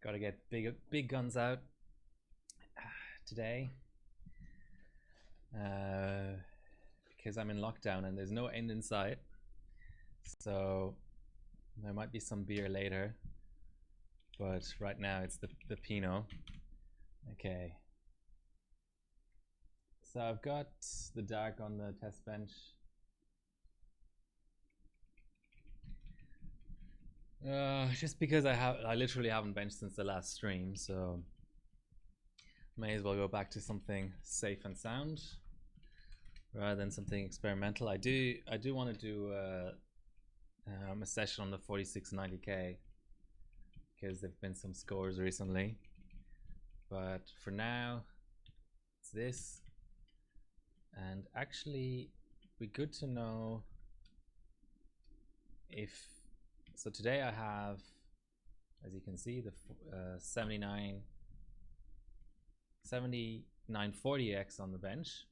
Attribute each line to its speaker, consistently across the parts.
Speaker 1: Gotta get big guns out today because I'm in lockdown and there's no end in sight. So there might be some beer later, but right now it's the Pinot. Okay. So I've got the dark on the test bench. Just because I literally haven't benched since the last stream, so may as well go back to something safe and sound rather than something experimental. I do want to do a session on the 4690K because there've been some scores recently, but for now it's this. And actually it'd be good to know if so. Today I have, as you can see, the 7940X on the bench.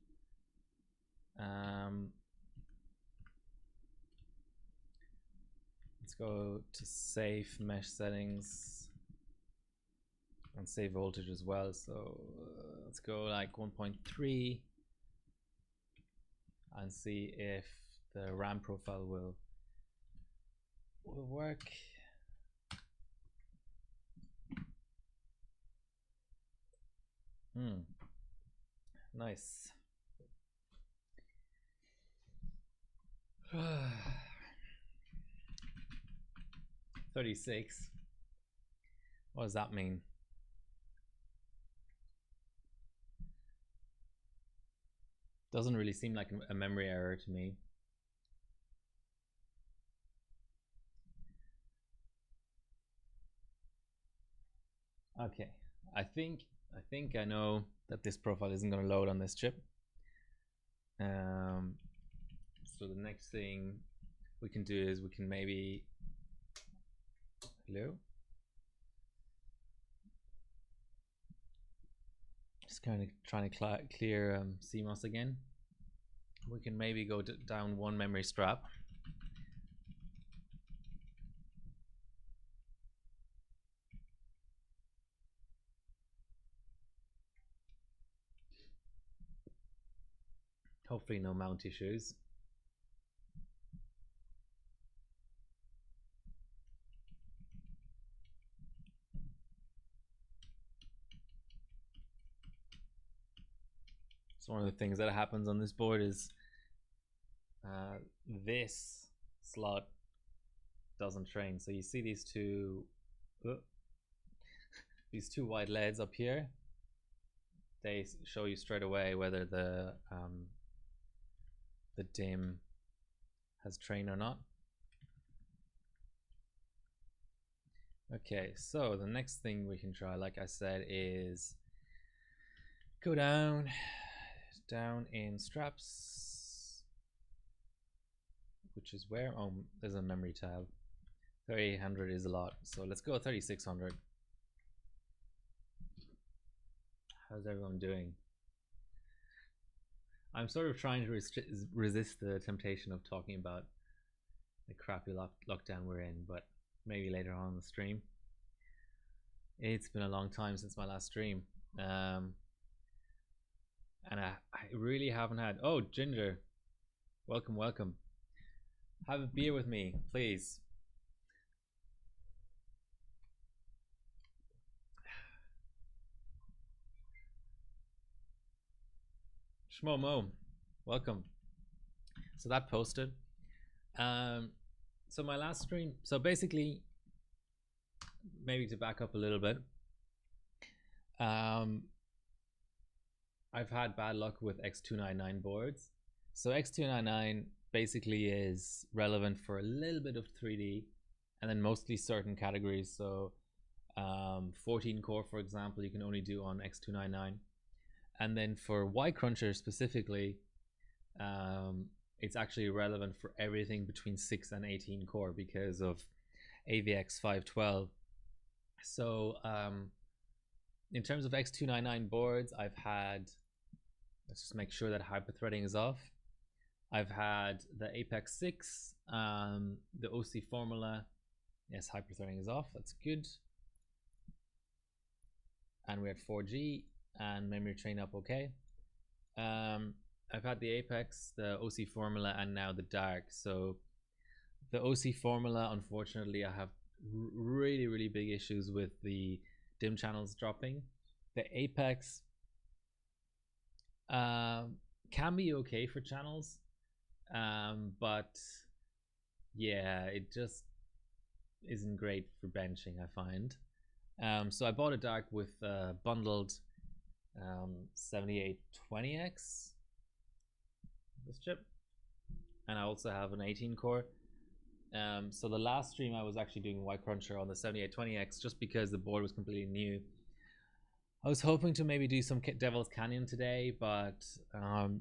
Speaker 1: Let's go to safe mesh settings and save voltage as well. So let's go like 1.3 and see if the RAM profile will work. Nice. 36. What does that mean? Doesn't really seem like a memory error to me. Okay, I think I know that this profile isn't going to load on this chip. So the next thing we can do is we can maybe just kind of trying to clear CMOS again. We can maybe go down one memory strap. Hopefully no mount issues. So one of the things that happens on this board is this slot doesn't train. So you see these two white LEDs up here. They show you straight away whether the DIMM has trained or not. Okay, so the next thing we can try, like I said, is go down in straps, which is where, oh, there's a memory tab. 3800 is a lot, so let's go 3600. How's everyone doing? I'm sort of trying to resist the temptation of talking about the crappy lockdown we're in, but maybe later on in the stream. It's been a long time since my last stream, and I really haven't had. Oh, Ginger, welcome. Have a beer with me, please. Shmomo, welcome. So that posted. So my last stream. So basically, maybe to back up a little bit, I've had bad luck with X299 boards. So X299 basically is relevant for a little bit of 3D and then mostly certain categories. So 14 core, for example, you can only do on X299. And then for Y Cruncher specifically, it's actually relevant for everything between 6 and 18 core because of AVX 512. So in terms of X299 boards, I've had, let's just make sure that hyperthreading is off. I've had the Apex 6, the OC formula. Yes, hyperthreading is off. That's good. and we had 4G and memory train up okay. I've had the Apex, the OC Formula, and now the Dark. So the OC Formula, unfortunately, I have really big issues with the dim channels dropping. The Apex can be okay for channels, but yeah, it just isn't great for benching, I find. So I bought a Dark with bundled 7820X, this chip, and I also have an 18 core. So the last stream I was actually doing Y Cruncher on the 7820X just because the board was completely new. I was hoping to maybe do some Devil's Canyon today, but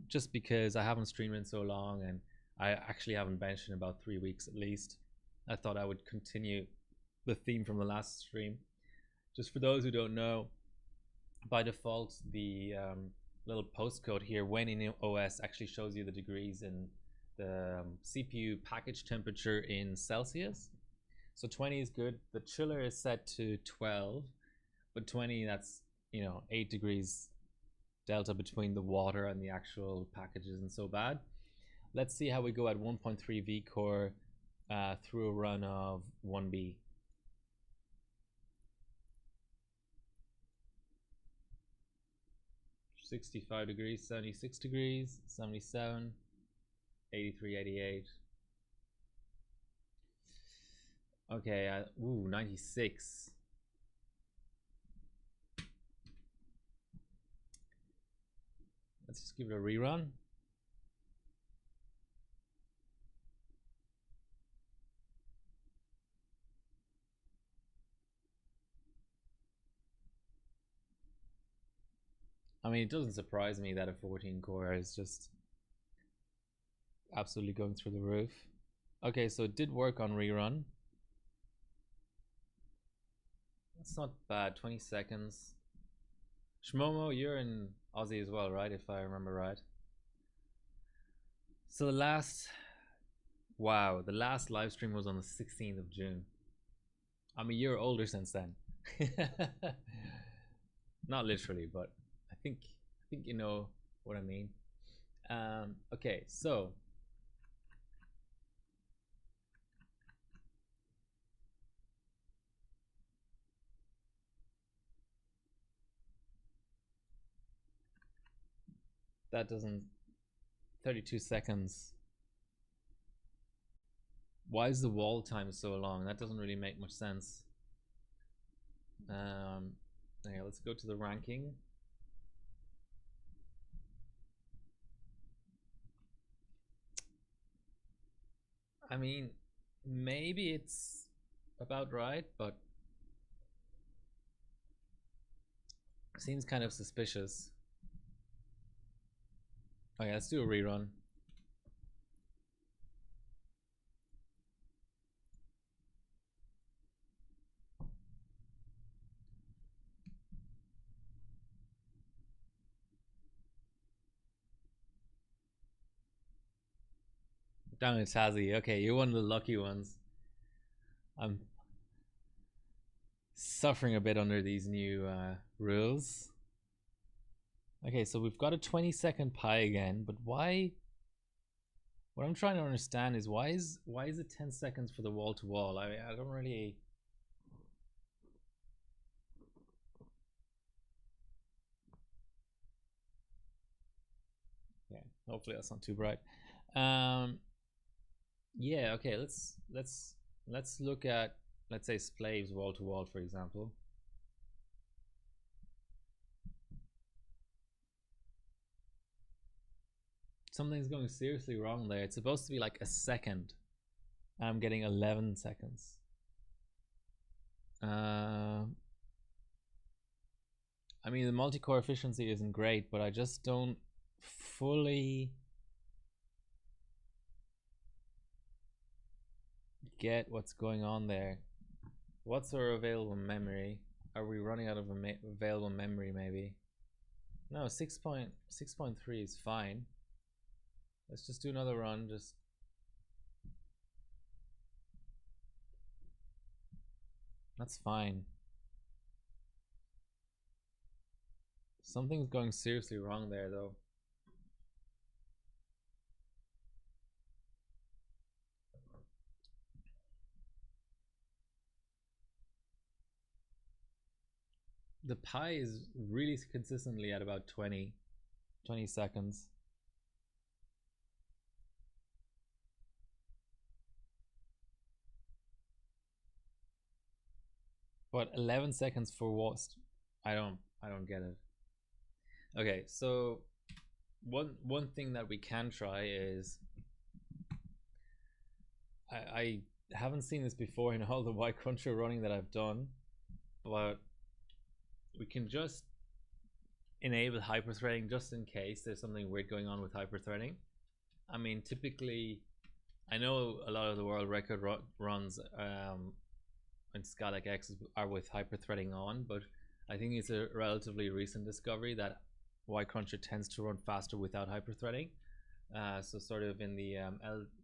Speaker 1: just because I haven't streamed in so long and I actually haven't benched in about 3 weeks at least, I thought I would continue the theme from the last stream. Just for those who don't know, by default, the little postcode here, when in OS, actually shows you the degrees in the CPU package temperature in Celsius. So 20 is good. The chiller is set to 12, but 20, that's 8 degrees delta between the water and the actual package isn't so bad. Let's see how we go at 1.3 V core through a run of 1B. $65 degrees, 76 degrees, 77, 83, 88. Okay, 96. Let's just give it a rerun. I mean, it doesn't surprise me that a 14 core is just absolutely going through the roof. Okay, so it did work on rerun. That's not bad, 20 seconds. Shmomo, you're in Aussie as well, right? If I remember right. So the last live stream was on the 16th of June. I'm a year older since then. Not literally, but I think you know what I mean. Okay, so that doesn't 32 seconds. Why is the wall time so long? That doesn't really make much sense. Okay, let's go to the ranking. I mean, maybe it's about right, but seems kind of suspicious. Okay, let's do a rerun. Damn it, Tazzy. Okay, you're one of the lucky ones. I'm suffering a bit under these new rules. Okay, so we've got a 20-second pie again, but why? What I'm trying to understand is why is it 10 seconds for the wall to wall? I don't really. Yeah, hopefully that's not too bright. Yeah, okay, let's look at, let's say, Splav's wall to wall, for example. Something's going seriously wrong there. It's supposed to be like a second. I'm getting 11 seconds. I mean, the multi-core efficiency isn't great, but I just don't fully get what's going on there. What's our available memory? Are we running out of available memory maybe? No, 6.3 is fine. Let's just do another run. That's fine. Something's going seriously wrong there, though. The pi is really consistently at about 20 seconds. But 11 seconds for what? I don't get it. Okay, so one thing that we can try is I haven't seen this before in all the Y cruncher running that I've done, but we can just enable hyperthreading just in case there's something weird going on with hyperthreading. I mean, typically, I know a lot of the world record runs in Skylake X are with hyperthreading on, but I think it's a relatively recent discovery that Y cruncher tends to run faster without hyperthreading. So sort of in the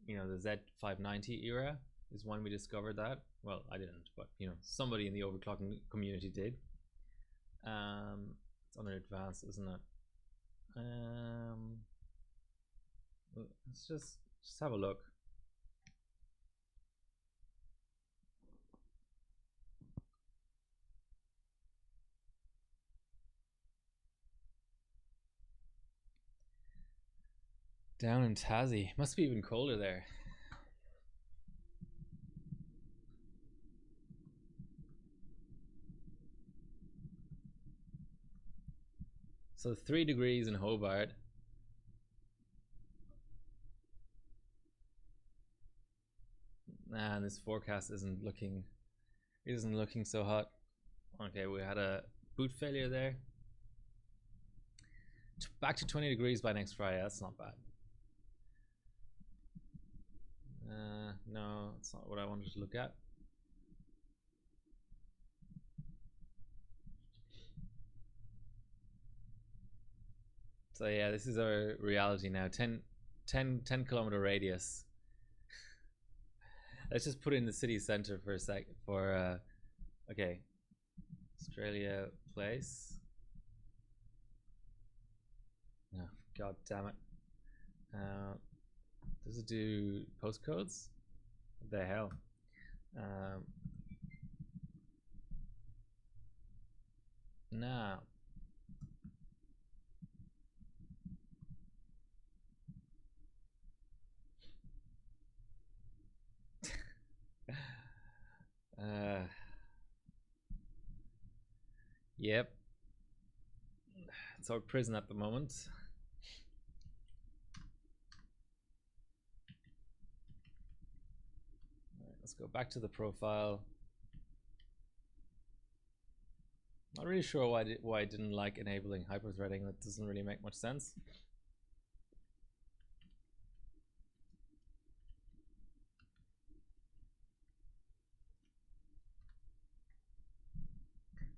Speaker 1: the Z590 era is when we discovered that. Well, I didn't, but somebody in the overclocking community did. It's under advanced, isn't it? Let's just have a look. Down in Tassie, must be even colder there. So 3 degrees in Hobart. And this forecast isn't looking so hot. Okay, we had a boot failure there. Back to 20 degrees by next Friday. That's not bad. No, that's not what I wanted to look at. So yeah, this is our reality now. 10 kilometer radius. Let's just put in the city center for a sec. Okay, Australia Place. Oh, God damn it. Does it do postcodes? What the hell? No. Yep. It's our prison at the moment. Right, let's go back to the profile. Not really sure why I didn't like enabling hyperthreading. That doesn't really make much sense.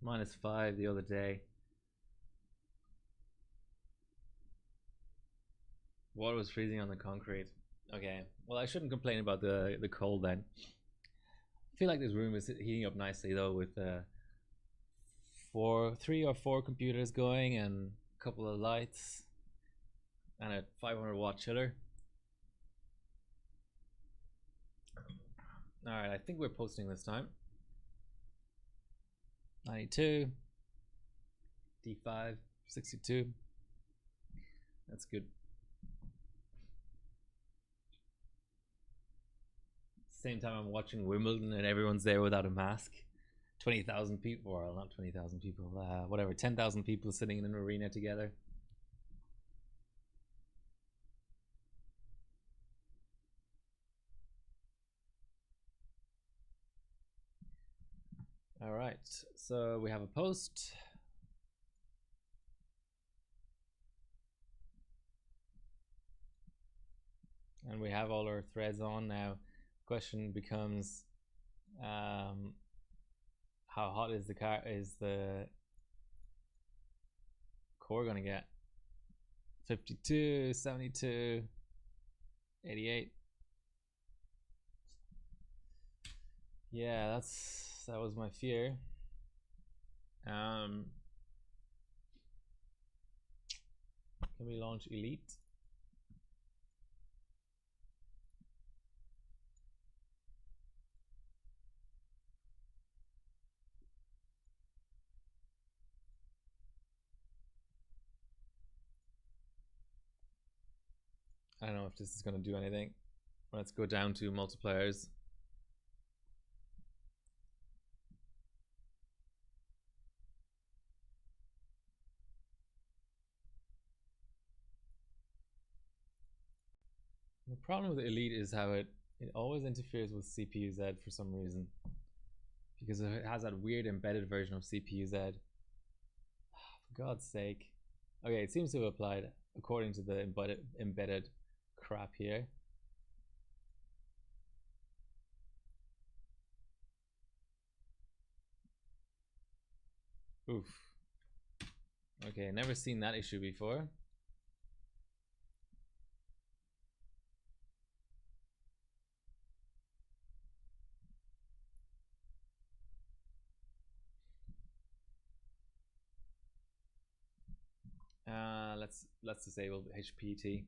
Speaker 1: -5 the other day. Water was freezing on the concrete. Okay, well, I shouldn't complain about the cold then. I feel like this room is heating up nicely though, with 3 or 4 computers going and a couple of lights and a 500-watt chiller. All right, I think we're posting this time. 92, D5, 62. That's good. Same time I'm watching Wimbledon and everyone's there without a mask. 20,000 people, well, not 20,000 people, whatever, 10,000 people sitting in an arena together. All right, so we have a post. And we have all our threads on now. Question becomes, how hot is the core gonna get? 52, 72, 88. Yeah, that was my fear. we launch Elite? I don't know if this is going to do anything. Let's go down to multipliers. The problem with Elite is how it always interferes with CPU-Z for some reason. Because it has that weird embedded version of CPU-Z. For God's sake. Okay, it seems to have applied according to the embedded crap here. Oof. Okay, never seen that issue before. Let's disable HPT.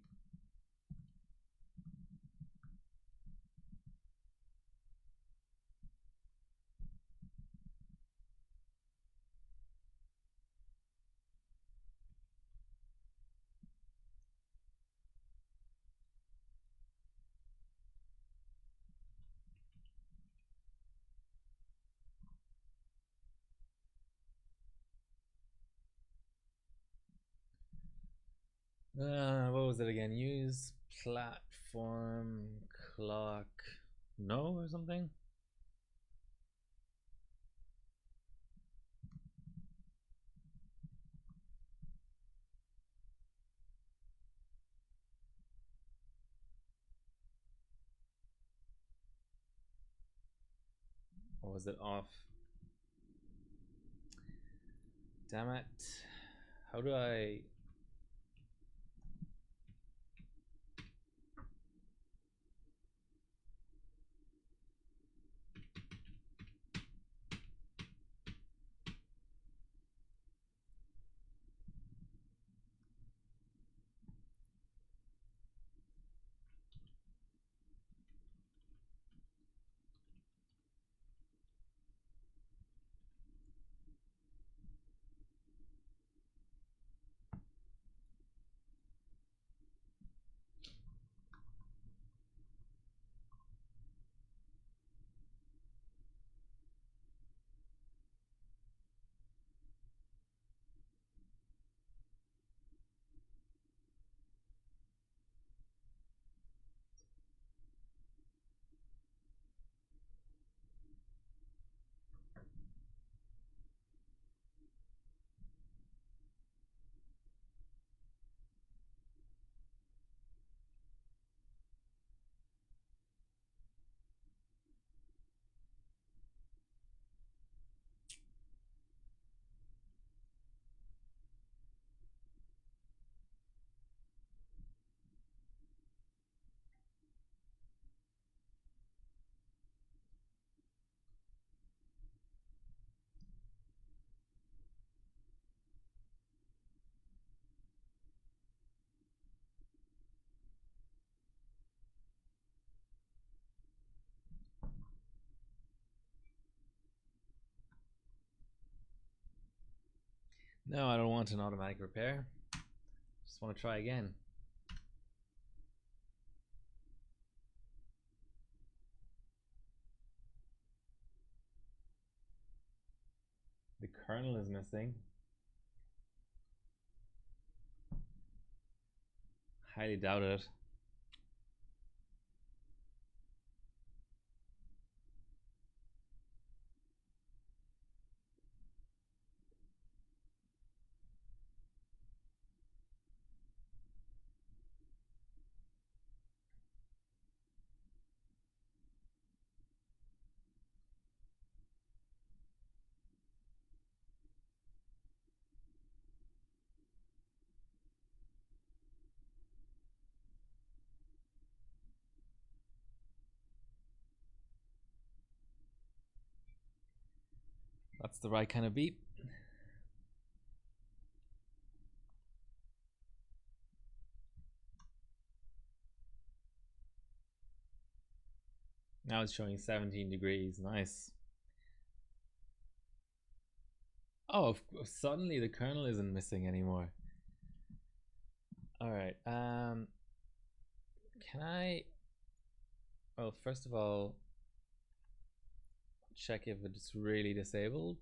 Speaker 1: What was it again? Use platform clock no or something? Or was it off? Damn it. How do I... No, I don't want an automatic repair. Just want to try again. The kernel is missing. Highly doubt it. That's the right kind of beep. Now it's showing 17 degrees. Nice. Oh, suddenly the kernel isn't missing anymore. All right. Can I? Well, first of all, check if it's really disabled,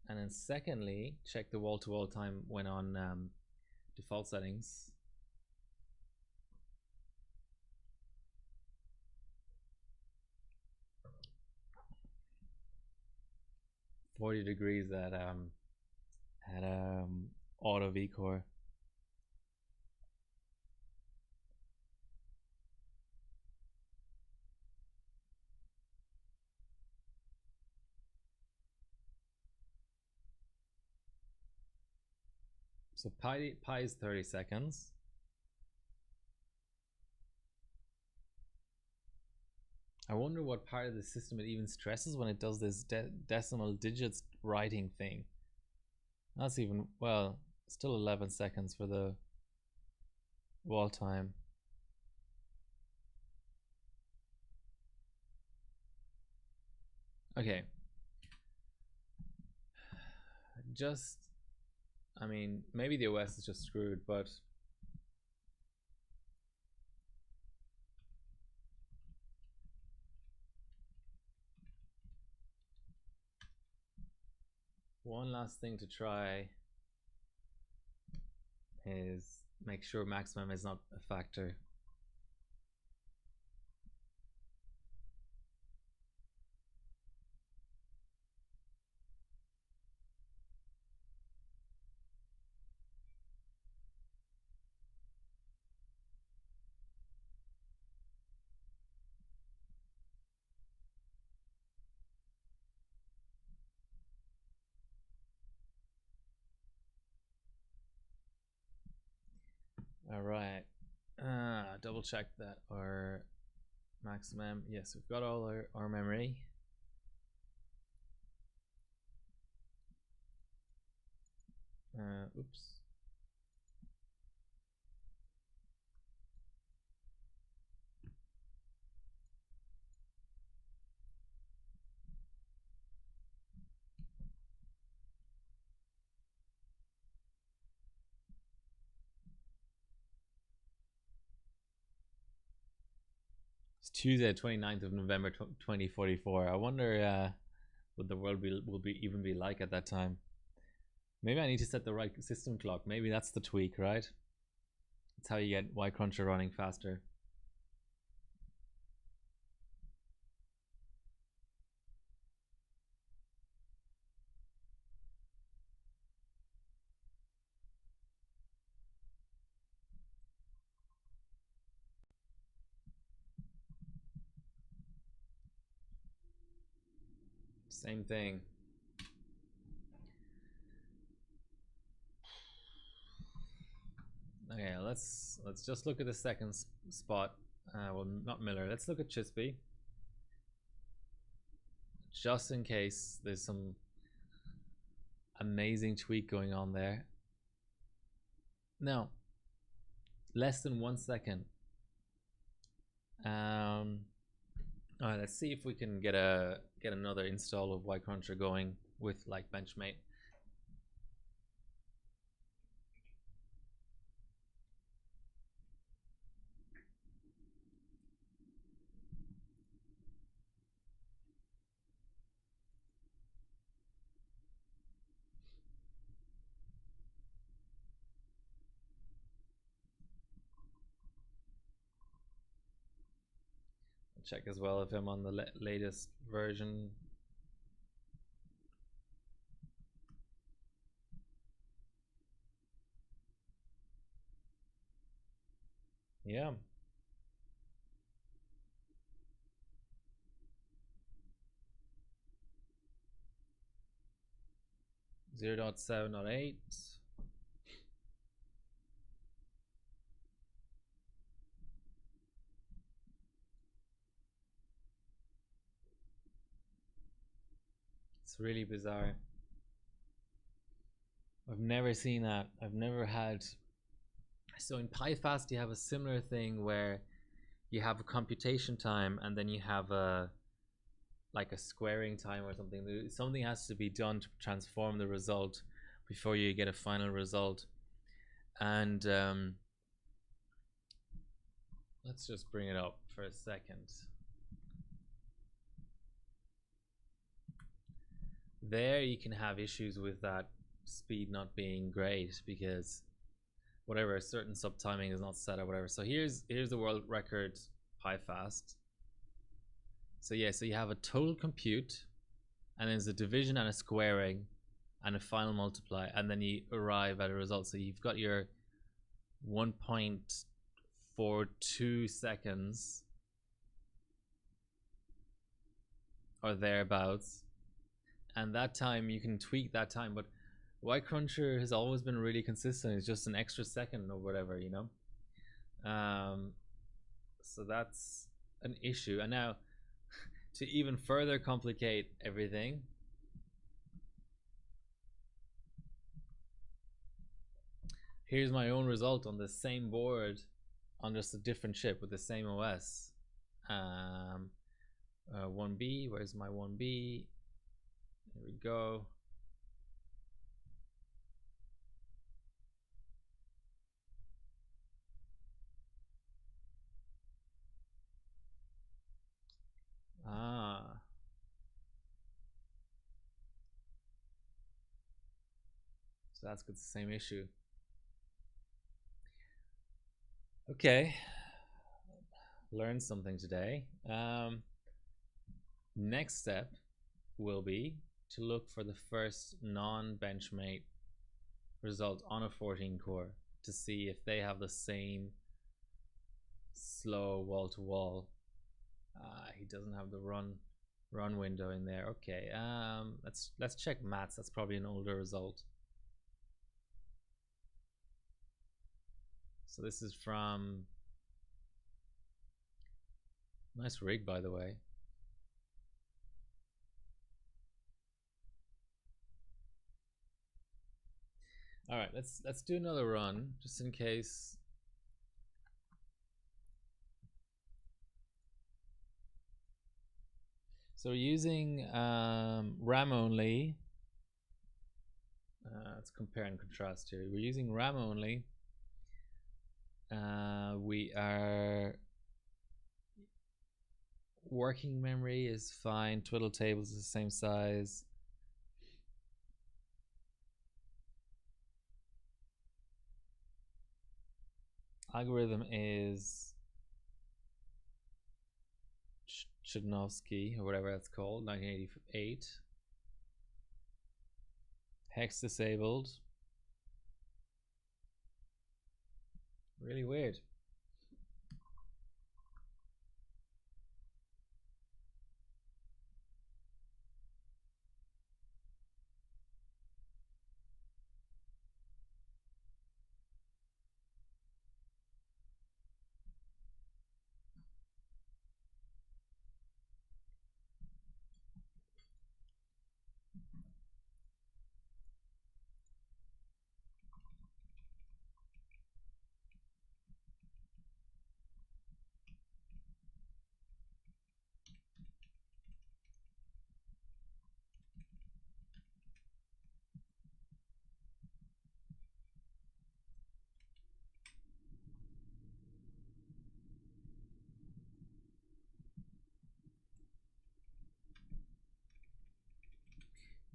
Speaker 1: and then secondly, check the wall-to-wall time when on default settings. .40 degrees at auto vcore. So pi is 30 seconds. I wonder what part of the system it even stresses when it does this decimal digits writing thing. That's even, well, still 11 seconds for the wall time. Okay. Just, I mean, maybe the OS is just screwed, but one last thing to try is make sure maximum is not a factor. All right. Double check that our maximum. Yes, we've got all our memory. Oops. It's Tuesday, 29th of November, 2044. I wonder what the world will even be like at that time. Maybe I need to set the right system clock. Maybe that's the tweak, right? That's how you get Y Cruncher running faster. Same thing. Okay, let's just look at the second spot. Well, not Miller. Let's look at Chispy, just in case there's some amazing tweak going on there. No, less than 1 second. All right, let's see if we can get another install of Y Cruncher going with like Benchmate. Check as well if I'm on the latest version. Yeah. Zero dot 7.8. It's really bizarre. I've never seen that. I've never had. So in PyFast you have a similar thing where you have a computation time and then you have a like a squaring time or something. Something has to be done to transform the result before you get a final result. And let's just bring it up for a second. There you can have issues with that speed not being great because whatever, a certain subtiming is not set or whatever. So here's the world record pi fast. So yeah, so you have a total compute, and there's a division and a squaring and a final multiply, and then you arrive at a result. So you've got your 1.42 seconds or thereabouts, and that time you can tweak that time, but Y Cruncher has always been really consistent. It's just an extra second or whatever, you know. So that's an issue. And now to even further complicate everything, here's my own result on the same board on just a different chip with the same OS. 1B, where's my 1B? There we go. So that's got the same issue. Okay, learned something today. Next step will be to look for the first non-benchmate result on a 14 core to see if they have the same slow wall-to-wall. He doesn't have the run window in there. Okay, let's check maths. That's probably an older result. So this is from, nice rig by the way. All right, let's do another run just in case. So we're using RAM only. Let's compare and contrast here. We're using RAM only. We are working memory is fine. Twiddle tables is the same size. Algorithm is Chudnovsky or whatever that's called, 1988. Hex disabled. Really weird.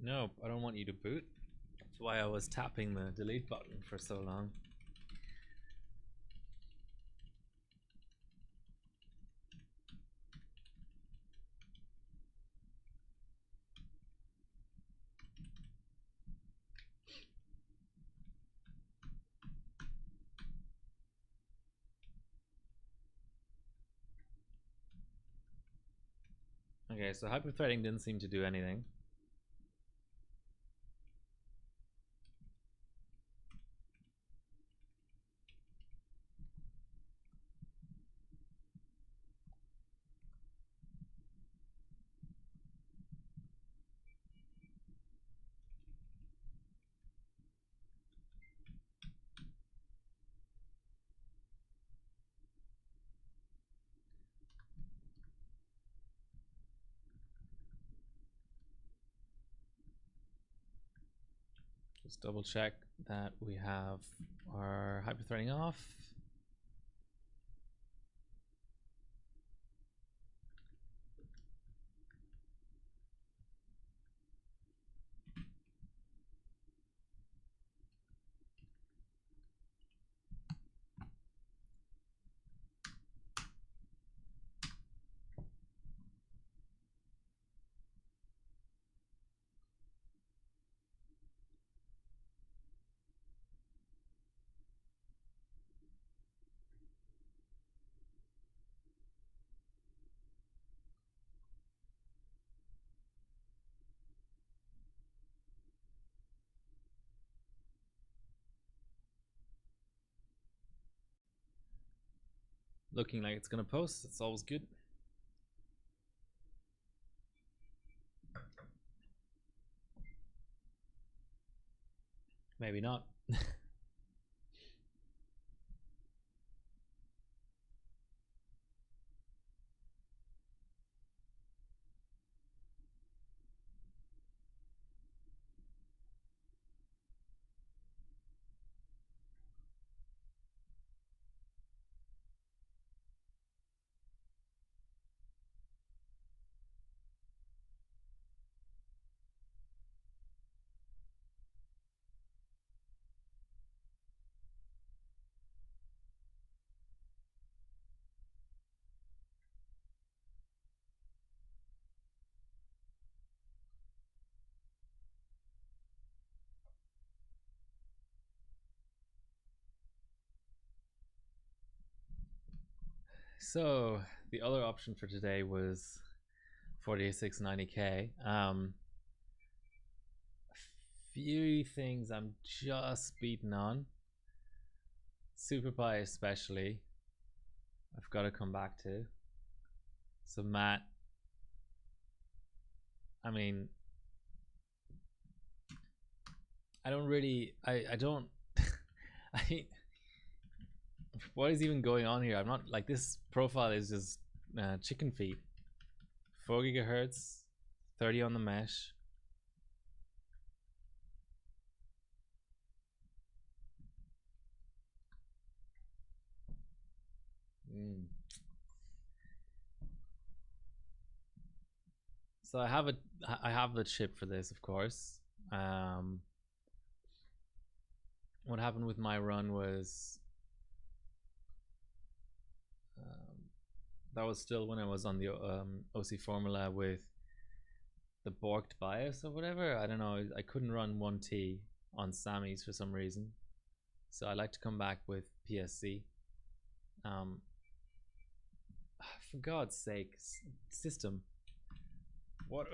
Speaker 1: Nope, I don't want you to boot. That's why I was tapping the delete button for so long. Okay, so hyperthreading didn't seem to do anything. Just double check that we have our hyperthreading off. Looking like it's gonna post. It's always good. Maybe not. So the other option for today was 4690K. A few things I'm just beaten on. SuperPi especially, I've got to come back to. So Matt, I mean, I don't really, I don't, I, what is even going on here? I'm not, like, this profile is just chicken feed. 4 gigahertz, 30 on the mesh. So I have the chip for this, of course. What happened with my run was that was still when I was on the OC formula with the borked bias or whatever. I don't know. I couldn't run 1T on Sammy's for some reason, so I like to come back with PSC. For God's sake, system. What?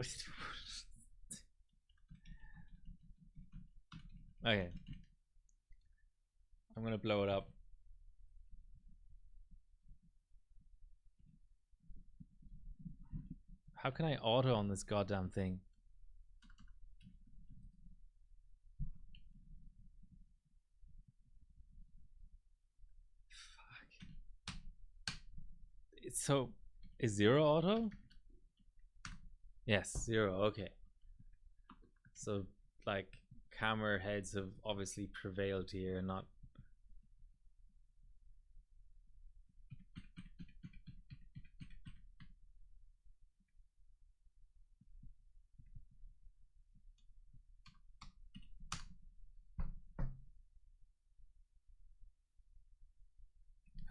Speaker 1: Okay, I'm gonna blow it up. How can I auto on this goddamn thing? Fuck. It's so... Is 0 auto? Yes, 0, okay. So, like, camera heads have obviously prevailed here, not...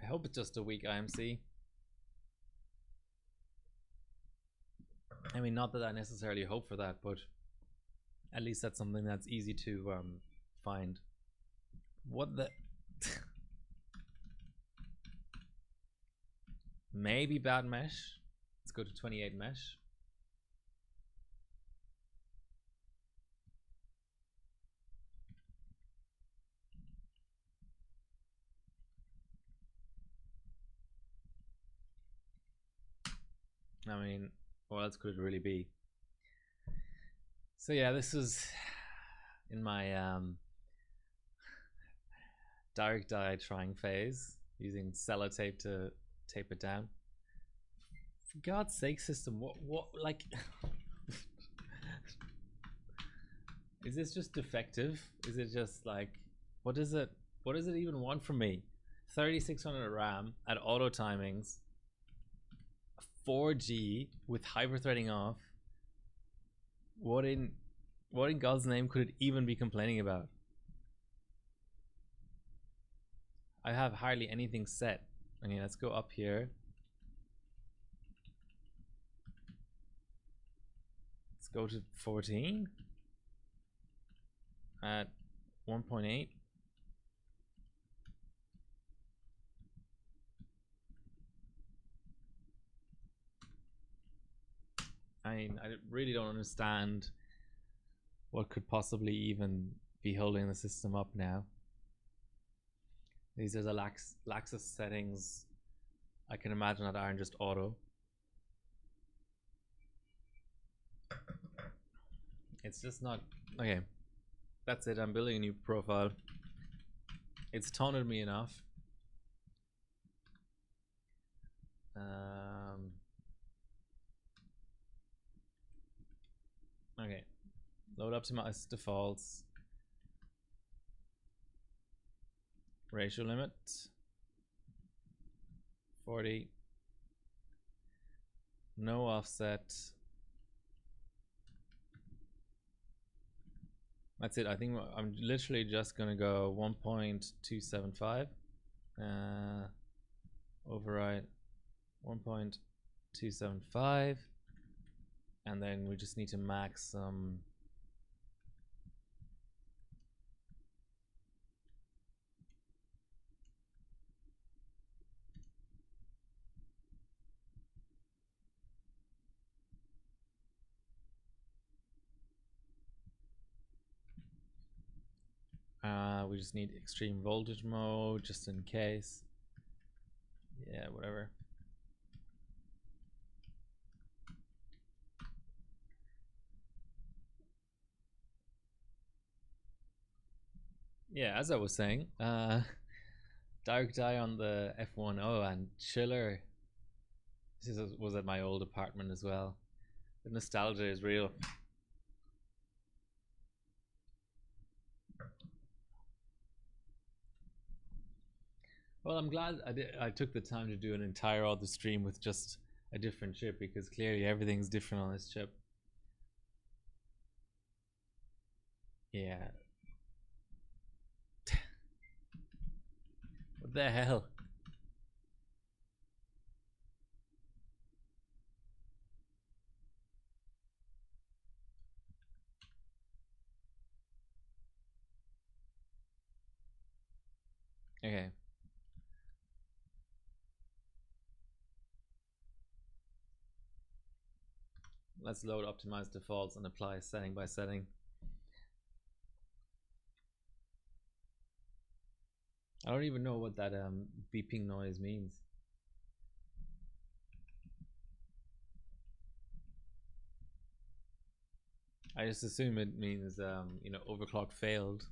Speaker 1: I hope it's just a weak IMC. I mean, not that I necessarily hope for that, but at least that's something that's easy to find. What the... Maybe bad mesh. Let's go to 28 mesh. I mean, what else could it really be? So yeah, this is in my direct dye trying phase, using sellotape to tape it down. For God's sake, system, what, like... Is this just defective? Is it just like, what does it even want from me? 3600 RAM at auto timings, 4G with hyperthreading off. What in God's name could it even be complaining about? I have hardly anything set. Okay, let's go up here. Let's go to 14 at 1.8. I mean, I really don't understand what could possibly even be holding the system up now. These are the laxest settings I can imagine that aren't just auto. It's just not okay. That's it. I'm building a new profile. It's taunted me enough. Okay, load optimize defaults, ratio limit 40, no offset. That's it. I think I'm literally just gonna go 1.275, override 1.275, and then we just need to max some we just need extreme voltage mode just in case. Yeah, whatever. Yeah, as I was saying, Dark Dye on the F10 and Chiller. This was at my old apartment as well. The nostalgia is real. Well, I'm glad I took the time to do an entire audio stream with just a different chip, because clearly everything's different on this chip. Yeah. What the hell? Okay. Let's load optimize defaults and apply setting by setting. I don't even know what that beeping noise means. I just assume it means you know, overclock failed.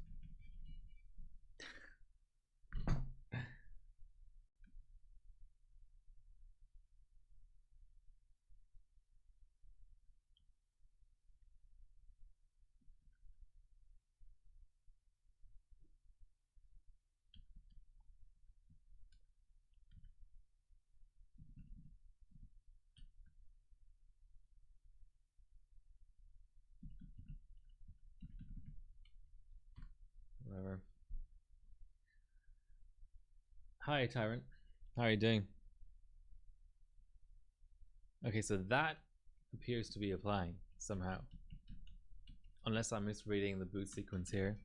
Speaker 1: Whatever. Hi, Tyrant. How are you doing? Okay, so that appears to be applying somehow. Unless I'm misreading the boot sequence here.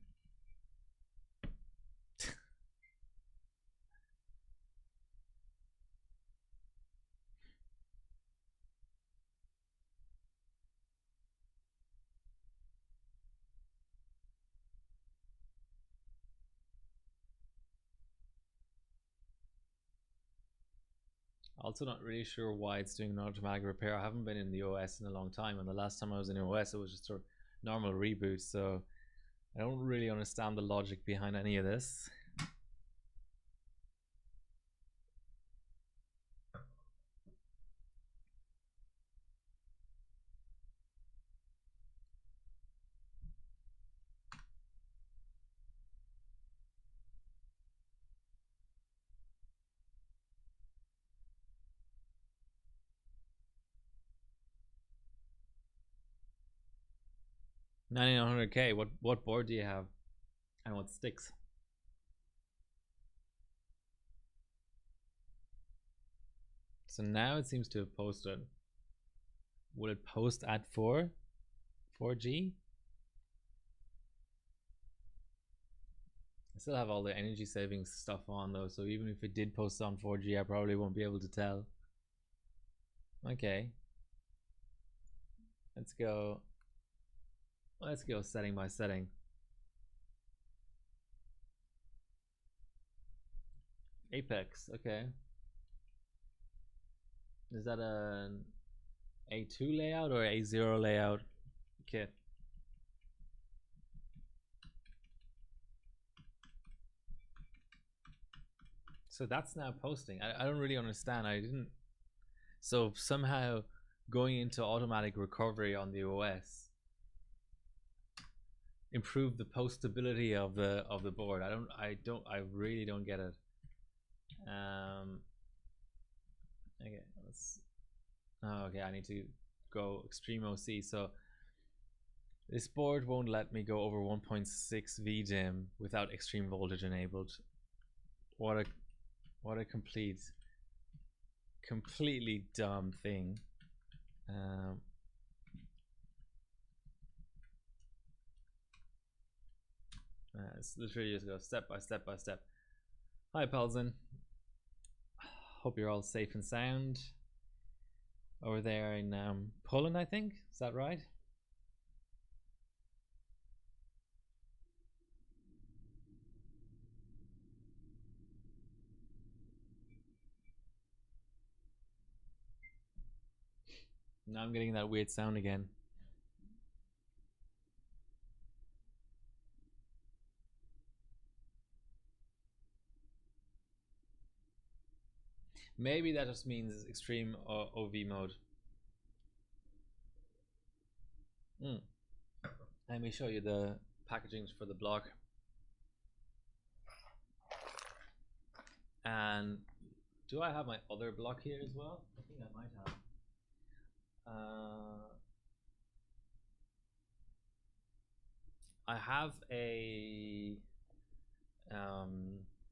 Speaker 1: Also not really sure why it's doing an automatic repair. I haven't been in the OS in a long time, and the last time I was in OS it was just a normal reboot, so I don't really understand the logic behind any of this. 9900K. What board do you have, and what sticks? So now it seems to have posted. Will it post at 4G? I still have all the energy savings stuff on though, so even if it did post on 4G, I probably won't be able to tell. Okay. Let's go setting by setting. Apex, okay. Is that an A2 layout or A0 layout? Okay. So that's now posting. I don't really understand. I didn't. So somehow going into automatic recovery on the OS improve the postability of the board. I really don't get it. Okay, okay, I need to go extreme OC. So this board won't let me go over 1.6 VDIM without extreme voltage enabled. What a completely dumb thing. Let's literally just go step by step by step. Hi Pelzen. Hope you're all safe and sound over there in Poland, I think. Is that right? Now I'm getting that weird sound again. Maybe that just means extreme OV mode. Let me show you the packaging for the block. And do I have my other block here as well? I think I might have. I have a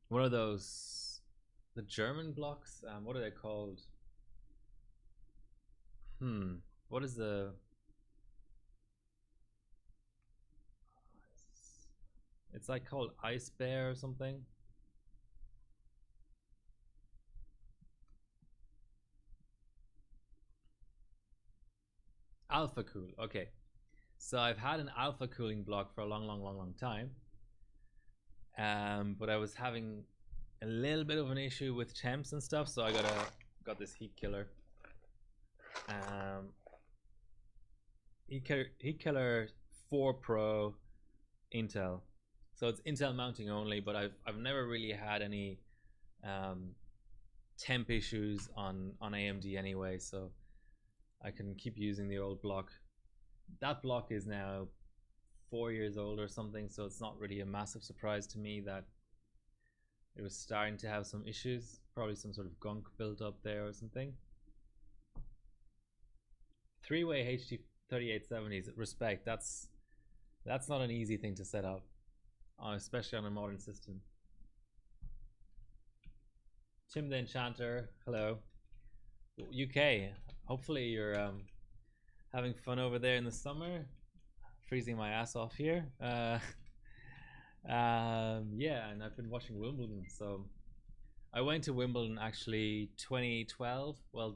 Speaker 1: one of those, the German blocks. What are they called? What is the? It's like called Ice Bear or something. Alpha Cool. Okay, so I've had an alpha cooling block for a long time. But I was having a little bit of an issue with temps and stuff, so I got this heat killer. Heat killer 4 Pro Intel. So it's Intel mounting only, but I've never really had any temp issues on AMD anyway, so I can keep using the old block. That block is now 4 years old or something, so it's not really a massive surprise to me that it was starting to have some issues. Probably some sort of gunk built up there or something. 3-way HD 3870s, respect. That's not an easy thing to set up, especially on a modern system. Tim the Enchanter, hello. UK, hopefully you're having fun over there in the summer. Freezing my ass off here. Yeah, and I've been watching Wimbledon. So I went to Wimbledon actually 2012. Well,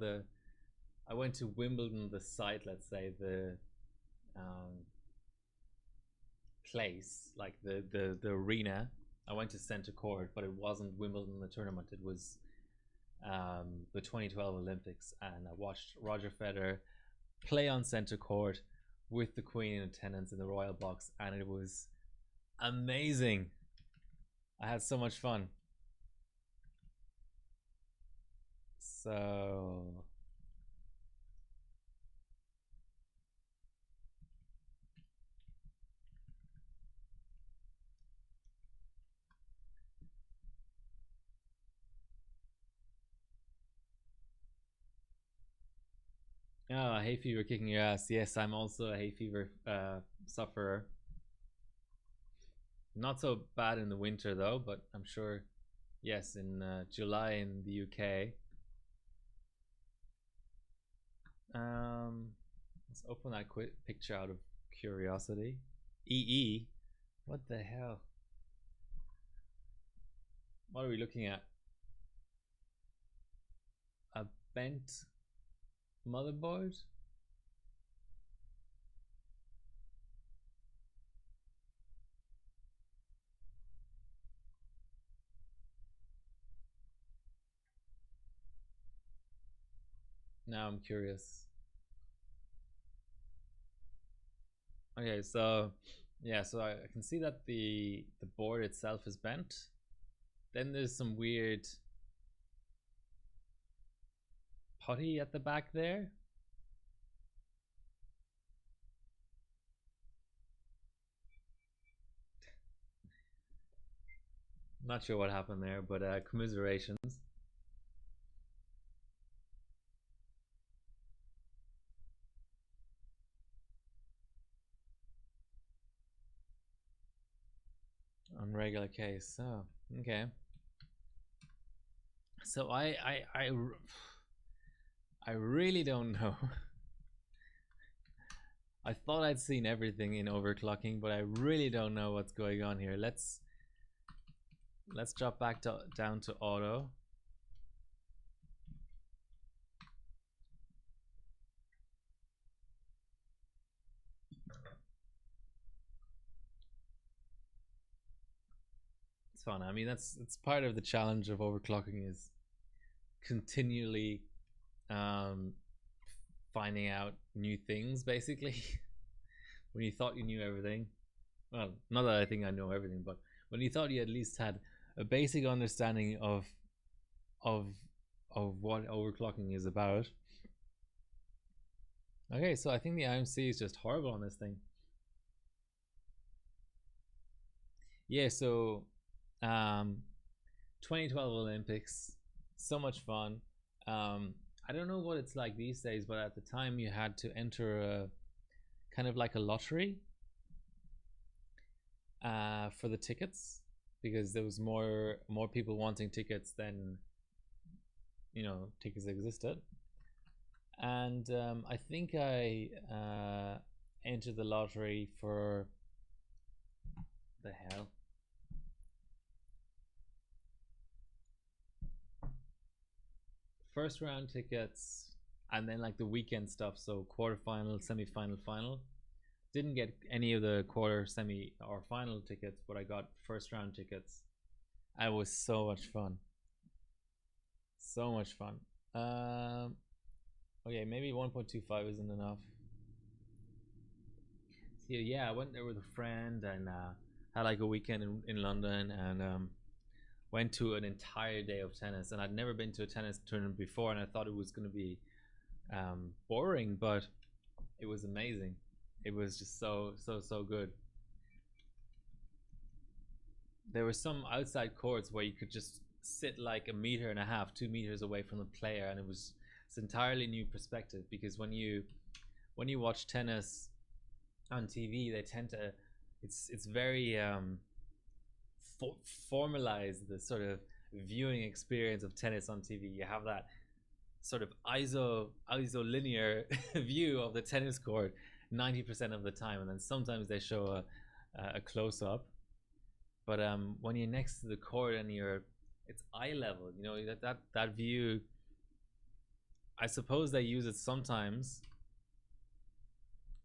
Speaker 1: I went to Wimbledon, the site, let's say, the place, like the arena. I went to Centre Court, but it wasn't Wimbledon the tournament. It was the 2012 Olympics, and I watched Roger Federer play on Centre Court with the Queen in attendance in the Royal Box, and it was amazing. I had so much fun. So hay fever kicking your ass. Yes, I'm also a hay fever sufferer. Not so bad in the winter though, but I'm sure, yes, in July in the UK. Let's open that quick picture out of curiosity. EE, what the hell? What are we looking at? A bent motherboard? Now I'm curious. Okay, so yeah, so I can see that the board itself is bent. Then there's some weird putty at the back there. Not sure what happened there, but commiserations. On regular case. So okay. So I really don't know. I thought I'd seen everything in overclocking, but I really don't know what's going on here. Let's drop back down to auto. It's fun. I mean, it's part of the challenge of overclocking is continually finding out new things, basically. When you thought you knew everything, well, not that I think I know everything, but when you thought you at least had a basic understanding of what overclocking is about. Okay, so I think the IMC is just horrible on this thing. Yeah, so 2012 Olympics, so much fun. I don't know what it's like these days, but at the time you had to enter a kind of like a lottery for the tickets, because there was more people wanting tickets than, you know, tickets existed. And I think I entered the lottery for the hell. First round tickets, and then like the weekend stuff, so quarterfinal, semi-final, final. Didn't get any of the quarter, semi, or final tickets, but I got first round tickets. And it was so much fun. So much fun. Okay, maybe 1.25 isn't enough. So yeah, I went there with a friend and had like a weekend in London, and went to an entire day of tennis. And I'd never been to a tennis tournament before, and I thought it was going to be boring, but it was amazing. It was just so good. There were some outside courts where you could just sit like 1.5 meters, 2 meters away from the player, and it's entirely new perspective, because when you watch tennis on TV, they tend to it's very formalized, the sort of viewing experience of tennis on TV. You have that sort of isolinear view of the tennis court 90% of the time, and then sometimes they show a close up. But when you're next to the court and it's eye level, you know, that view. I suppose they use it sometimes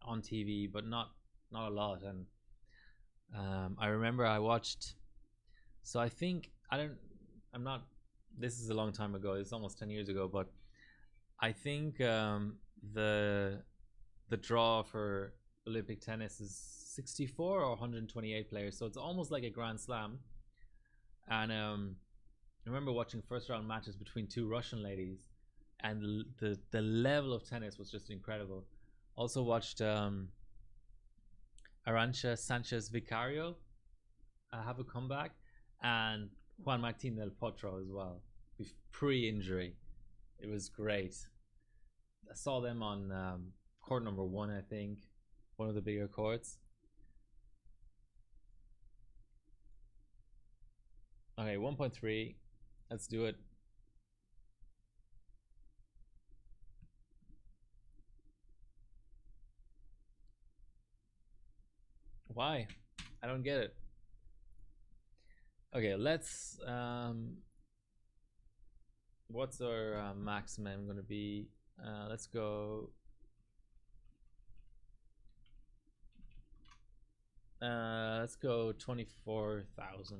Speaker 1: on TV, but not a lot. And I remember I watched. So I think I'm not. This is a long time ago. It's almost 10 years ago, but I think the draw for Olympic tennis is 64 or 128 players, so it's almost like a Grand Slam. And I remember watching first round matches between two Russian ladies, and the level of tennis was just incredible. Also watched Arantxa Sanchez Vicario have a comeback, and Juan Martín del Potro as well, pre-injury. It was great. I saw them on court number 1, I think, one of the bigger courts. Okay, 1.3. Let's do it. Why? I don't get it. Okay, let's what's our maximum going to be? Let's go let's go 24,000.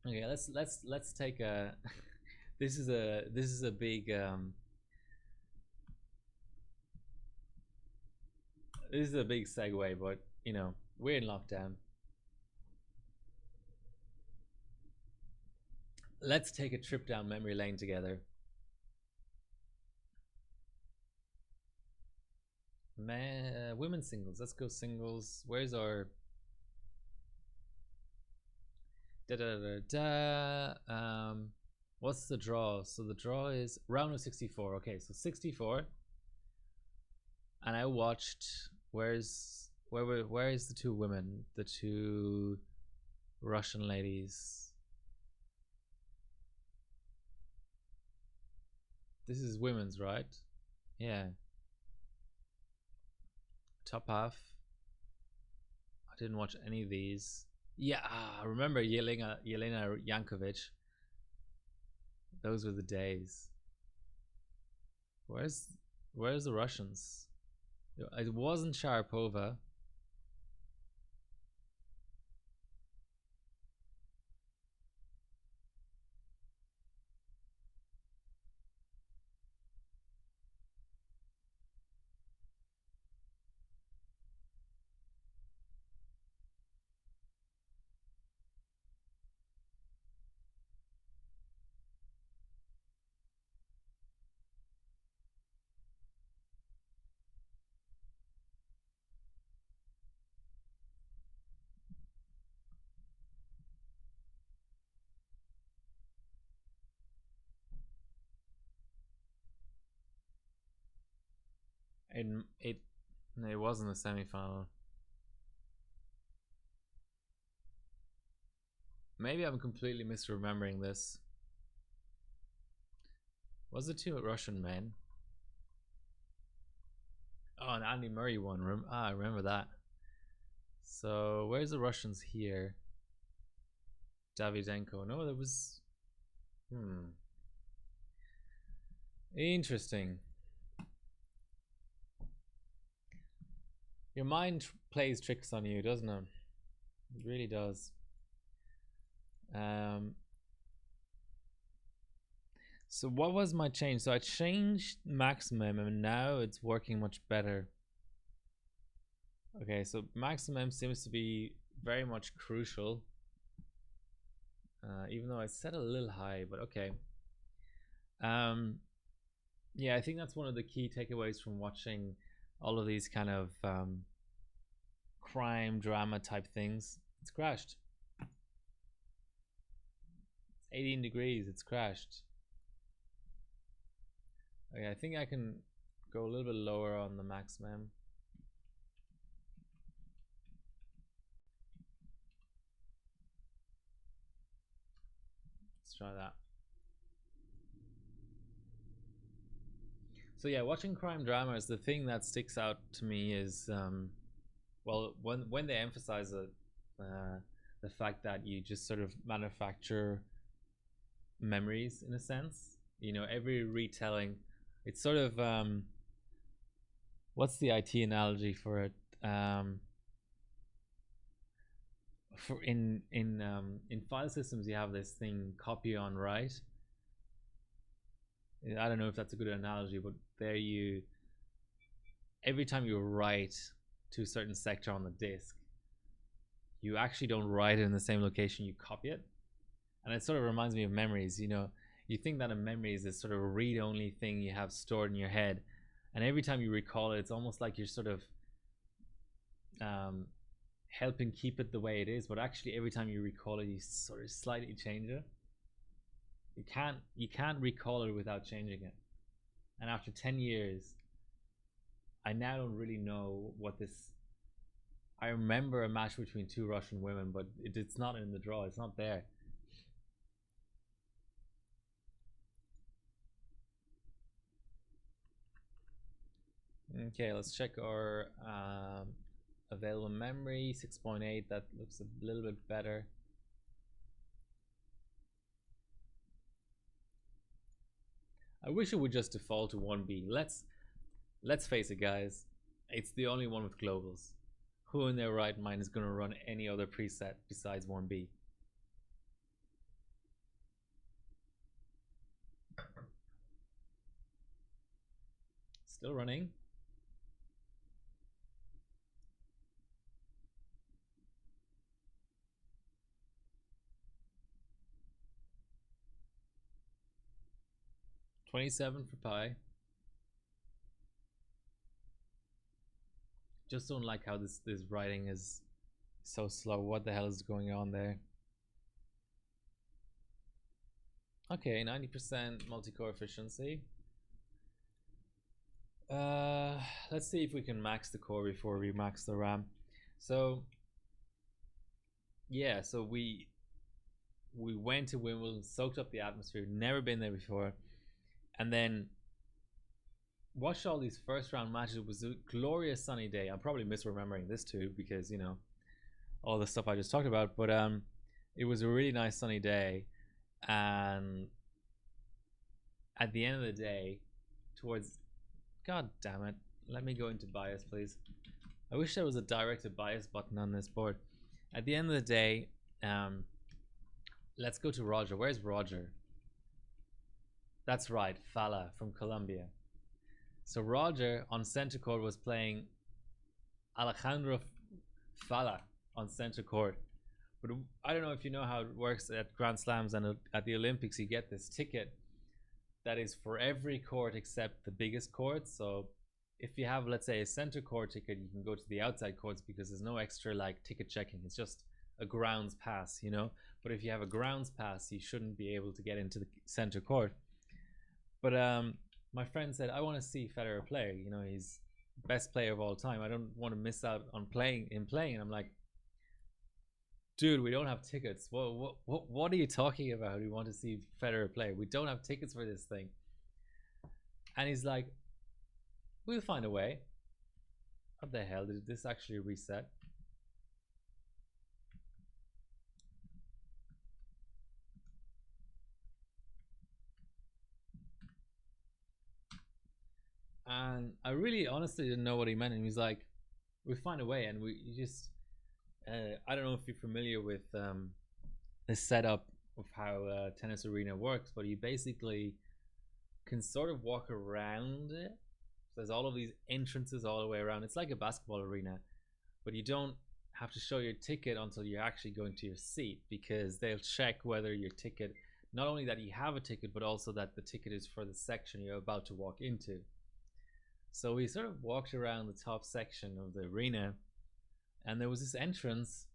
Speaker 1: Okay, let's take a this is a big this is a big segue, but you know, we're in lockdown. Let's take a trip down memory lane together. Women's singles. Let's go singles. Where's our da da da da? What's the draw? So the draw is round of 64. Okay, so 64. And I watched. Where is the two women? The two Russian ladies. This is women's, right? Yeah. Top half. I didn't watch any of these. Yeah, I remember Yelena Yankovic. Those were the days. Where's the Russians? It wasn't Sharapova. It wasn't a semi-final. Maybe I'm completely misremembering this. Was it two Russian men? Oh, and Andy Murray won. I remember that. So where's the Russians here? Davydenko. No, there was. Interesting. Your mind plays tricks on you, doesn't it? It really does. So what was my change? So I changed maximum and now it's working much better. Okay, so maximum seems to be very much crucial. Even though I set a little high, but okay. Yeah, I think that's one of the key takeaways from watching all of these kind of crime drama type things. It's crashed. It's 18 degrees. It's crashed. Okay, I think I can go a little bit lower on the maximum. Let's try that. So yeah, watching crime dramas, the thing that sticks out to me is, well, when they emphasize it, the fact that you just sort of manufacture memories in a sense. You know, every retelling, it's sort of what's the IT analogy for it? For in file systems, you have this thing copy on write. I don't know if that's a good analogy, but there you, every time you write to a certain sector on the disk, you actually don't write it in the same location, you copy it. And it sort of reminds me of memories. You know, you think that a memory is this sort of read-only thing you have stored in your head, and every time you recall it, it's almost like you're sort of helping keep it the way it is, but actually every time you recall it, you sort of slightly change it. You can't recall it without changing it. And after 10 years, I now don't really know what this. I remember a match between two Russian women, but it's not in the draw. It's not there. Okay, let's check our available memory. 6.8. That looks a little bit better. I wish it would just default to 1B. Let's face it, guys. It's the only one with globals. Who in their right mind is going to run any other preset besides 1B? Still running. $27 for pi. Just don't like how this writing is so slow. What the hell is going on there? Okay, 90% multi-core efficiency. Let's see if we can max the core before we max the RAM. So yeah, so we went to Wimbledon, soaked up the atmosphere, never been there before, and then watched all these first round matches. It was a glorious sunny day. I'm probably misremembering this too because, you know, all the stuff I just talked about, but it was a really nice sunny day, and at the end of the day, towards, god damn it, let me go into bias, please. I wish there was a directed bias button on this board. At the end of the day, let's go to Roger. Where's Roger? That's right, Fala from Colombia. So Roger on center court was playing Alejandro Fala on center court. But I don't know if you know how it works at Grand Slams and at the Olympics. You get this ticket that is for every court except the biggest court. So if you have, let's say, a center court ticket, you can go to the outside courts because there's no extra like ticket checking. It's just a grounds pass, you know. But if you have a grounds pass, you shouldn't be able to get into the center court. But my friend said, I want to see Federer play. You know, he's best player of all time. I don't want to miss out on playing. And I'm like, dude, we don't have tickets. What are you talking about? We want to see Federer play. We don't have tickets for this thing. And he's like, we'll find a way. What the hell? Did this actually reset? And I really honestly didn't know what he meant. And he was like, we'll find a way. And you just, I don't know if you're familiar with the setup of how tennis arena works, but you basically can sort of walk around it. So there's all of these entrances all the way around. It's like a basketball arena, but you don't have to show your ticket until you're actually going to your seat, because they'll check whether your ticket, not only that you have a ticket, but also that the ticket is for the section you're about to walk into. So we sort of walked around the top section of the arena, and there was this entrance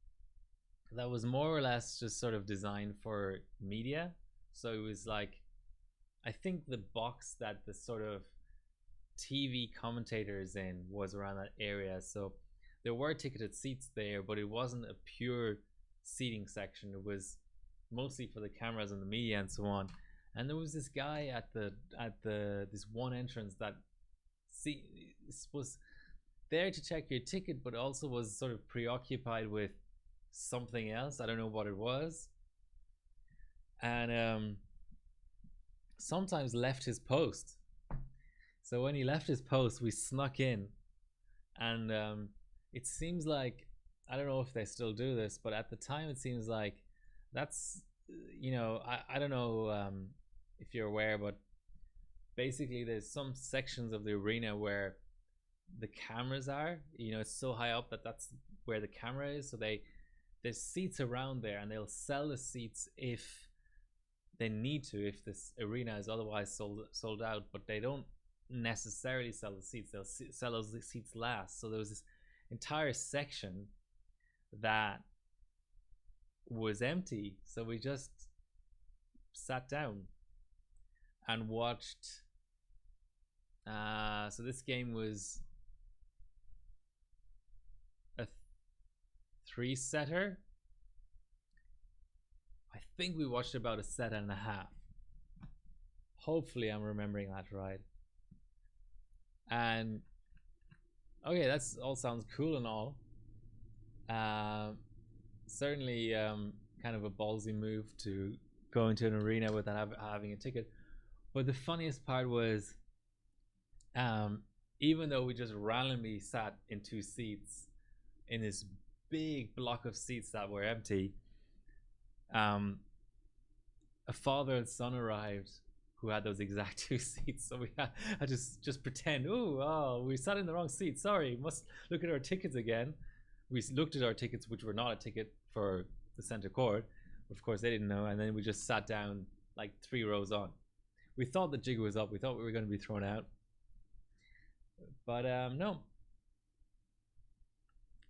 Speaker 1: that was more or less just sort of designed for media. So it was like, I think the box that the sort of TV commentators in was around that area. So there were ticketed seats there, but it wasn't a pure seating section. It was mostly for the cameras and the media and so on. And there was this guy at this one entrance that was there to check your ticket, but also was sort of preoccupied with something else. I don't know what it was. And sometimes left his post. So when he left his post, we snuck in. And it seems like, I don't know if they still do this, but at the time it seems like that's, you know, I don't know if you're aware, but basically there's some sections of the arena where the cameras are, you know, it's so high up that that's where the camera is. So there's seats around there, and they'll sell the seats if they need to, if this arena is otherwise sold out, but they don't necessarily sell the seats. They'll sell those seats last. So there was this entire section that was empty, so we just sat down and watched. So this game was 3-setter. I think we watched about a set and a half. Hopefully I'm remembering that right. And okay, that's all sounds cool and all. Certainly kind of a ballsy move to go into an arena without having a ticket. But the funniest part was, even though we just randomly sat in 2 seats in this big block of seats that were empty, a father and son arrived who had those exact 2 seats. So we had to just pretend, oh, we sat in the wrong seat. Sorry, must look at our tickets again. We looked at our tickets, which were not a ticket for the center court. Of course, they didn't know. And then we just sat down like 3 rows on. We thought the jig was up. We thought we were going to be thrown out. But no.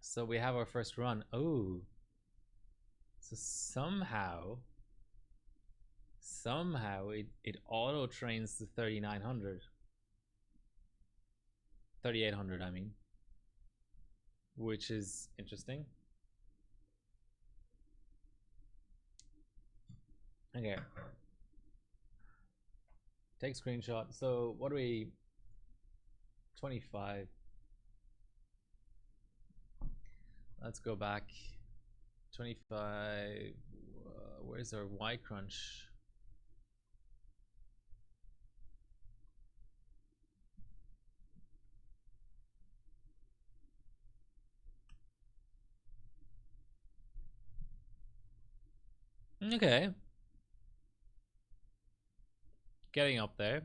Speaker 1: So we have our first run. Oh. So somehow it auto trains to 3900. 3800, I mean. Which is interesting. Okay. Take screenshot. So what do we... 25. Let's go back. 25. Where's our Y crunch? Okay. Getting up there.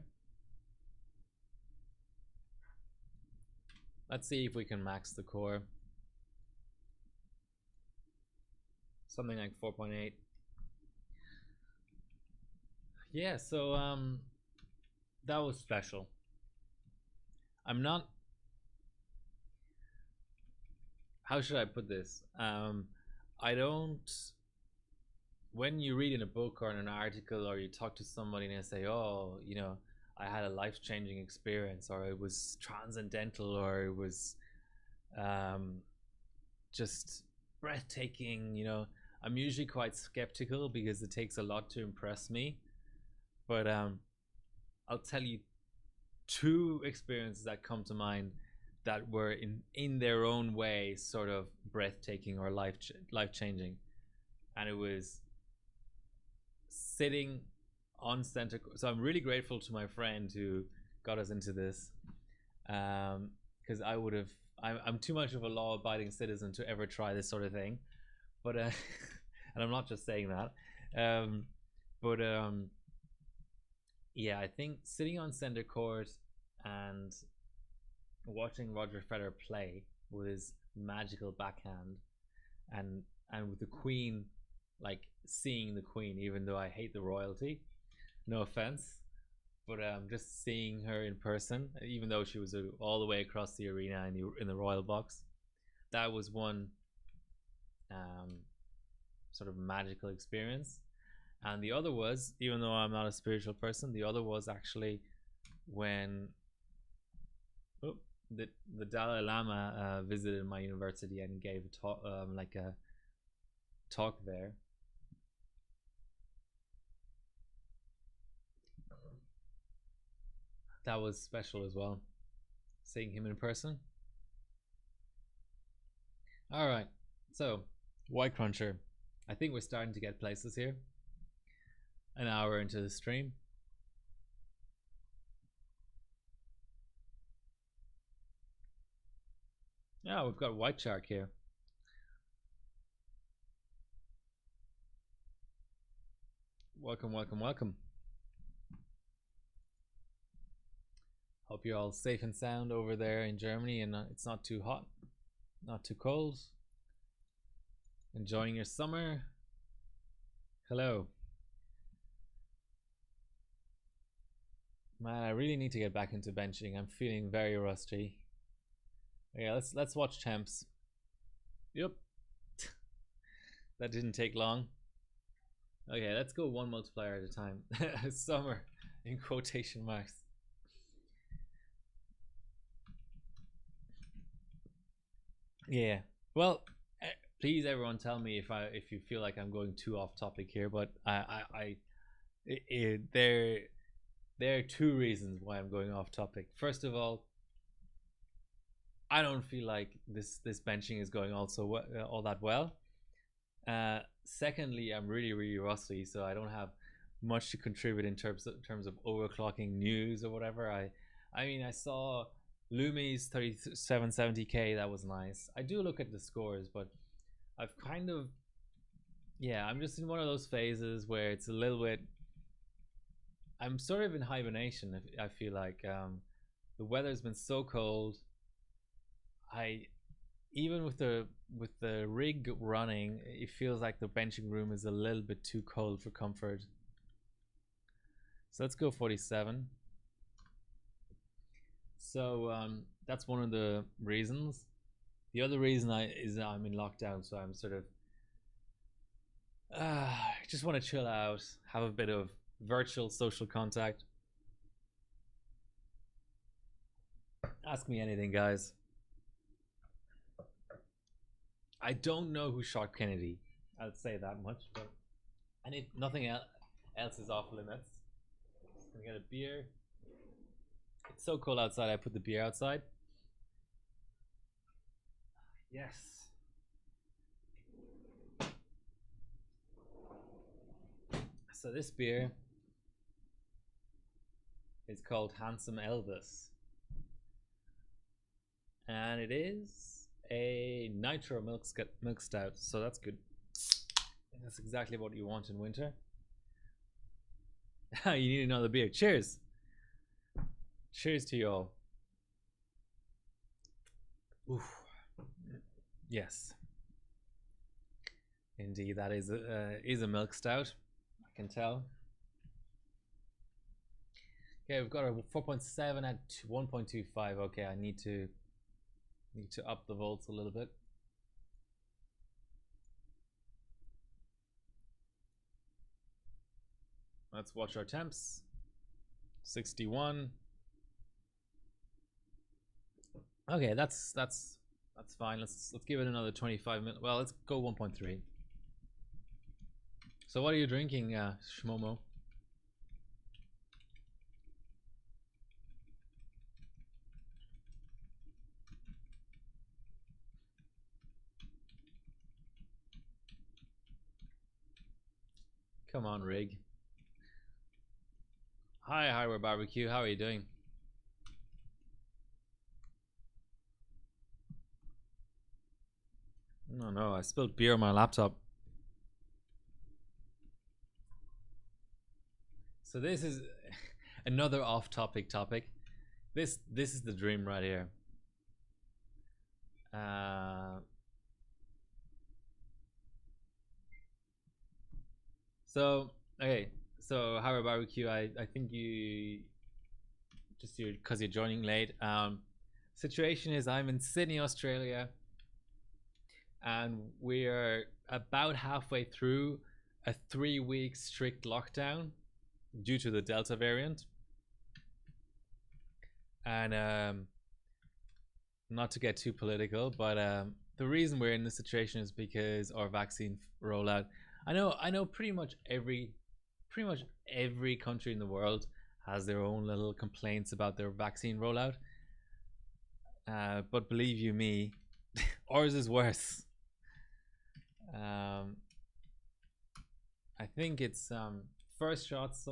Speaker 1: Let's see if we can max the core. Something like 4.8. Yeah, so that was special. I'm not... How should I put this? I don't... When you read in a book or in an article, or you talk to somebody and they say, oh, you know, I had a life-changing experience, or it was transcendental, or it was just breathtaking, you know, I'm usually quite skeptical because it takes a lot to impress me. But I'll tell you 2 experiences that come to mind that were in their own way sort of breathtaking or life-changing. And it was sitting on center. So I'm really grateful to my friend who got us into this, because I would have... I'm too much of a law-abiding citizen to ever try this sort of thing. But and I'm not just saying that. Yeah, I think sitting on center court and watching Roger Federer play with his magical backhand, and with the Queen, like seeing the Queen, even though I hate the royalty, no offense, but just seeing her in person, even though she was all the way across the arena in the royal box, that was one sort of magical experience. And the other was, even though I'm not a spiritual person, the other was actually when the Dalai Lama visited my university and gave a talk, like a talk there. That was special as well, seeing him in person. All right, so White Cruncher, I think we're starting to get places here. An hour into the stream. Yeah, we've got White Shark here. Welcome, welcome, welcome. Hope you're all safe and sound over there in Germany, and it's not too hot, not too cold. Enjoying your summer. Hello. Man, I really need to get back into benching. I'm feeling very rusty. Yeah, let's watch temps. Yep. That didn't take long. Okay, let's go 1 multiplier at a time. Summer in quotation marks. Yeah. Well, please, everyone, tell me if you feel like I'm going too off topic here. But there are two reasons why I'm going off topic. First of all, I don't feel like this benching is going also all that well. Secondly, I'm really rusty, so I don't have much to contribute in terms of overclocking news or whatever. I mean, I saw Lumi's 3770K. That was nice. I do look at the scores, but I've kind of, yeah, I'm just in one of those phases where it's a little bit, I'm sort of in hibernation. I feel like the weather's been so cold. Even with the rig running, it feels like the benching room is a little bit too cold for comfort. So let's go 47. So that's one of the reasons. The other reason is I'm in lockdown, so I'm sort of just want to chill out, have a bit of virtual social contact. Ask me anything, guys. I don't know who shot Kennedy. I'll say that much, but nothing else is off limits. Just gonna get a beer. It's so cold outside. I put the beer outside. Yes. So this beer is called Handsome Elvis, and it is a nitro milk stout, so that's good. And that's exactly what you want in winter. You need another beer. Cheers. Cheers to you all. Oof. Yes, indeed, that is a milk stout. I can tell. Okay, we've got a 4.7 at 1.25. Okay, I need to up the volts a little bit. Let's watch our temps. 61. Okay, that's fine. Let's give it another 25 minutes. Well, let's go 1.3. So what are you drinking, Shmomo? Come on, Rig. Hi, Hardware Barbecue. How are you doing? No, I spilled beer on my laptop. So this is another off-topic topic. This is the dream right here. So okay, so Hardware Barbecue, I think you just because you're joining late. Situation is I'm in Sydney, Australia, and we're about halfway through a 3-week strict lockdown due to the Delta variant. And not to get too political, but the reason we're in this situation is because our vaccine rollout. I know pretty much every country in the world has their own little complaints about their vaccine rollout. But believe you me, ours is worse. I think it's first shots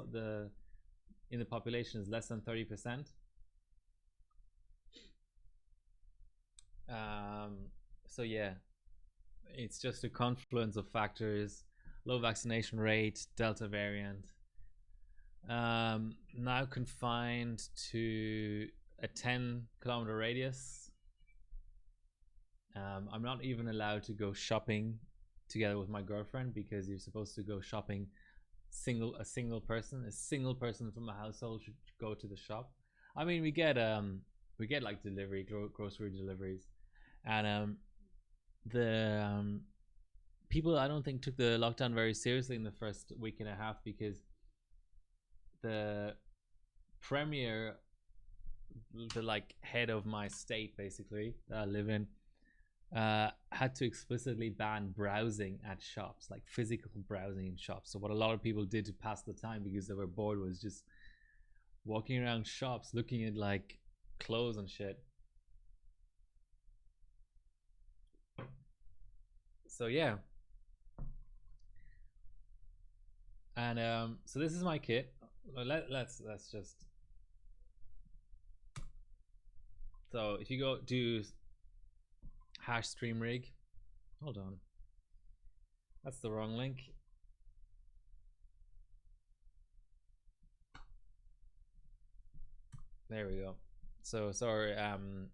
Speaker 1: in the population is less than 30%. So yeah, it's just a confluence of factors: low vaccination rate, Delta variant. Now confined to a 10-kilometer radius. I'm not even allowed to go shopping together with my girlfriend because you're supposed to go shopping a single person from a household should go to the shop. I mean, we get like grocery deliveries, and the people I don't think took the lockdown very seriously in the first week and a half because the premier, the like head of my state basically that I live in, had to explicitly ban browsing at shops, like physical browsing in shops. So what a lot of people did to pass the time because they were bored was just walking around shops looking at like clothes and shit. So yeah. And so this is my kit. Let's just, so if you go do hash stream rig, hold on, that's the wrong link. There we go. So sorry,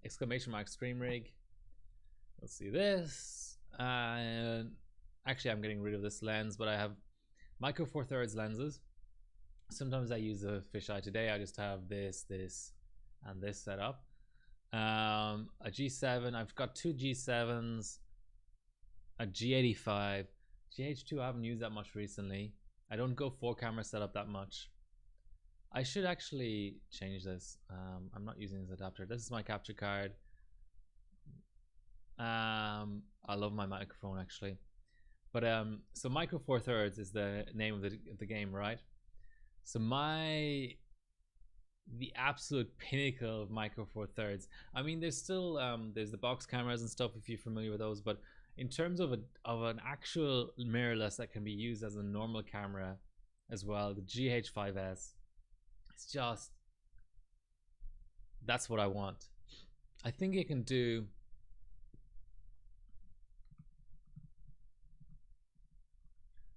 Speaker 1: exclamation mark stream rig. Let's see this. And actually I'm getting rid of this lens, but I have micro four thirds lenses. Sometimes I use a fisheye. Today I just have this, and this set up. A G7. I've got two G7s, a G85. GH2 I haven't used that much recently. I don't go 4-camera setup that much. I should actually change this. I'm not using this adapter. This is my capture card. I love my microphone actually. But so micro four thirds is the name of the game, right? So the absolute pinnacle of micro four thirds. I mean, there's still there's the box cameras and stuff if you're familiar with those, but in terms of an actual mirrorless that can be used as a normal camera as well, the GH5S, it's just, that's what I want. I think it can do,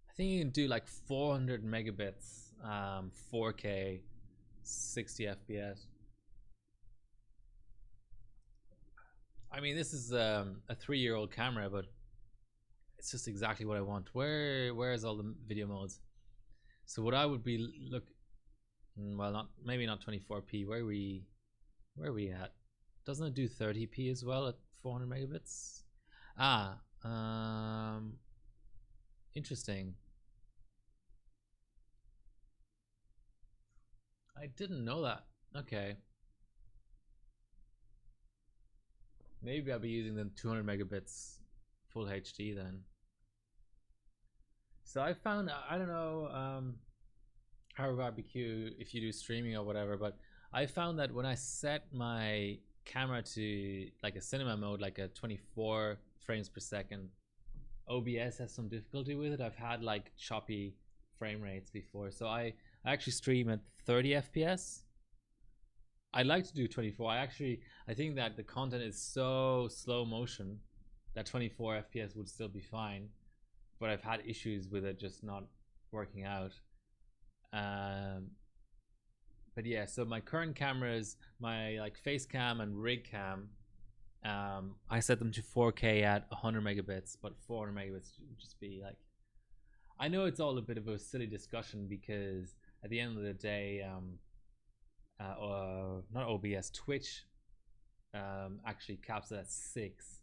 Speaker 1: I think you can do like 400 megabits, 4K, 60 FPS. I mean, this is a 3-year-old camera, but it's just exactly what I want. Where's all the video modes? So what I would be well, not maybe not 24p. Where are we at? Doesn't it do 30p as well at 400 megabits? Interesting. I didn't know that. Okay. Maybe I'll be using the 200 megabits full HD then. So I found, I don't know, Harvard Barbecue if you do streaming or whatever, but I found that when I set my camera to like a cinema mode, like a 24 frames per second, OBS has some difficulty with it. I've had like choppy frame rates before, so I actually stream at 30 FPS. I'd like to do 24. I think that the content is so slow motion that 24 FPS would still be fine, but I've had issues with it just not working out. But yeah, so my current cameras, my like face cam and rig cam, I set them to 4K at 100 megabits, but 400 megabits would just be like, I know it's all a bit of a silly discussion because at the end of the day, not OBS, Twitch actually caps it at 6,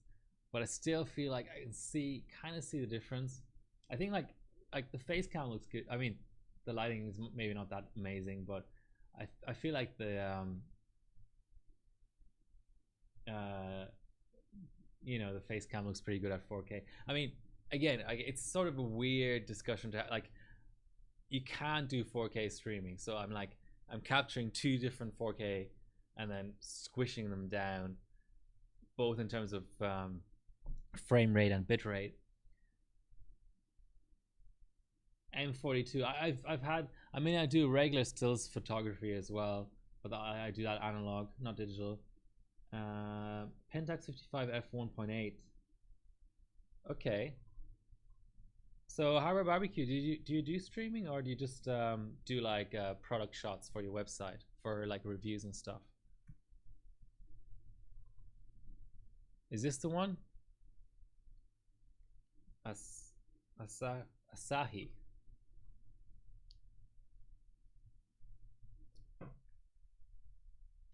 Speaker 1: but I still feel like I can kind of see the difference. I think like the face cam looks good. I mean, the lighting is maybe not that amazing, but I feel like the you know, the face cam looks pretty good at 4K. I mean, again, it's sort of a weird discussion to have, like, you can't do 4K streaming, so I'm capturing two different 4K and then squishing them down, both in terms of frame rate and bit rate. M42. I've had. I mean, I do regular stills photography as well, but I do that analog, not digital. Pentax 55 f1.8. Okay. So Harvard Barbecue, do you do streaming, or do you just do like product shots for your website for like reviews and stuff? Is this the one? Asahi.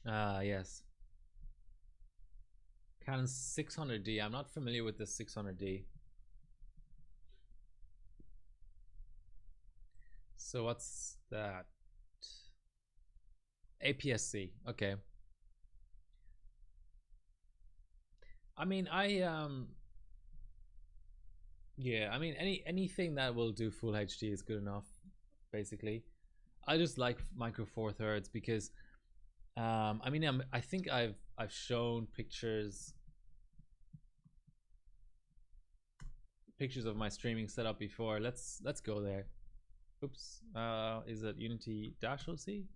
Speaker 1: Yes. Canon 600D. I'm not familiar with the 600D. So what's that? APS-C. Okay. I mean, yeah, I mean, anything that will do full HD is good enough, basically. I just like micro four thirds because, I mean, I think I've shown pictures of my streaming setup before. Let's go there. Oops. Is it Unity Dash OC?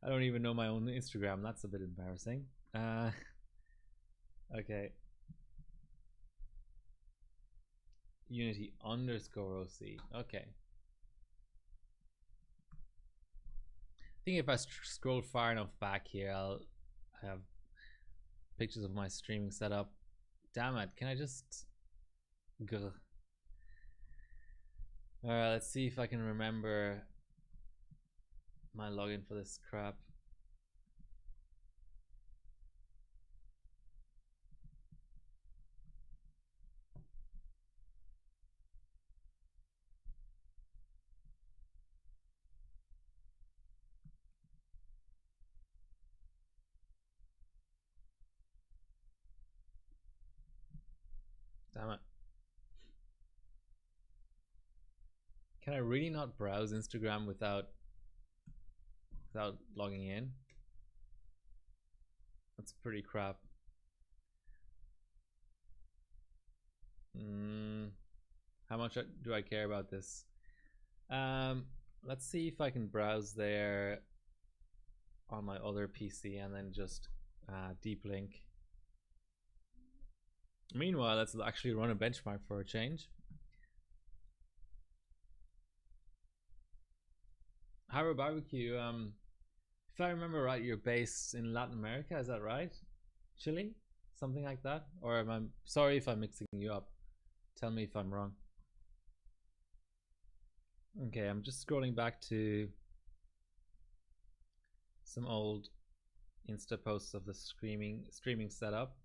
Speaker 1: I don't even know my own Instagram. That's a bit embarrassing. Okay. Unity underscore OC. Okay. I think if I scroll far enough back here, I'll have pictures of my streaming setup. Damn it! Can I just go? All right. Let's see if I can remember my login for this crap. Damn it. Can I really not browse Instagram without logging in? That's pretty crap. How much do I care about this? Let's see if I can browse there on my other PC and then just deep link. Meanwhile, let's actually run a benchmark for a change. Haro Barbecue, if I remember right, you're based in Latin America, is that right? Chile? Something like that? Or am I sorry if I'm mixing you up? Tell me if I'm wrong. Okay, I'm just scrolling back to some old Insta posts of the streaming setup.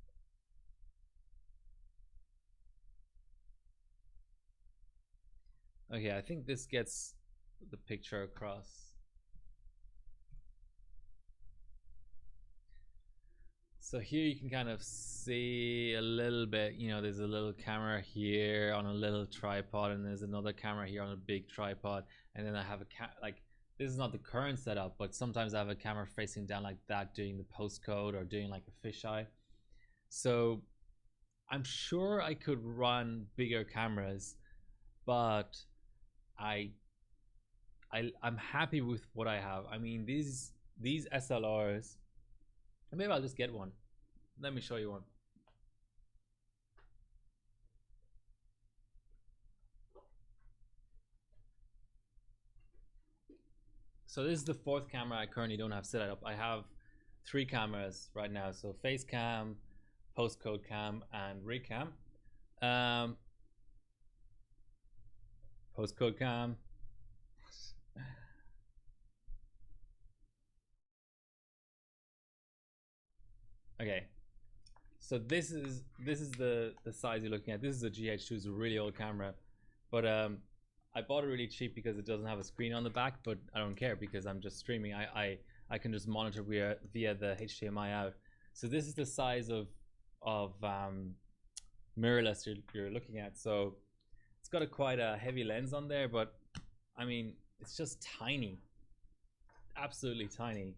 Speaker 1: Okay, I think this gets the picture across. So here you can kind of see a little bit, you know, there's a little camera here on a little tripod, and there's another camera here on a big tripod, and then I have a like, this is not the current setup, but sometimes I have a camera facing down like that doing the postcode or doing like a fisheye. So I'm sure I could run bigger cameras, but I'm happy with what I have. I mean, these SLRs, maybe I'll just get one. Let me show you one. So this is the fourth camera I currently don't have set up. I have 3 cameras right now. So face cam, postcode cam, and rig cam. Postcode cam. Okay. So this is the size you're looking at. This is a GH2, it's a really old camera, but I bought it really cheap because it doesn't have a screen on the back. But I don't care because I'm just streaming. I can just monitor via the HDMI out. So this is the size of mirrorless you're looking at. So it's got quite a heavy lens on there, but I mean it's just tiny, absolutely tiny.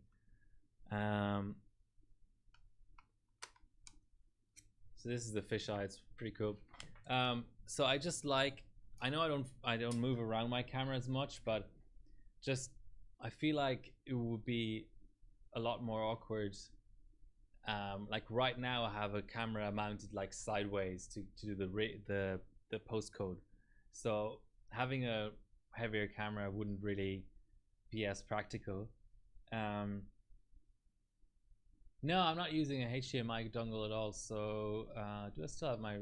Speaker 1: So this is the fisheye. It's pretty cool. So I just like, I know I don't move around my camera as much, but just I feel like it would be a lot more awkward. Like right now I have a camera mounted like sideways to do the postcode. So having a heavier camera wouldn't really be as practical. No, I'm not using a HDMI dongle at all. So do I still have my?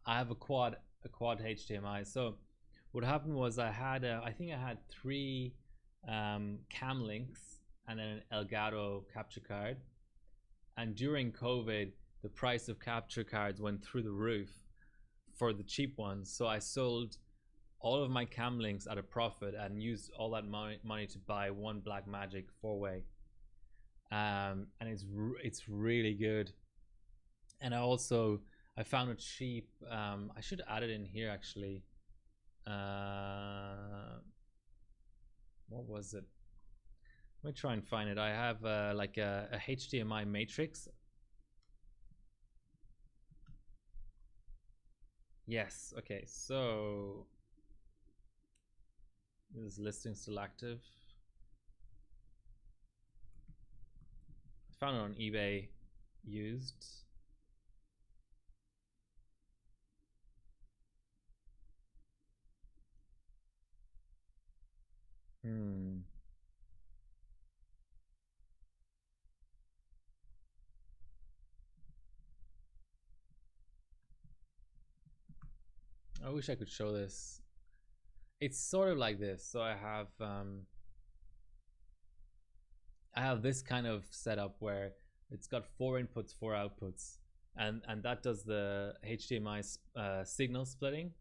Speaker 1: I have a quad HDMI. So what happened was I think I had 3 cam links and then an Elgato capture card. And during COVID, the price of capture cards went through the roof for the cheap ones. So I sold all of my cam links at a profit and used all that money to buy one Blackmagic 4-way. and it's really good. And I found it cheap. I should add it in here actually. What was it? Let me try and find it. I have like a HDMI matrix. Yes. Okay. So this listing still active. I found it on eBay used. I wish I could show this. It's sort of like this. So I have this kind of setup where it's got 4 inputs, 4 outputs, and that does the HDMI signal splitting.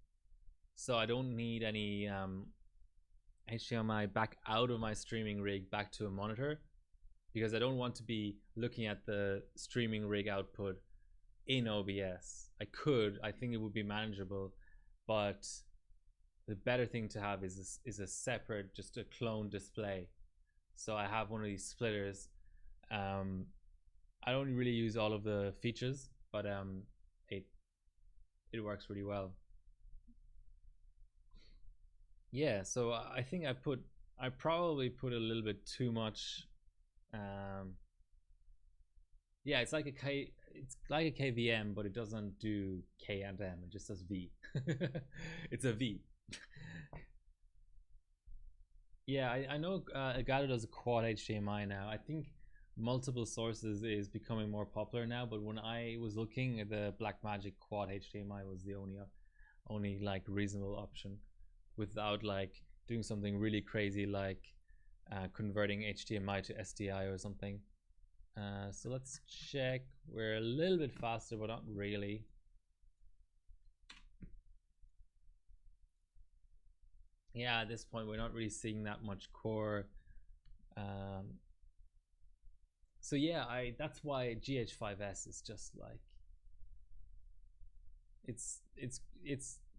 Speaker 1: So I don't need any HDMI back out of my streaming rig back to a monitor, because I don't want to be looking at the streaming rig output in OBS. I think it would be manageable, but the better thing to have is a separate, just a clone display. So I have one of these splitters. I don't really use all of the features, but it works really well. Yeah, so I think I probably put a little bit too much. Yeah, it's like a KVM, but it doesn't do K and M. It just does V. It's a V. Yeah, I know a guy that does a quad HDMI now. I think multiple sources is becoming more popular now, but when I was looking at the Blackmagic quad HDMI was the only like reasonable option, without like doing something really crazy like converting HDMI to SDI or something. So let's check. We're a little bit faster, but not really. Yeah, at this point we're not really seeing that much core. So yeah, that's why GH5S is just like it's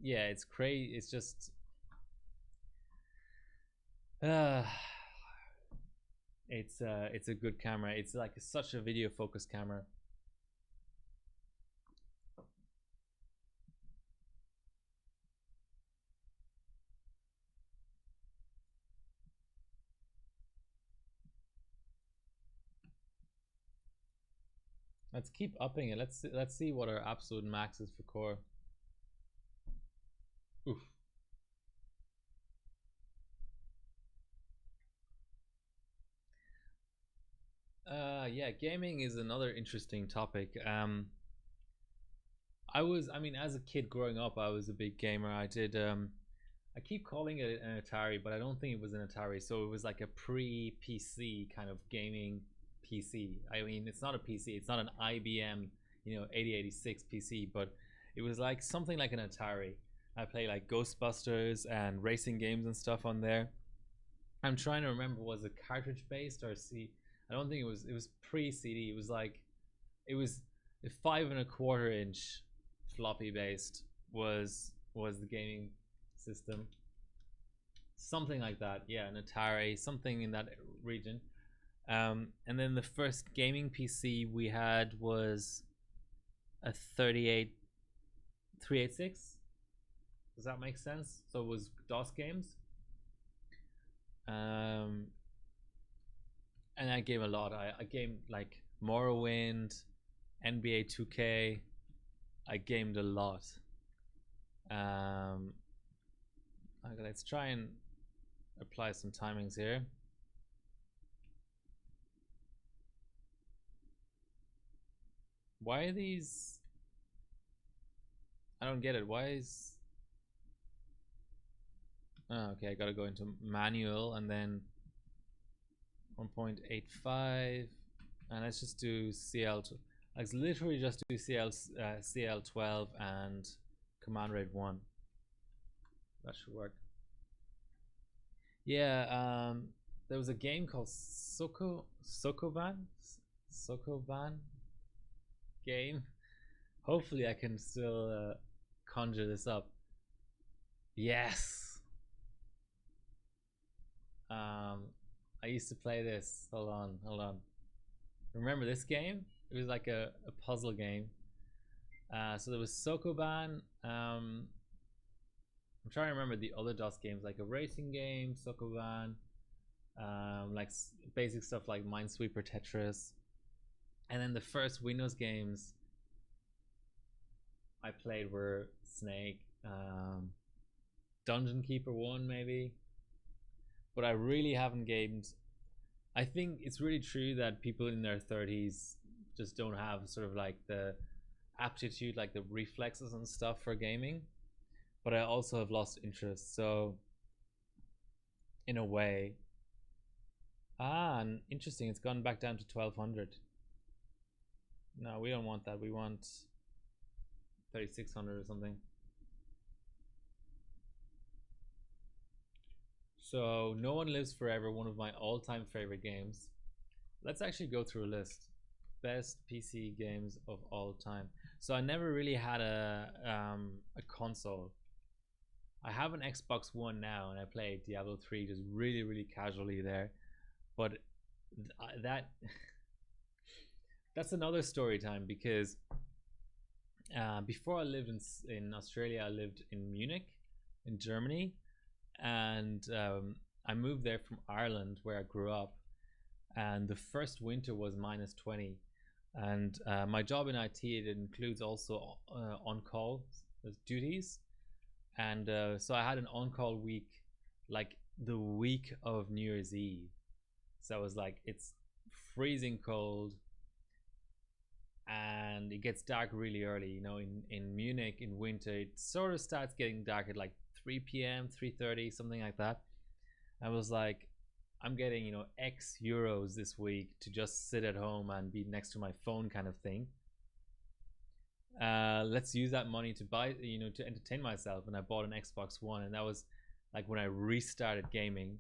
Speaker 1: yeah, it's crazy. It's just it's a good camera. It's like such a video focused camera. Let's keep upping it. Let's see what our absolute max is for core. Oof. Yeah, gaming is another interesting topic. I mean, as a kid growing up, I was a big gamer. I keep calling it an Atari, but I don't think it was an Atari. So it was like a pre-PC kind of gaming PC. I mean, it's not a PC. It's not an IBM, 8086 PC, but it was like something like an Atari. I play like Ghostbusters and racing games and stuff on there. I'm trying to remember, was it cartridge based or C? I don't think it was. It was pre-CD. It was like, it was a 5.25 inch floppy based was the gaming system, something like that. Yeah, an Atari, something in that region. And then the first gaming PC we had was a 386. Does that make sense? So it was DOS games. And I game a lot. I game like Morrowind, NBA 2K. I gamed a lot. Okay, let's try and apply some timings here. Why are these? I don't get it. Why is? Oh, okay, I gotta go into manual and then 1.85, and let's just do CL. Let's literally just do CL12 and command rate 1. That should work. Yeah. there was a game called Sokoban game. Hopefully, I can still conjure this up. Yes. I used to play this. Hold on. Remember this game? It was like a puzzle game. So there was Sokoban. I'm trying to remember the other DOS games, like a racing game, Sokoban, like basic stuff like Minesweeper, Tetris, and then the first Windows games I played were Snake, Dungeon Keeper 1 maybe, but I really haven't gamed. I think it's really true that people in their 30s just don't have sort of like the aptitude, like the reflexes and stuff for gaming, but I also have lost interest. So in a way, and interesting, it's gone back down to 1200. No, we don't want that. We want 3600 or something. So No One Lives Forever, one of my all-time favorite games. Let's actually go through a list. Best PC games of all time. So I never really had a console. I have an Xbox One now, and I play Diablo 3 just really casually there. But that's another story time, because before I lived in Australia, I lived in Munich, in Germany, and I moved there from Ireland, where I grew up, and the first winter was -20, and my job in IT, it includes also on-call duties, and so I had an on-call week, like the week of New Year's Eve. So I was like, it's freezing cold, and it gets dark really early. You know, in Munich in winter, it sort of starts getting dark at like 3 p.m, 3:30, something like that. I was like, I'm getting, you know, X euros this week to just sit at home and be next to my phone, kind of thing. Let's use that money to buy, you know, to entertain myself. And I bought an Xbox One, and that was like when I restarted gaming.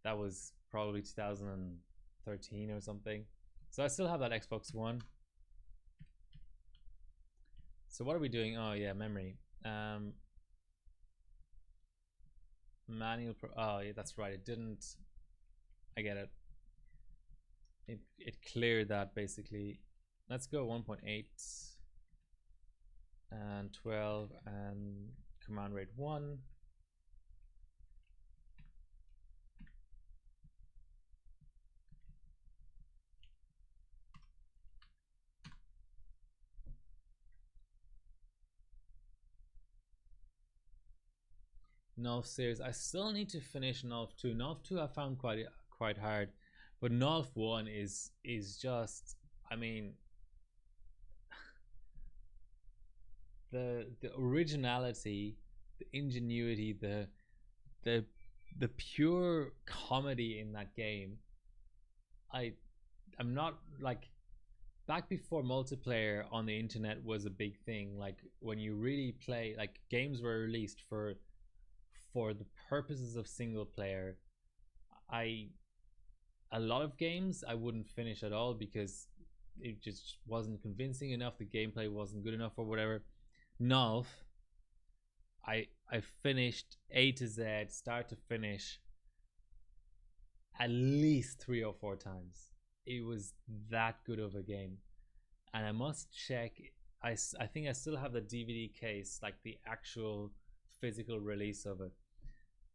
Speaker 1: That was probably 2013 or something. So I still have that Xbox One. So what are we doing? Oh yeah, memory. Manual pro. Oh yeah, that's right. It didn't. I get it. It cleared that basically. Let's go 1.8 and 12 and command rate 1. Nolf series. I still need to finish Nolf 2. Nolf 2 I found quite hard, but Nolf 1 is just, I mean, the originality, the ingenuity, the pure comedy in that game. I'm not like, back before multiplayer on the internet was a big thing, like when you really play, like games were released for the purposes of single player. A lot of games I wouldn't finish at all because it just wasn't convincing enough, the gameplay wasn't good enough or whatever. Nolf, I finished A to Z, start to finish, at least 3 or 4 times. It was that good of a game. And I must check, I think I still have the DVD case, like the actual physical release of it.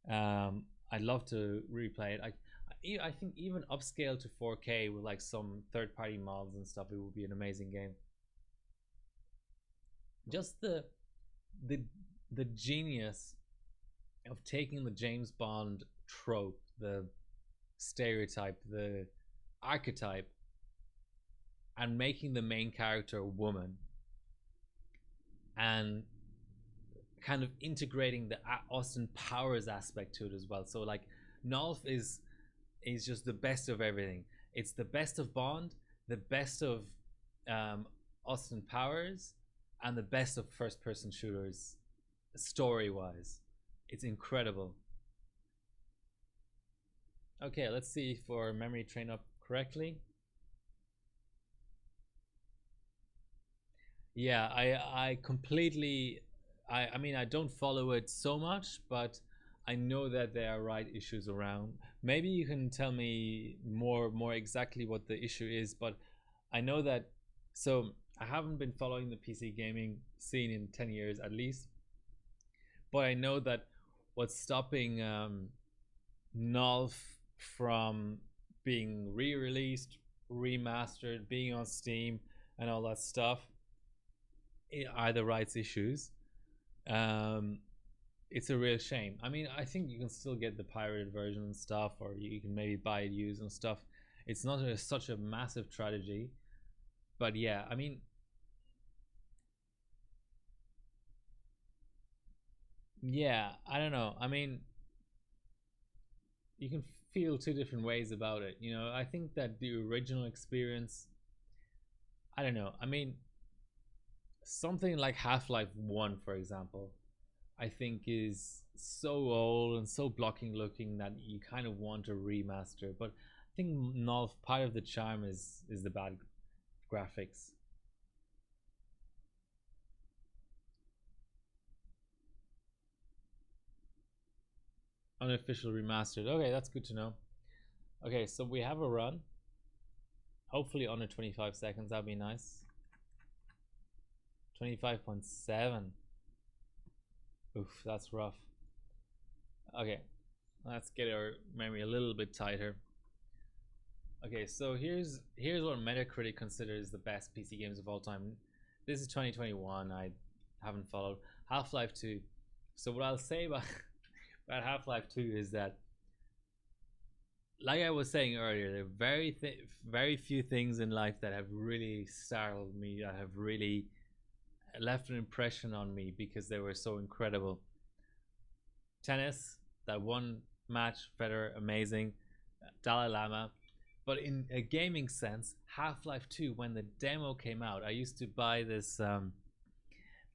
Speaker 1: I'd love to replay it. I think even upscale to 4K with like some third-party mods and stuff, it would be an amazing game. Just the genius of taking the James Bond trope, the stereotype, the archetype, and making the main character a woman, and kind of integrating the Austin Powers aspect to it as well. So like Nolf is just the best of everything. It's the best of Bond, the best of Austin Powers, and the best of first-person shooters, story-wise. It's incredible. Okay, let's see if our memory trained up correctly. Yeah, I completely I mean I don't follow it so much, but I know that there are right issues around. Maybe you can tell me more exactly what the issue is, but I know that so I haven't been following the PC gaming scene in 10 years at least, but I know that what's stopping Nulf from being re-released, remastered, being on Steam and all that stuff are the rights issues. Um, it's a real shame. I mean, I think you can still get the pirated version and stuff, or you can maybe buy it used and stuff. It's not such a massive tragedy, but yeah, I mean, yeah, I don't know. I mean, you can feel two different ways about it. You know, I think that the original experience, I don't know. I mean, something like Half-Life 1, for example, I think is so old and so blocking looking that you kind of want a remaster. But I think Nolf, part of the charm is the bad graphics. Unofficial remastered. Okay, that's good to know. Okay, so we have a run. Hopefully under 25 seconds. That'd be nice. 25.7. Oof, that's rough. Okay, let's get our memory a little bit tighter. Okay, so here's what Metacritic considers the best PC games of all time. This is 2021. I haven't followed Half-Life 2. So what I'll say about about Half-Life 2 is that, like I was saying earlier, there are very few things in life that have really startled me, that have really left an impression on me because they were so incredible. Tennis, that one match, Federer, amazing. Dalai Lama. But in a gaming sense, Half-Life 2, when the demo came out, I used to buy this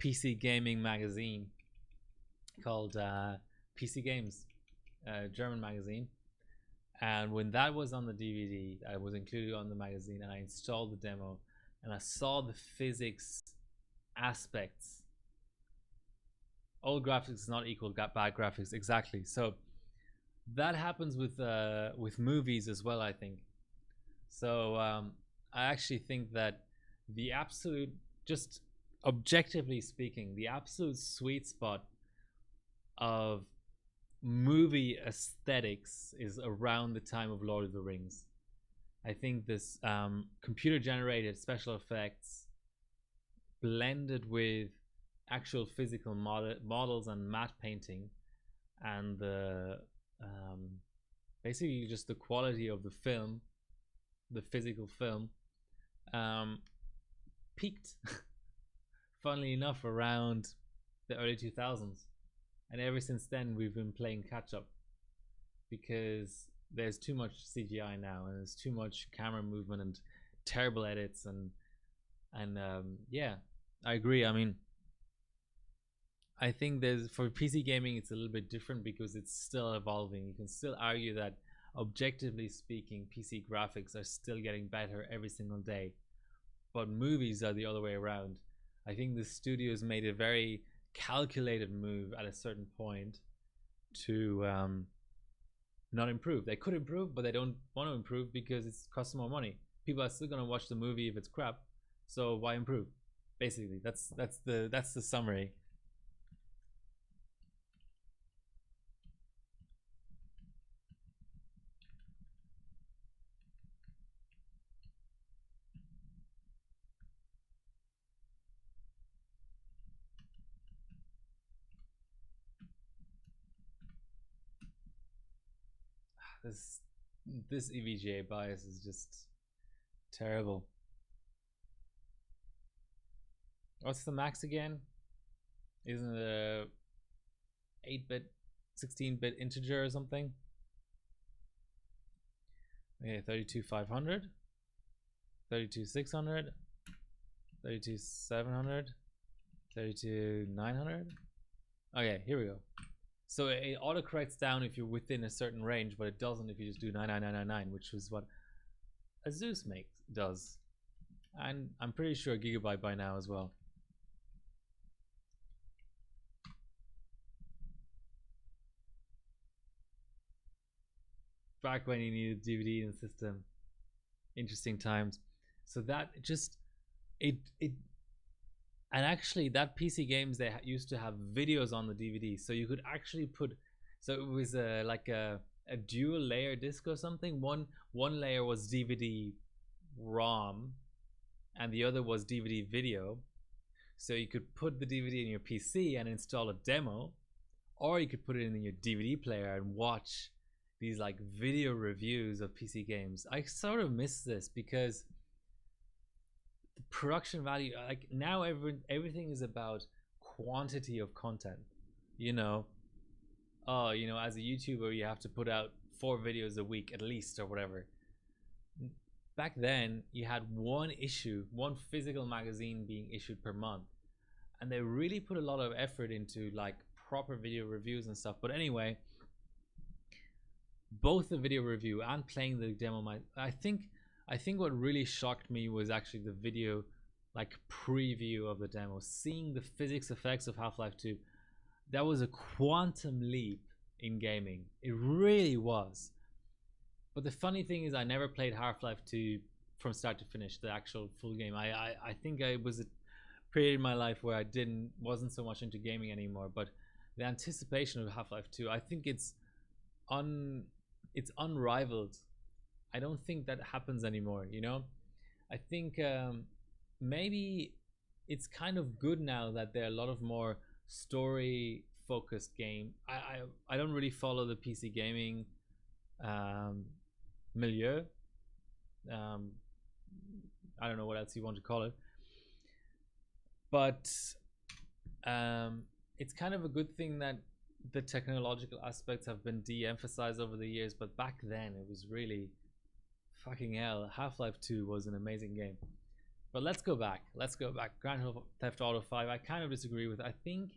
Speaker 1: PC gaming magazine called PC Games, German magazine. And when that was on the DVD, I was included on the magazine, and I installed the demo, and I saw the physics aspects. Old graphics is not equal bad graphics, exactly. So that happens with movies as well, I think. So I actually think that the absolute, just objectively speaking, the absolute sweet spot of movie aesthetics is around the time of Lord of the Rings. I think this computer generated special effects blended with actual physical models and matte painting, and the basically just the quality of the film, the physical film, um, peaked, funnily enough, around the early 2000s. And ever since then, we've been playing catch up because there's too much CGI now, and there's too much camera movement and terrible edits, and yeah, I agree. I mean, I think there's for PC gaming, it's a little bit different because it's still evolving. You can still argue that, objectively speaking, PC graphics are still getting better every single day, but movies are the other way around. I think the studios made a very calculated move at a certain point to not improve. They could improve, but they don't want to improve because it costs more money. People are still going to watch the movie if it's crap, so why improve? Basically, that's the summary. This this EVGA bias is just terrible. What's the max again? Isn't it a 8-bit, 16-bit integer or something? Okay, 32,500, 32,600, 32,700, 32,900. Okay, here we go. So it autocorrects down if you're within a certain range, but it doesn't if you just do 99999, which is what Asus does. And I'm pretty sure Gigabyte by now as well. Back when you needed DVD in the system. Interesting times. So that just it and actually that PC games, they used to have videos on the DVD, so you could actually put, so it was like a dual layer disc or something. One layer was DVD ROM and the other was DVD video, so you could put the DVD in your PC and install a demo, or you could put it in your DVD player and watch these like video reviews of PC games. I sort of miss this because the production value, like now everything is about quantity of content, you know. Oh, you know, as a YouTuber you have to put out 4 videos a week at least or whatever. Back then you had one physical magazine being issued per month, and they really put a lot of effort into like proper video reviews and stuff. But anyway, both the video review and playing the demo, I think what really shocked me was actually the video like preview of the demo, seeing the physics effects of Half-Life 2. That was a quantum leap in gaming. It really was. But the funny thing is I never played Half-Life 2 from start to finish, the actual full game. I think I was a period in my life where I wasn't so much into gaming anymore, but the anticipation of Half-Life 2, I think it's unrivaled. I don't think that happens anymore, you know. I think maybe it's kind of good now that there are a lot of more story focused game. I don't really follow the PC gaming milieu. I don't know what else you want to call it, but it's kind of a good thing that the technological aspects have been de-emphasized over the years. But back then it was really fucking hell. Half-Life 2 was an amazing game. But let's go back. Grand Theft Auto 5, I kind of disagree with. I think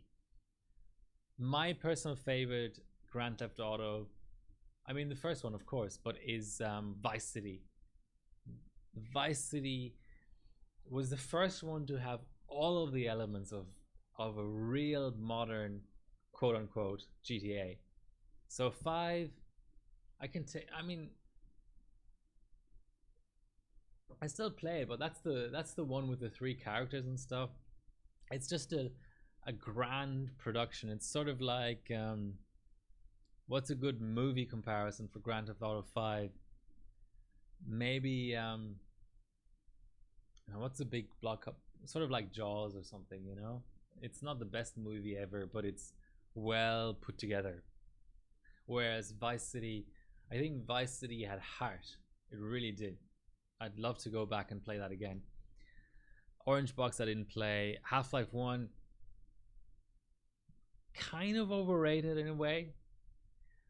Speaker 1: my personal favorite Grand Theft Auto, I mean the first one of course, but is Vice City. Vice City was the first one to have all of the elements of a real modern quote unquote GTA. So 5, I can take, I mean, I still play it, but that's the one with the 3 characters and stuff. It's just a grand production. It's sort of like what's a good movie comparison for Grand Theft Auto 5? Maybe what's a big block up, sort of like Jaws or something, you know. It's not the best movie ever, but it's well put together. Whereas Vice City, I think Vice City had heart. It really did. I'd love to go back and play that again. Orange Box I didn't play. Half-Life 1, kind of overrated in a way.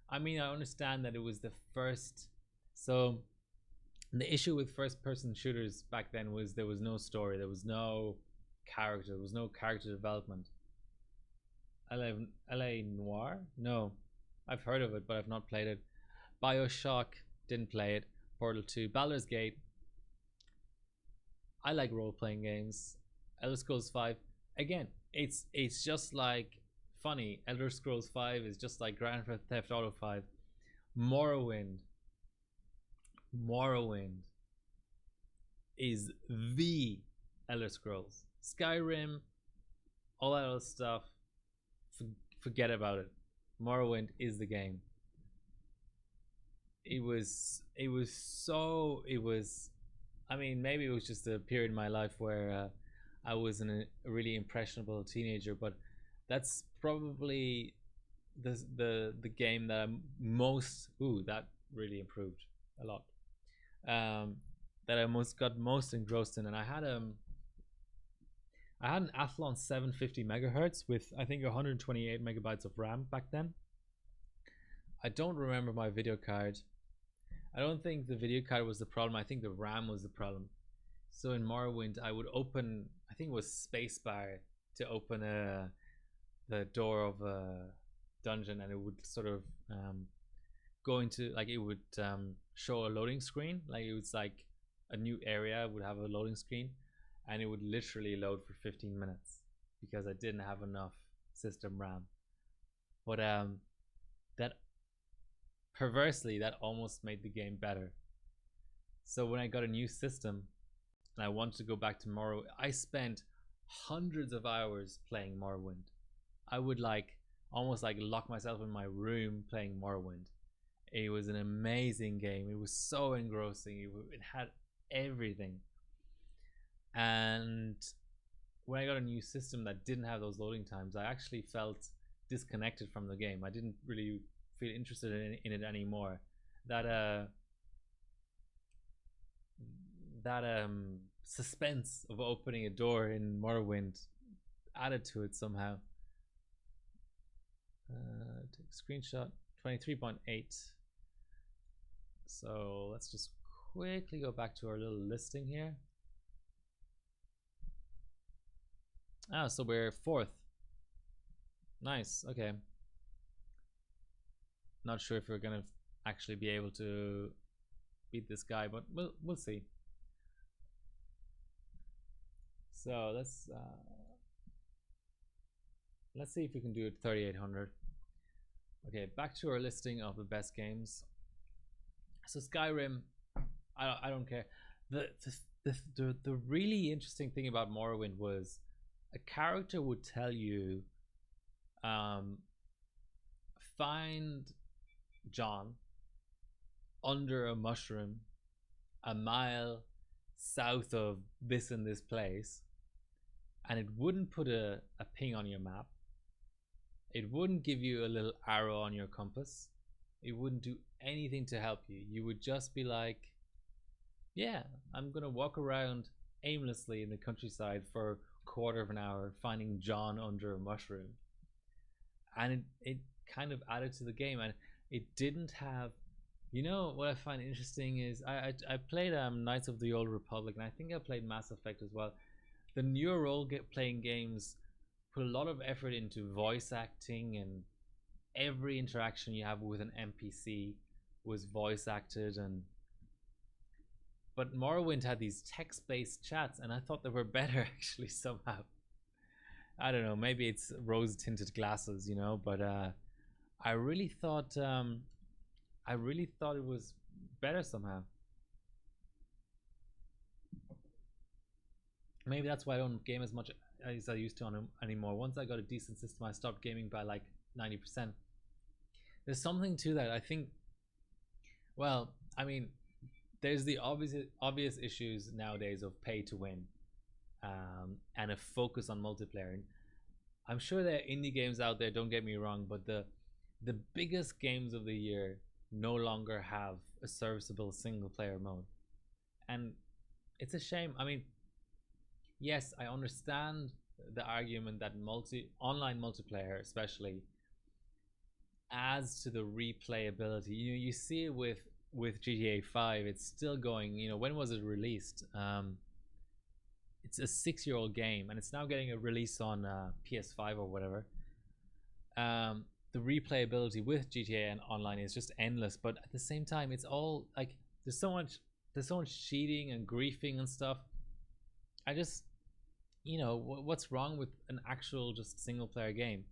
Speaker 1: I mean, I understand that it was the first. So the issue with first-person shooters back then was there was no story, there was no character, there was no character development. LA Noire? No, I've heard of it, but I've not played it. Bioshock, didn't play it. Portal 2, Baldur's Gate. I like role-playing games. Elder Scrolls 5, again, it's just like funny. Elder Scrolls 5 is just like Grand Theft Auto 5. Morrowind is the Elder Scrolls. Skyrim, all that other stuff, forget about it. Morrowind is the game. I mean, maybe it was just a period in my life where I was a really impressionable teenager, but that's probably the game that I'm most that really improved a lot. That I got most engrossed in, and I had an Athlon 750 megahertz with I think 128 megabytes of RAM back then. I don't remember my video card. I don't think the video card was the problem. I think the RAM was the problem. So in Morrowind, I would open, I think it was spacebar to open the door of dungeon, and it would sort of go into, like, it would show a loading screen, like it was like a new area would have a loading screen, and it would literally load for 15 minutes because I didn't have enough system RAM. But that perversely, that almost made the game better. So when I got a new system and I wanted to go back to Morrowind, I spent hundreds of hours playing Morrowind. I would like almost like lock myself in my room playing Morrowind. It was an amazing game. It was so engrossing. It had everything. And when I got a new system that didn't have those loading times, I actually felt disconnected from the game. I didn't really feel interested in it anymore. That suspense of opening a door in Morrowind added to it somehow. Take a screenshot. 23.8. So let's just quickly go back to our little listing here. So we're 4th. Nice. Okay. Not sure if we're gonna actually be able to beat this guy, but we'll see. So let's see if we can do it 3800. Okay, back to our listing of the best games. So Skyrim, I don't care. The really interesting thing about Morrowind was a character would tell you, find John under a mushroom a mile south of this and this place, and it wouldn't put a ping on your map. It wouldn't give you a little arrow on your compass. It wouldn't do anything to help you. You would just be like, yeah, I'm gonna walk around aimlessly in the countryside for a quarter of an hour finding John under a mushroom. And it kind of added to the game, and it didn't have, you know what I find interesting is I played Knights of the Old Republic, and I think I played Mass Effect as well. The newer role-playing games put a lot of effort into voice acting, and every interaction you have with an NPC was voice acted. But Morrowind had these text-based chats, and I thought they were better actually somehow. I don't know, maybe it's rose-tinted glasses, you know, but I really thought it was better somehow. Maybe that's why I don't game as much as I used to on anymore. Once I got a decent system, I stopped gaming by like 90%. There's something to that, I think. Well, I mean, there's the obvious issues nowadays of pay to win, and a focus on multiplayer. I'm sure there are indie games out there, don't get me wrong, but the biggest games of the year no longer have a serviceable single player mode, and it's a shame. I mean, yes, I understand the argument that online multiplayer especially adds to the replayability. You see it with GTA 5. It's still going, you know, when was it released? It's a 6-year-old game, and it's now getting a release on PS5 or whatever. The replayability with GTA and online is just endless, but at the same time, it's all like there's so much cheating and griefing and stuff. I just, you know, what's wrong with an actual just single player game?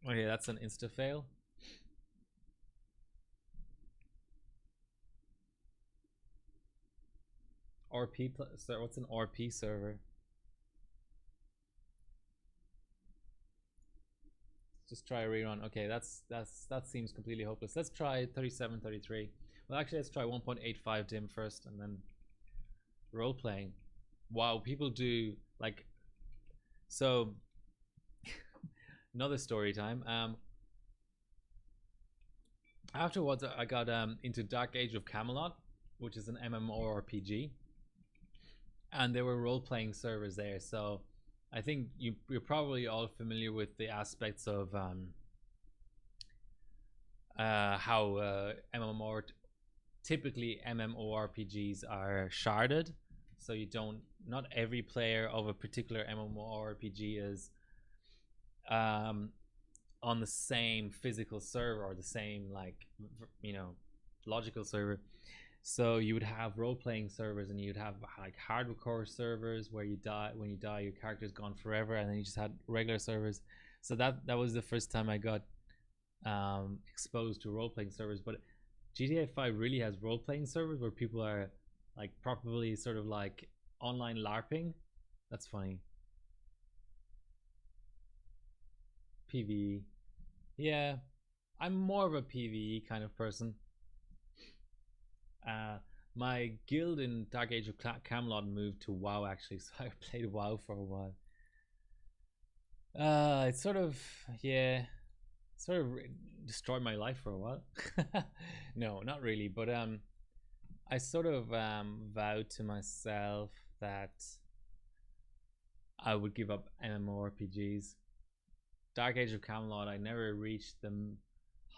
Speaker 1: Okay, that's an insta fail. RP, so what's an RP server? Just try a rerun. Okay, that seems completely hopeless. Let's try 3733. Well, actually, let's try 1.85 dim first, and then role playing. Wow, people do like. So another story time. Afterwards, I got into Dark Age of Camelot, which is an MMORPG, and there were role playing servers there. So I think you're probably all familiar with the aspects of how typically MMORPGs are sharded. so you don't, not every player of a particular MMORPG is on the same physical server or the same, like, you know, logical server. So you would have role-playing servers, and you'd have like hardcore servers where you die, when you die your character's gone forever, and then you just had regular servers. So that was the first time I got exposed to role-playing servers. But GTA 5 really has role-playing servers where people are like properly sort of like online LARPing. That's funny. PvE. Yeah, I'm more of a PvE kind of person. My guild in Dark Age of Camelot moved to WoW actually, so I played WoW for a while. It's sort of, yeah, sort of destroyed my life for a while. No, not really, but I sort of vowed to myself that I would give up MMORPGs. Dark Age of Camelot, I never reached the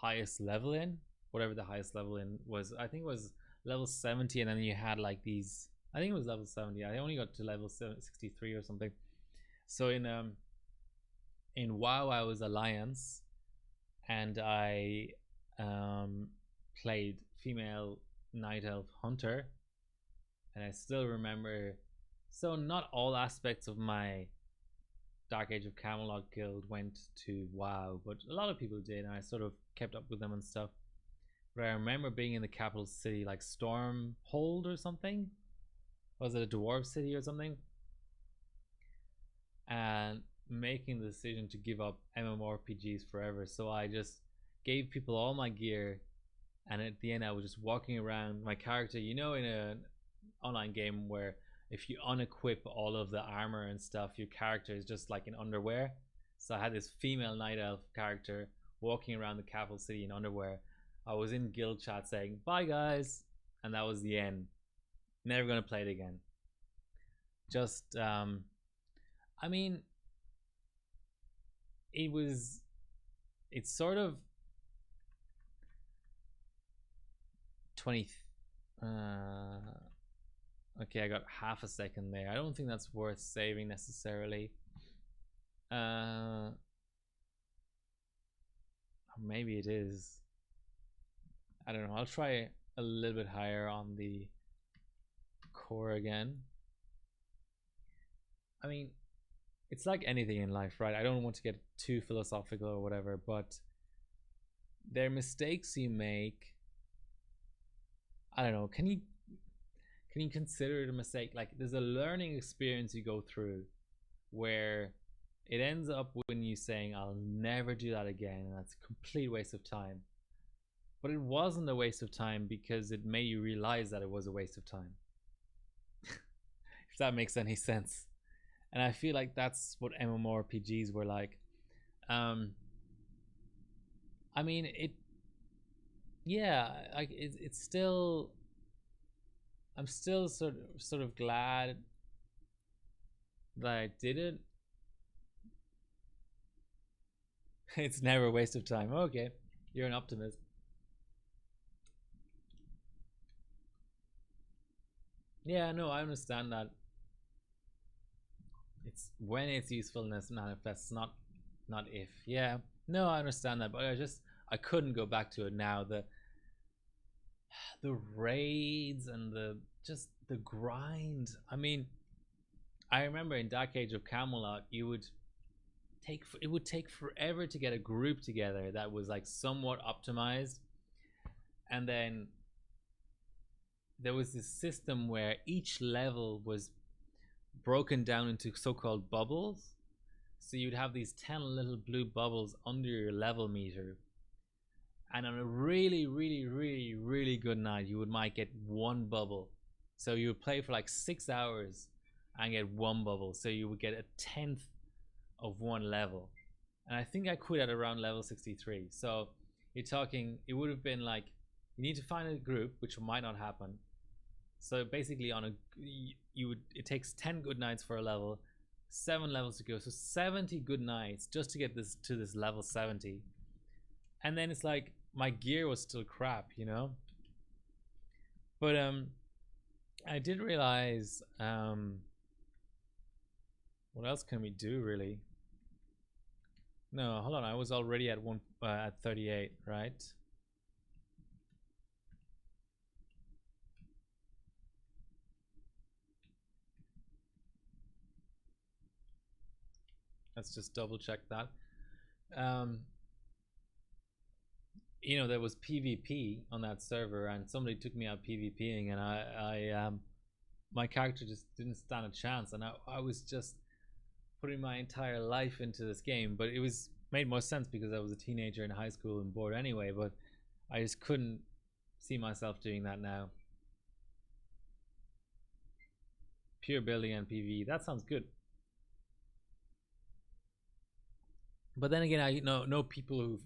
Speaker 1: highest level in, whatever the highest level in was. I think it was level 70, and then you had like these, I think it was level 70. I only got to level 63 or something. So in WoW I was Alliance, and I played female Night Elf Hunter, and I still remember, so not all aspects of my Dark Age of Camelot guild went to WoW, but a lot of people did, and I sort of kept up with them and stuff. But I remember being in the capital city, like Stormhold or something. Was it a dwarf city or something? And making the decision to give up MMORPGs forever. So I just gave people all my gear, and at the end I was just walking around my character, you know, in an online game where if you unequip all of the armor and stuff, your character is just like in underwear. So I had this female night elf character walking around the capital city in underwear. I was in guild chat saying bye guys, and that was the end. Never gonna play it again. Just I mean, it's sort of 20 okay, I got half a second there. I don't think that's worth saving necessarily. Maybe it is. I don't know. I'll try a little bit higher on the core again. I mean, it's like anything in life, right? I don't want to get too philosophical or whatever, but there are mistakes you make. I don't know. Can you consider it a mistake? Like, there's a learning experience you go through where it ends up when you saying, I'll never do that again, and that's a complete waste of time. But it wasn't a waste of time because it made you realize that it was a waste of time. If that makes any sense. And I feel like that's what MMORPGs were like. I mean, yeah, like it's still, I'm still sort of glad that I did it. It's never a waste of time. Okay, you're an optimist. Yeah, no, I understand that. It's when its usefulness manifests, not if. Yeah, no, I understand that, but I couldn't go back to it now. The raids and the grind. I mean, I remember in Dark Age of Camelot, it would take forever to get a group together that was like somewhat optimized, and then there was this system where each level was broken down into so-called bubbles. So you'd have these 10 little blue bubbles under your level meter, and on a really, really, really, really good night, you might get one bubble. So you would play for like 6 hours and get one bubble. So you would get a 10th of one level. And I think I quit at around level 63. So you're talking, it would have been like, you need to find a group, which might not happen. So basically it takes 10 good nights for a level, 7 levels to go. So 70 good nights just to get this to this level 70. And then it's like, my gear was still crap, you know? But I did realize, what else can we do really? No, hold on. I was already at at 38, right? Let's just double check that. Um, you know, there was PvP on that server, and somebody took me out PvPing, and my character just didn't stand a chance, and I was just putting my entire life into this game. But it was made more sense because I was a teenager in high school and bored anyway. But I just couldn't see myself doing that now. Pure building and PvE, that sounds good. But then again, I know people who've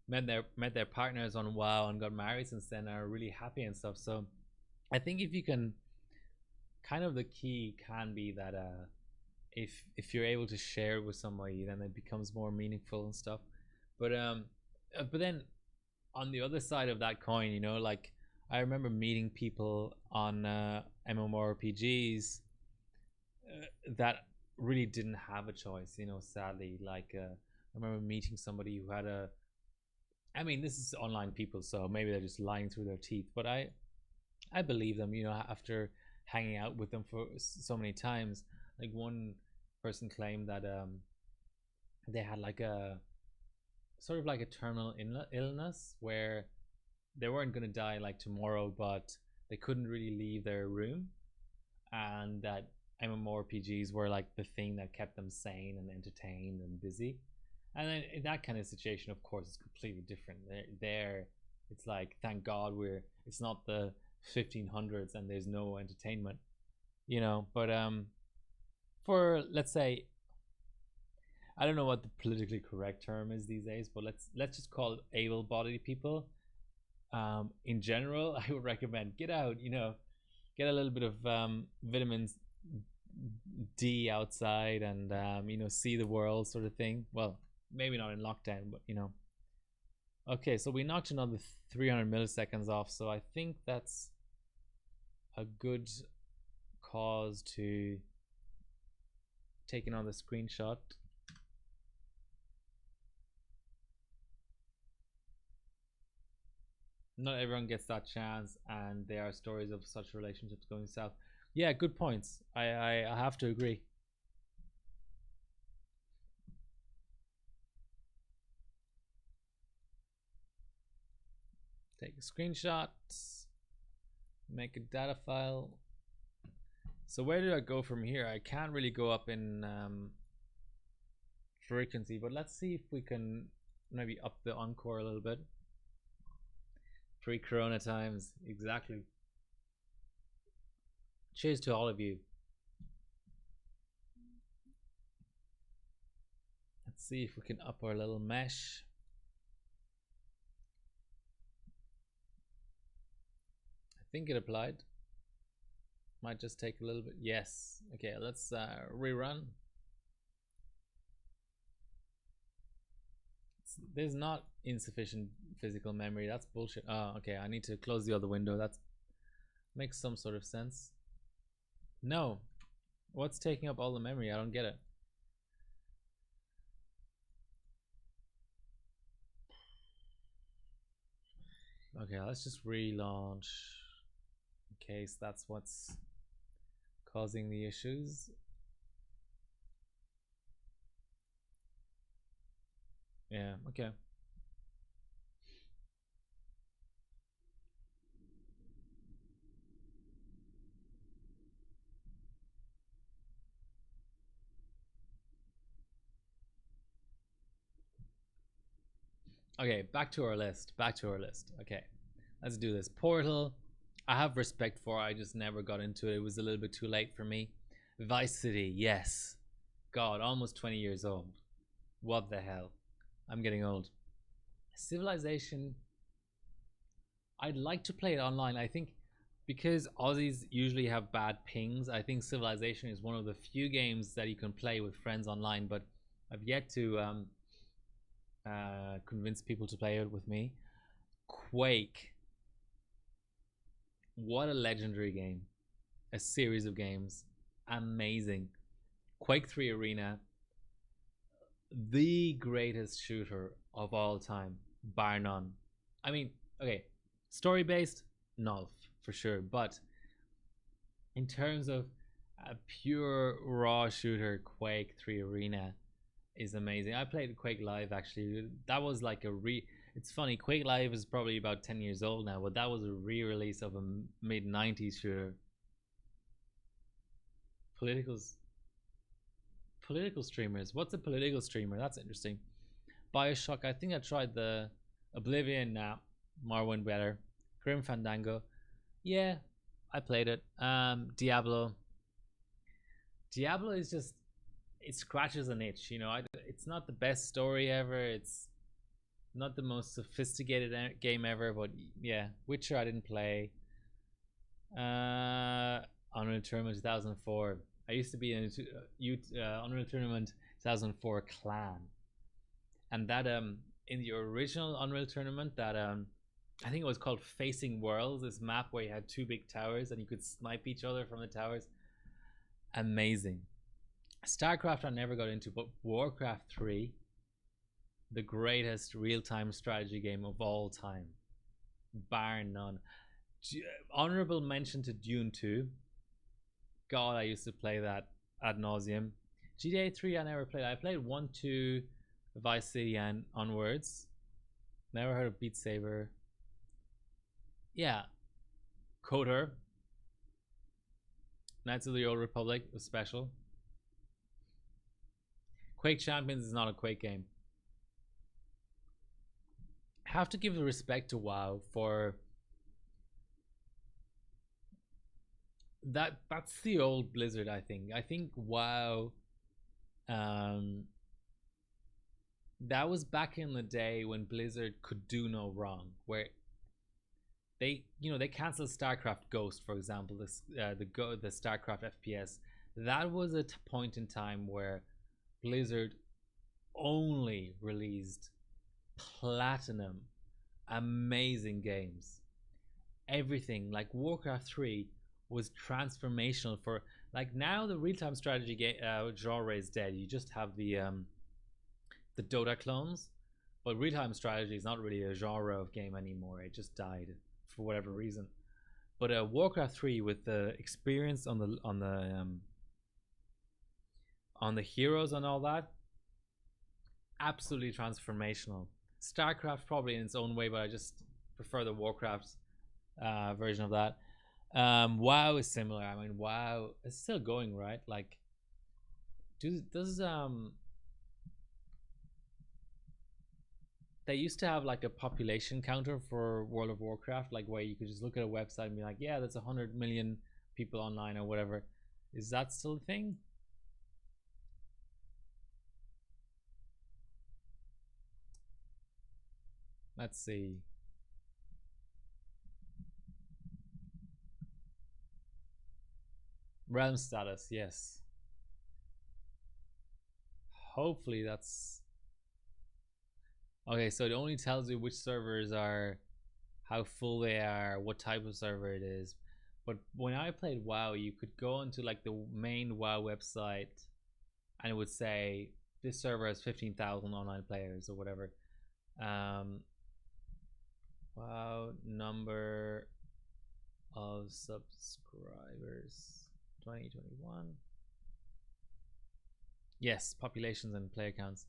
Speaker 1: met their partners on WoW and got married since then, are really happy and stuff. So I think if you can, kind of the key can be that if you're able to share with somebody, then it becomes more meaningful and stuff. But then on the other side of that coin, like I remember meeting people on MMORPGs that really didn't have a choice, sadly. Like I remember meeting somebody who had I mean, this is online people, so maybe they're just lying through their teeth, but I believe them, after hanging out with them for so many times. Like one person claimed that they had like a sort of like a terminal illness where they weren't going to die like tomorrow, but they couldn't really leave their room, and that MMORPGs were like the thing that kept them sane and entertained and busy. And then in that kind of situation, of course, it's completely different. There, it's like, thank God it's not the 1500s and there's no entertainment, But for, let's say, I don't know what the politically correct term is these days, but let's just call it able-bodied people. In general, I would recommend get out, get a little bit of vitamins D outside, and see the world, sort of thing. Well, maybe not in lockdown, but Okay, so we knocked another 300 milliseconds off, so I think that's a good cause to take another screenshot. Not everyone gets that chance, and there are stories of such relationships going south. Yeah, good points. I have to agree. Take a screenshot, make a data file. So where do I go from here? I can't really go up in frequency, but let's see if we can maybe up the encore a little bit. Pre-corona times, exactly. Cheers to all of you. Let's see if we can up our little mesh. I think it applied. Might just take a little bit. Yes. Okay, let's rerun. There's not insufficient physical memory. That's bullshit. Oh, okay. I need to close the other window. That makes some sort of sense. No. What's taking up all the memory? I don't get it. Okay, let's just relaunch in case that's what's causing the issues. Yeah, okay. Okay, back to our list. Okay, let's do this. Portal, I have respect for. I just never got into it. It was a little bit too late for me. Vice City, yes. God, almost 20 years old. What the hell? I'm getting old. Civilization, I'd like to play it online. I think because Aussies usually have bad pings, I think Civilization is one of the few games that you can play with friends online, but I've yet to convince people to play it with me. Quake. What a legendary game. a series of games. Amazing. Quake 3 Arena, the greatest shooter of all time, bar none. I mean, okay, story based, null for sure, but in terms of a pure raw shooter, Quake 3 Arena is amazing. I played Quake Live actually. That was like a It's funny, Quake Live is probably about 10 years old now, but that was a re-release of a mid 90s shooter. Political streamers. What's a political streamer? That's interesting. Bioshock. I think I tried the Oblivion. Nah, Morrowind better. Grim Fandango. Yeah, I played it. Diablo. Diablo is just, it scratches an itch. You know, it's not the best story ever. It's not the most sophisticated game ever. But yeah, Witcher I didn't play. Unreal Tournament 2004. I used to be in Unreal Tournament 2004 clan, and that in the original Unreal Tournament, that I think it was called Facing Worlds, this map where you had two big towers and you could snipe each other from the towers. Amazing. StarCraft I never got into, but Warcraft 3, the greatest real-time strategy game of all time, bar none. Honorable mention to Dune 2. God, I used to play that ad nauseum. GTA 3 I never played. I played 1, 2, Vice City and onwards. Never heard of Beat Saber. Yeah. KOTOR. Knights of the Old Republic was special. Quake Champions is not a Quake game. Have to give the respect to WoW for that's the old Blizzard. I think WoW that was back in the day when Blizzard could do no wrong, where they canceled StarCraft Ghost, for example, the StarCraft FPS. That was a point in time where Blizzard only released platinum amazing games. Everything like Warcraft 3 was transformational for, like, now the real-time strategy game genre is dead. You just have the Dota clones, but real-time strategy is not really a genre of game anymore. It just died for whatever reason. But Warcraft 3, with the experience on the heroes and all that, absolutely transformational. StarCraft probably in its own way, but I just prefer the Warcraft version of that. WoW is similar. I mean, WoW is still going, right? Like, does they used to have like a population counter for World of Warcraft, like where you could just look at a website and be like, yeah, there's 100 million people online or whatever. Is that still a thing? Let's see. Realm status, yes. Hopefully that's okay. So it only tells you which servers are, how full they are, what type of server it is. But when I played WoW, you could go into like the main WoW website and it would say this server has 15,000 online players or whatever. WoW number of subscribers 2021. Yes, populations and player counts.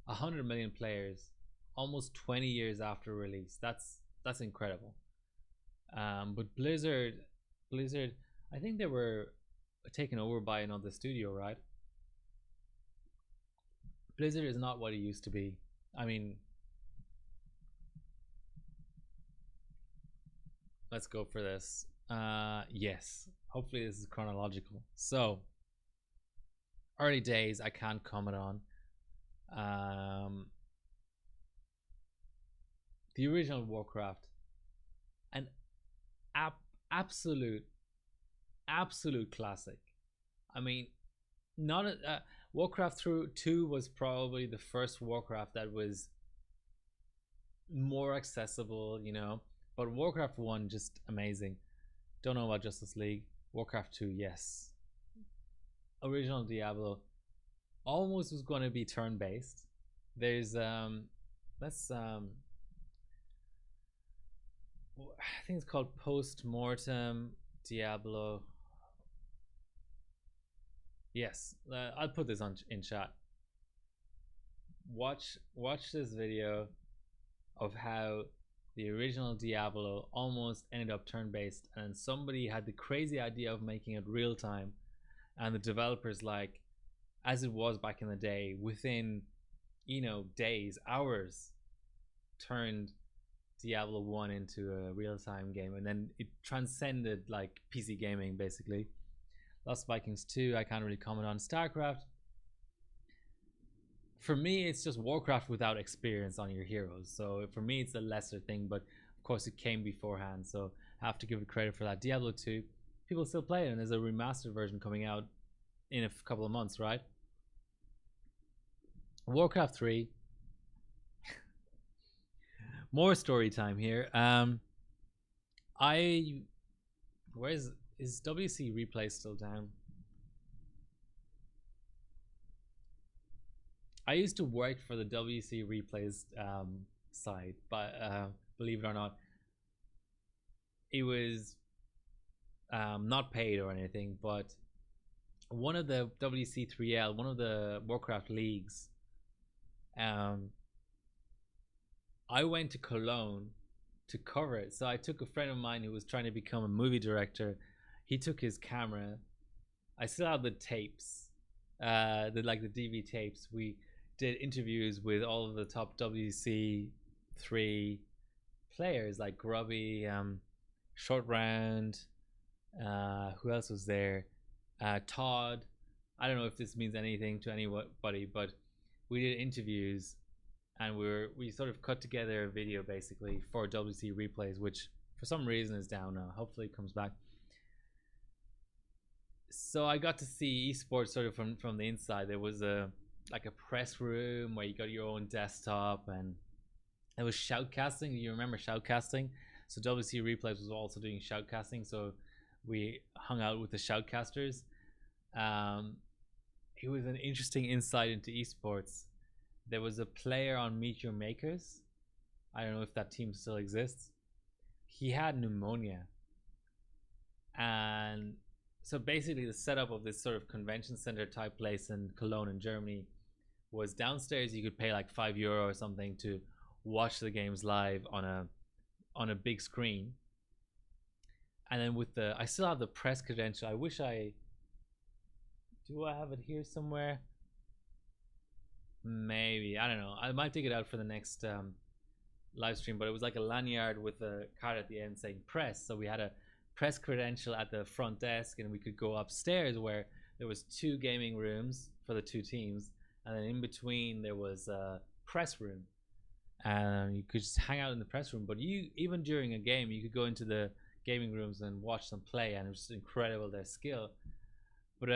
Speaker 1: 100 million players, almost 20 years after release. That's incredible. But Blizzard, I think they were taken over by another studio, right? Blizzard is not what it used to be. I mean, let's go for this. Yes, hopefully this is chronological. So, early days I can't comment on. The original Warcraft, an absolute classic. I mean, not a, Warcraft 2 was probably the first Warcraft that was more accessible, you know. But Warcraft 1, just amazing. Don't know about Justice League. Warcraft 2, yes. Original Diablo almost was going to be turn-based. There's let's I think it's called Post-Mortem Diablo. Yes, I'll put this on in chat. Watch this video of how the original Diablo almost ended up turn-based, and somebody had the crazy idea of making it real time, and the developers, like, as it was back in the day, within, you know, days, hours, turned Diablo 1 into a real-time game, and then it transcended like PC gaming basically. Lost Vikings 2 I can't really comment on. StarCraft, for me it's just Warcraft without experience on your heroes, so for me it's a lesser thing, but of course it came beforehand, so I have to give it credit for that. Diablo 2, people still play it, and there's a remastered version coming out in a couple of months, right? Warcraft 3, more story time here. Is WC Replay still down? I used to work for the WC Replays site, but believe it or not, it was not paid or anything. But one of the WC3L, one of the Warcraft leagues, I went to Cologne to cover it. So I took a friend of mine who was trying to become a movie director. He took his camera. I still have the tapes, the DV tapes. We did interviews with all of the top WC3 players, like Grubby, Short Round, who else was there? Todd. I don't know if this means anything to anybody, but we did interviews, and we sort of cut together a video basically for WC Replays, which for some reason is down now. Hopefully it comes back. So I got to see esports sort of from the inside. There was a press room where you got your own desktop, and it was shoutcasting. You remember shoutcasting? So WC Replays was also doing shoutcasting, so we hung out with the shoutcasters. It was an interesting insight into esports. There was a player on Meet Your Makers. I don't know if that team still exists. He had pneumonia, and so basically the setup of this sort of convention center type place in Cologne in Germany was downstairs you could pay like €5 or something to watch the games live on a big screen. And then with the, I still have the press credential. I wish I have it here somewhere? Maybe, I don't know. I might dig it out for the next live stream, but it was like a lanyard with a card at the end saying press. So we had a press credential at the front desk, and we could go upstairs where there was 2 gaming rooms for the 2 teams, and then in between there was a press room, and you could just hang out in the press room. But you, even during a game, you could go into the gaming rooms and watch them play, and it was just incredible, their skill. But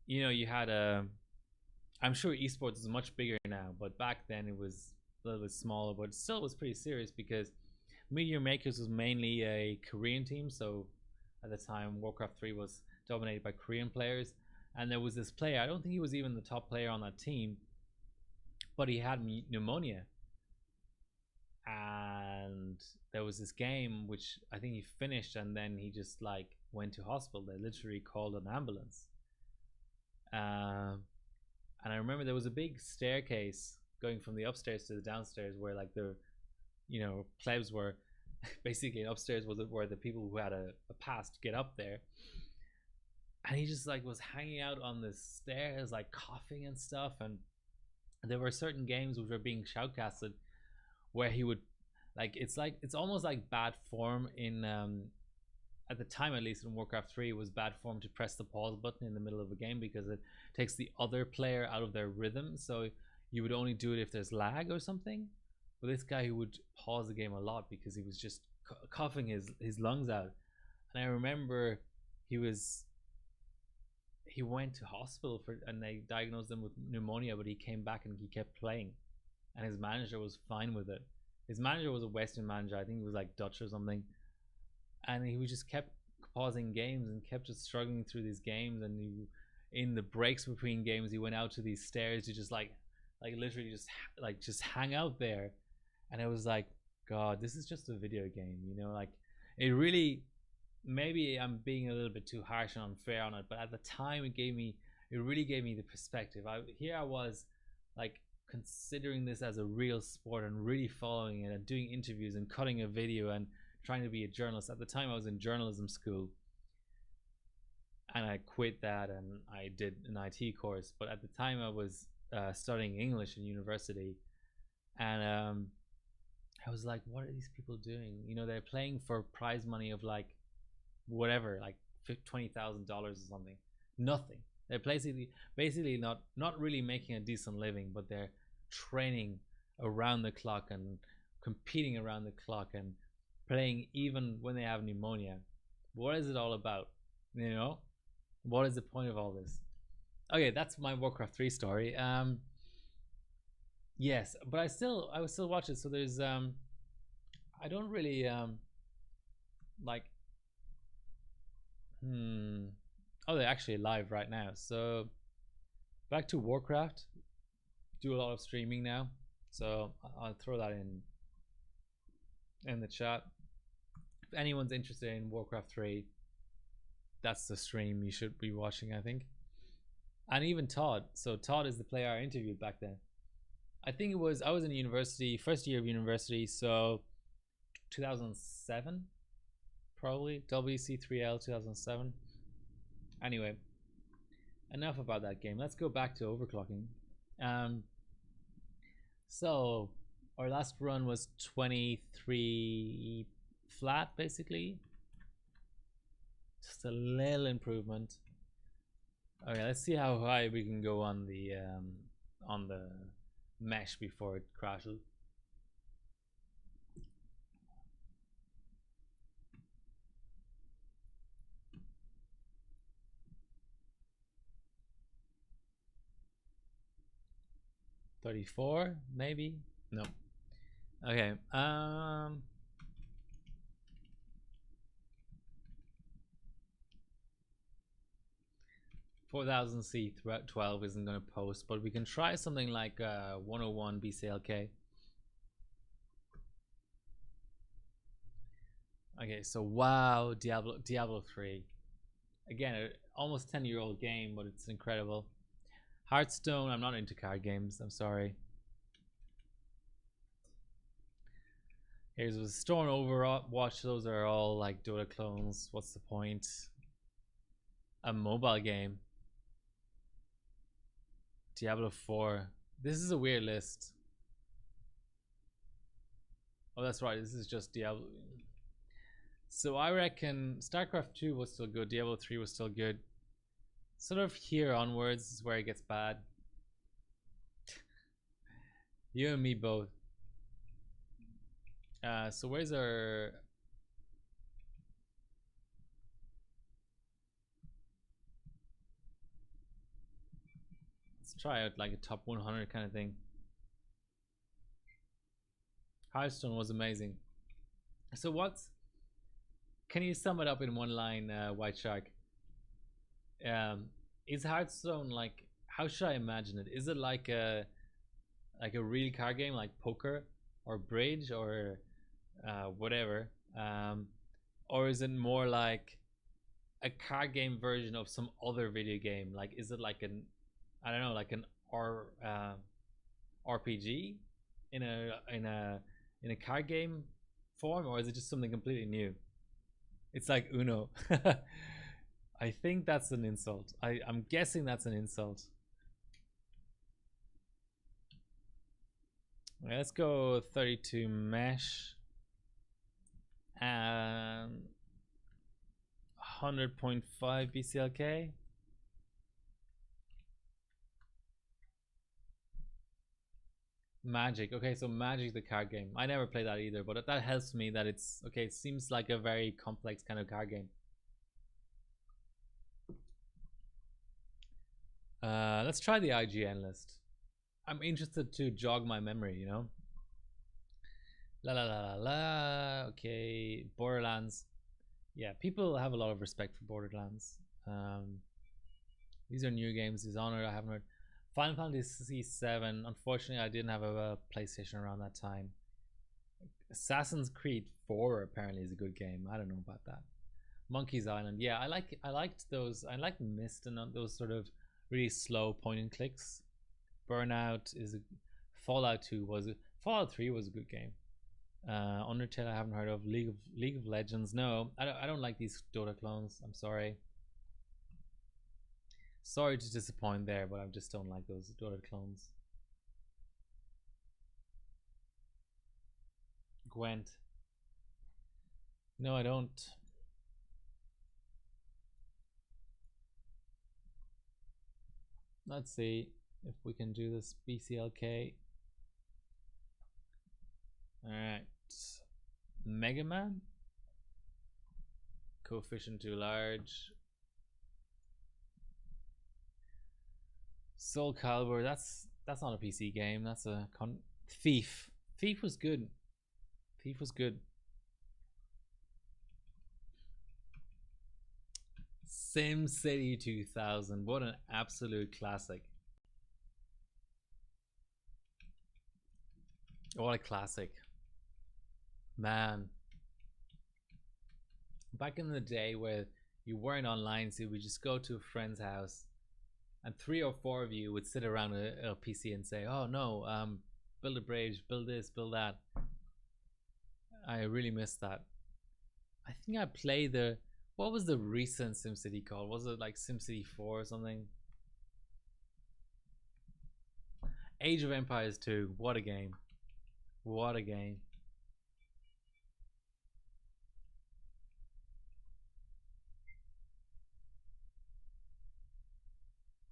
Speaker 1: you know, you had I'm sure esports is much bigger now, but back then it was a little bit smaller, but it still was pretty serious because Meet Your Makers was mainly a Korean team. So at the time Warcraft 3 was dominated by Korean players, and there was this player, I don't think he was even the top player on that team, but he had pneumonia, and there was this game which I think he finished, and then he just like went to hospital. They literally called an ambulance. And I remember there was a big staircase going from the upstairs to the downstairs where like the, you know, plebs were. Basically upstairs was where the people who had a pass to get up there, and he just like was hanging out on the stairs like coughing and stuff. And there were certain games which were being shoutcasted where he would, like, it's almost like bad form in at the time, at least in Warcraft 3, it was bad form to press the pause button in the middle of a game because it takes the other player out of their rhythm. So you would only do it if there's lag or something. But this guy who would pause the game a lot because he was just coughing his lungs out. And I remember he went to hospital and they diagnosed him with pneumonia, but he came back and he kept playing, and his manager was fine with it. His manager was a Western manager, I think he was like Dutch or something, and he just kept pausing games and kept just struggling through these games. And you, in the breaks between games, you went out to these stairs to just like literally just hang out there. And I was like, God, this is just a video game, you know? Like, it really, maybe I'm being a little bit too harsh and unfair on it, but at the time it really gave me the perspective. Here I was like considering this as a real sport and really following it and doing interviews and cutting a video and trying to be a journalist. At the time I was in journalism school and I quit that and I did an IT course, but at the time I was studying English in university. And I was like, what are these people doing? You know, they're playing for prize money of like whatever, like $20,000 or something. Nothing. They're basically not really making a decent living, but they're training around the clock and competing around the clock and playing even when they have pneumonia. What is it all about? You know, what is the point of all this? Okay, that's my Warcraft 3 story. Yes, but I would still watch it. So there's I don't really like oh, they're actually live right now. So back to Warcraft. Do a lot of streaming now, so I'll throw that in the chat. If anyone's interested in Warcraft 3, that's the stream you should be watching, I think. And even Todd. So Todd is the player I interviewed back then. I think I was in university, first year of university, so 2007, probably WC3L 2007. Anyway, enough about that game. Let's go back to overclocking. So our last run was 23 flat, basically. Just a little improvement. Okay, let's see how high we can go on the mesh before it crashes. $34, maybe? No. Okay. 4000C 12 isn't going to post, but we can try something like 101 BCLK. Okay, so wow, Diablo 3. Again, an almost 10-year-old game, but it's incredible. Hearthstone, I'm not into card games, I'm sorry. Here's a Storm Overwatch, those are all like Dota clones. What's the point? A mobile game. Diablo 4. This is a weird list. Oh, that's right, this is just Diablo. So I reckon StarCraft 2 was still good, Diablo 3 was still good. Sort of here onwards is where it gets bad. You and me both. So where's our... Let's try out like a top 100 kind of thing. Hearthstone was amazing. So what's... Can you sum it up in one line, White Shark? Is Hearthstone like... How should I imagine it? Is it like a real card game like poker or bridge or whatever? Or is it more like a card game version of some other video game? Like, is it like an... I don't know, like an RPG in a card game form, or is it just something completely new? It's like Uno. I think that's an insult. I'm guessing that's an insult. Okay, let's go 32 mesh and 100.5 BCLK. Magic. Okay, so Magic the card game. I never played that either, but that helps me that it's okay. It seems like a very complex kind of card game. Let's try the IGN list. I'm interested to jog my memory, you know. La la la la la. Okay, Borderlands. Yeah, people have a lot of respect for Borderlands. These are new games. Dishonored, I haven't heard. Final Fantasy VII. Unfortunately, I didn't have a PlayStation around that time. Assassin's Creed 4 apparently is a good game. I don't know about that. Monkey's Island. Yeah, I liked those. I liked Myst and those sort of really slow point and clicks. Burnout is a Fallout 2 was Fallout 3 was a good game. Undertale I haven't heard of. League of Legends. No, I don't like these Dota clones. I'm sorry. Sorry to disappoint there, but I just don't like those Dota clones. Gwent. No, I don't. Let's see if we can do this BCLK. Alright. Mega Man. Coefficient too large. Soul Calibur. That's not a PC game. That's a Thief. Thief was good. Thief was good. SimCity 2000. What an absolute classic. What a classic. Man. Back in the day where you weren't online, so you would just go to a friend's house and 3 or 4 of you would sit around a PC and say, oh no, build a bridge, build this, build that. I really miss that. I think I played what was the recent SimCity called? Was it like SimCity 4 or something? Age of Empires 2. What a game. What a game.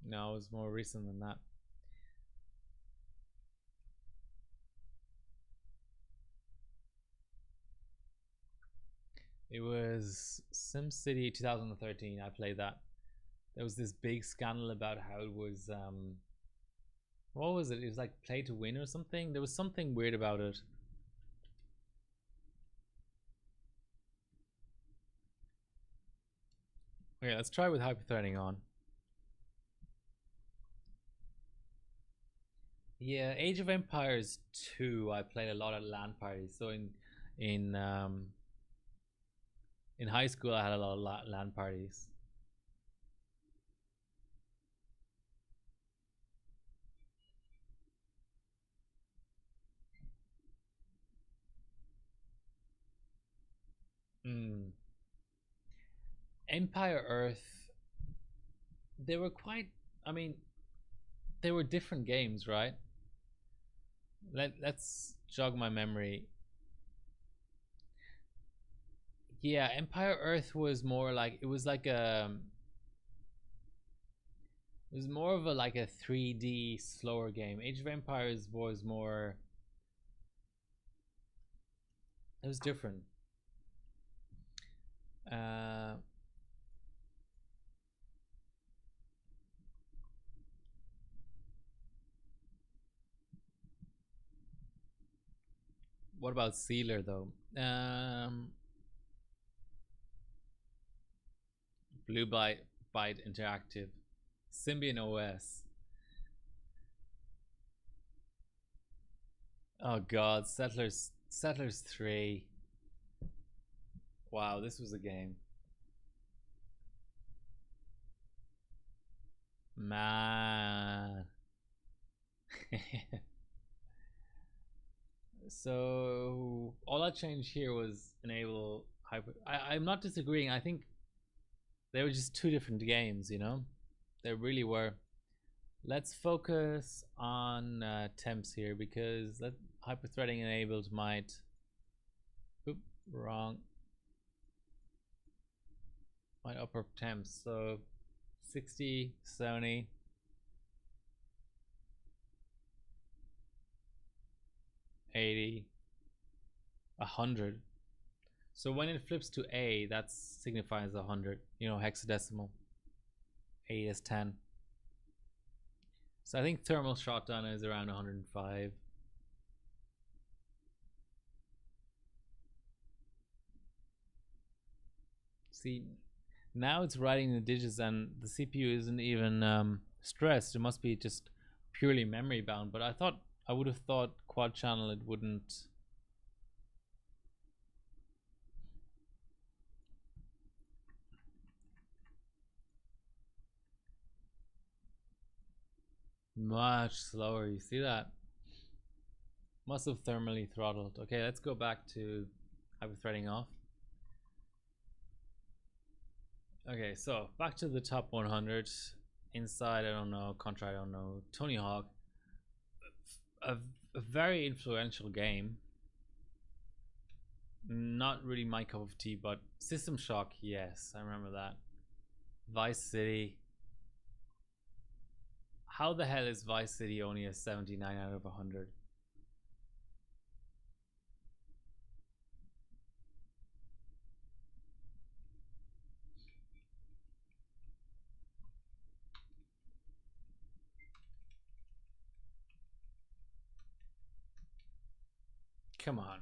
Speaker 1: No, it was more recent than that. It was SimCity 2013. I played that. There was this big scandal about how it was what was it? It was like play to win or something. There was something weird about it. Okay, let's try with hyperthreading on. Yeah, Age of Empires 2 I played a lot at LAN parties. So in high school I had a lot of LAN parties. Empire Earth, they were quite, I mean, they were different games, right? Let's jog my memory. Yeah, Empire Earth was more like, it was like it was more of a like a 3D slower game. Age of Empires was more, it was different. What about Sealer though? Blue Byte Interactive, Symbian OS. Oh god, Settlers 3. Wow, this was a game. Man. So all I changed here was enable hyper. I'm not disagreeing. I think they were just two different games, you know? They really were. Let's focus on temps here because that hyperthreading enabled might. Oop, wrong. My upper temps. So 60, 70. 80, 100. So when it flips to A, that signifies 100, you know, hexadecimal. 8 is 10. So I think thermal shotgun is around 105. See, now it's writing the digits and the CPU isn't even stressed. It must be just purely memory bound. But I would have thought quad channel it wouldn't. Much slower. You see that? Must have thermally throttled. Okay, let's go back to hyperthreading off. Okay, so back to the top 100. Inside, I don't know. Contra, I don't know. Tony Hawk. A, a very influential game. Not really my cup of tea, but System Shock, yes, I remember that. Vice City. How the hell is Vice City only a 79 out of 100? Come on.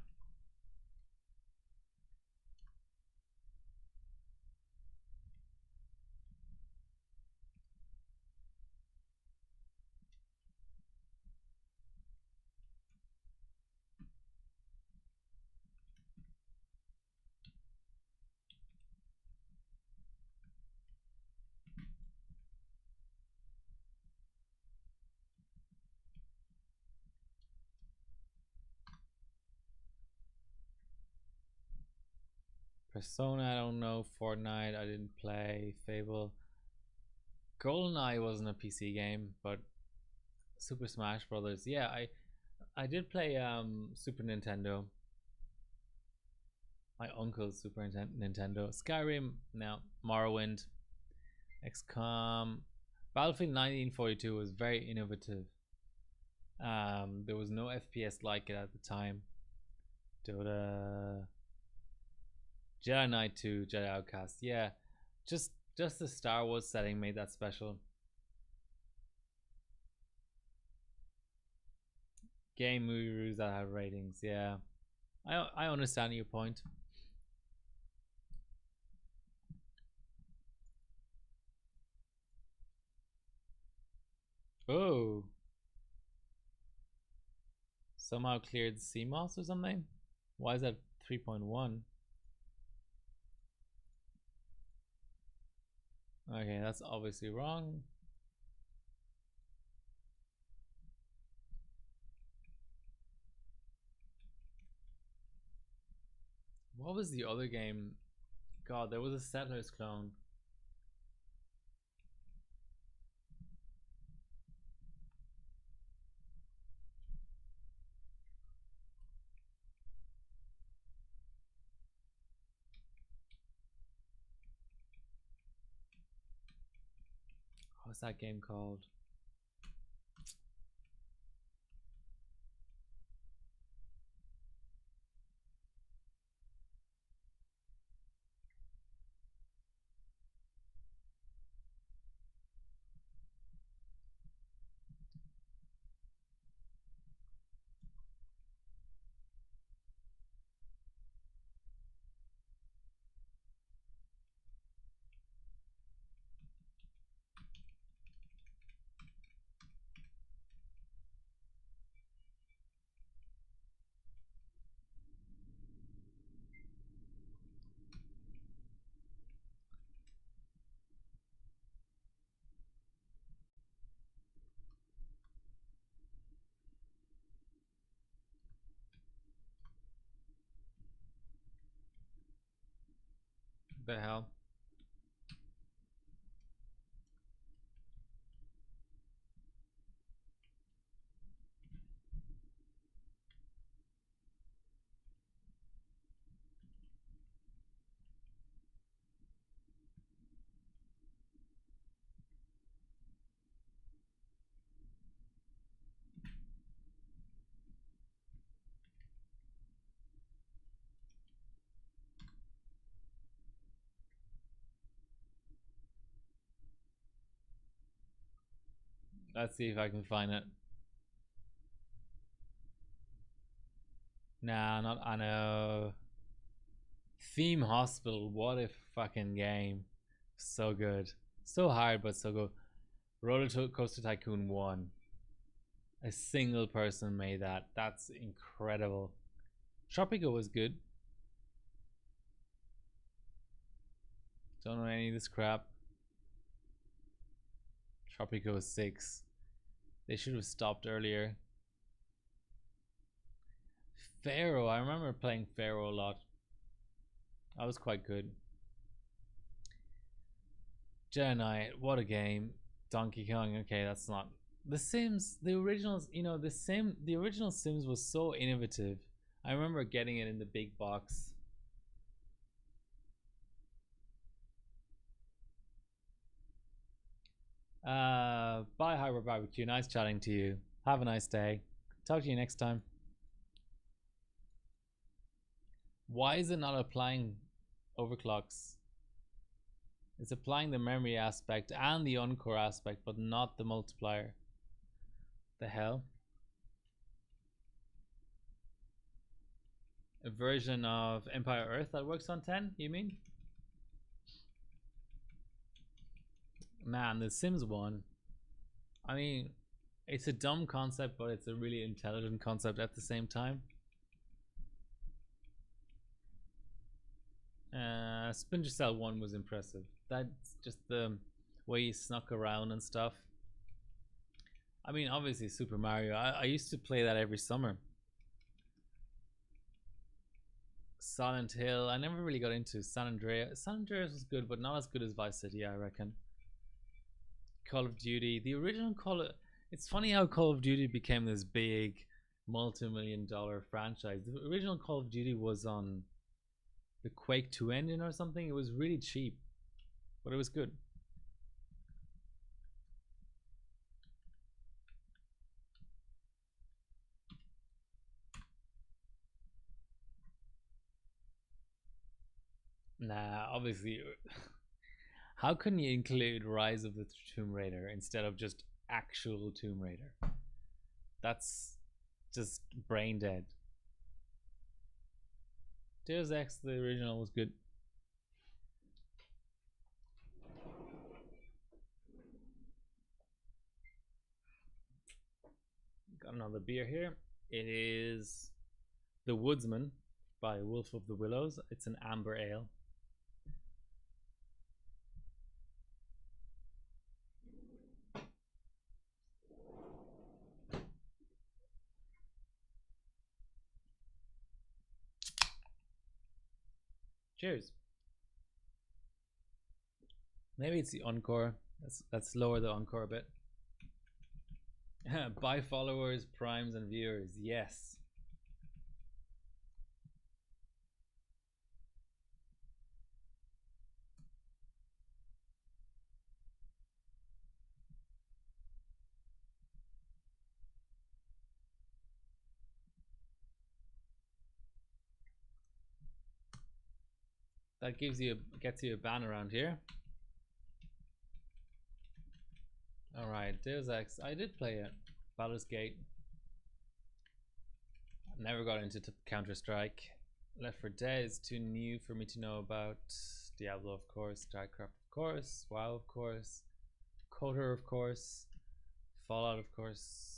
Speaker 1: Persona, I don't know. Fortnite, I didn't play. Fable. GoldenEye wasn't a PC game, but Super Smash Brothers. Yeah, I did play Super Nintendo. My uncle's Super Nintendo. Skyrim, no. Morrowind. XCOM. Battlefield 1942 was very innovative. There was no FPS like it at the time. Dota. Jedi Knight 2, Jedi Outcast. Yeah, just the Star Wars setting made that special. Game movie reviews that have ratings. Yeah, I understand your point. Oh, somehow cleared the CMOS or something. Why is that 3.1? Okay, that's obviously wrong. What was the other game? God, there was a Settlers clone. What's that game called? The hell? Let's see if I can find it. Nah, not Anno. Theme Hospital, what a fucking game. So good. So hard, but so good. Roller Coaster Tycoon 1. A single person made that. That's incredible. Tropico was good. Don't know any of this crap. Tropico 6. They should have stopped earlier. Pharaoh. I remember playing Pharaoh a lot. That was quite good. Jedi Knight. What a game. Donkey Kong. Okay, that's not... The Sims, the originals, you know, the original Sims was so innovative. I remember getting it in the big box. Bye, Hyper Barbecue. Nice chatting to you. Have a nice day. Talk to you next time. Why is it not applying overclocks? It's applying the memory aspect and the encore aspect, but not the multiplier. The hell? A version of Empire Earth that works on 10, you mean? Man, the Sims 1. I mean, it's a dumb concept, but it's a really intelligent concept at the same time. Splinter Cell 1 was impressive. That's just the way you snuck around and stuff. I mean, obviously Super Mario. I used to play that every summer. Silent Hill. I never really got into San Andreas. San Andreas was good, but not as good as Vice City, I reckon. Call of Duty. The original It's funny how Call of Duty became this big multi-million-dollar franchise. The original Call of Duty was on the Quake 2 engine or something. It was really cheap, but it was good. Nah, obviously. How can you include Rise of the Tomb Raider instead of just actual Tomb Raider? That's just brain dead. Deus Ex, the original, was good. Got another beer here. It is The Woodsman by Wolf of the Willows. It's an amber ale. Cheers. Maybe it's the encore. Let's lower the encore a bit. Buy followers, primes, and viewers. Yes. That gets you a ban around here. Alright, Deus Ex. I did play it. Baldur's Gate. Never got into Counter-Strike. Left 4 Dead is too new for me to know about. Diablo, of course. StarCraft, of course. WoW, of course. Coder, of course. Fallout, of course.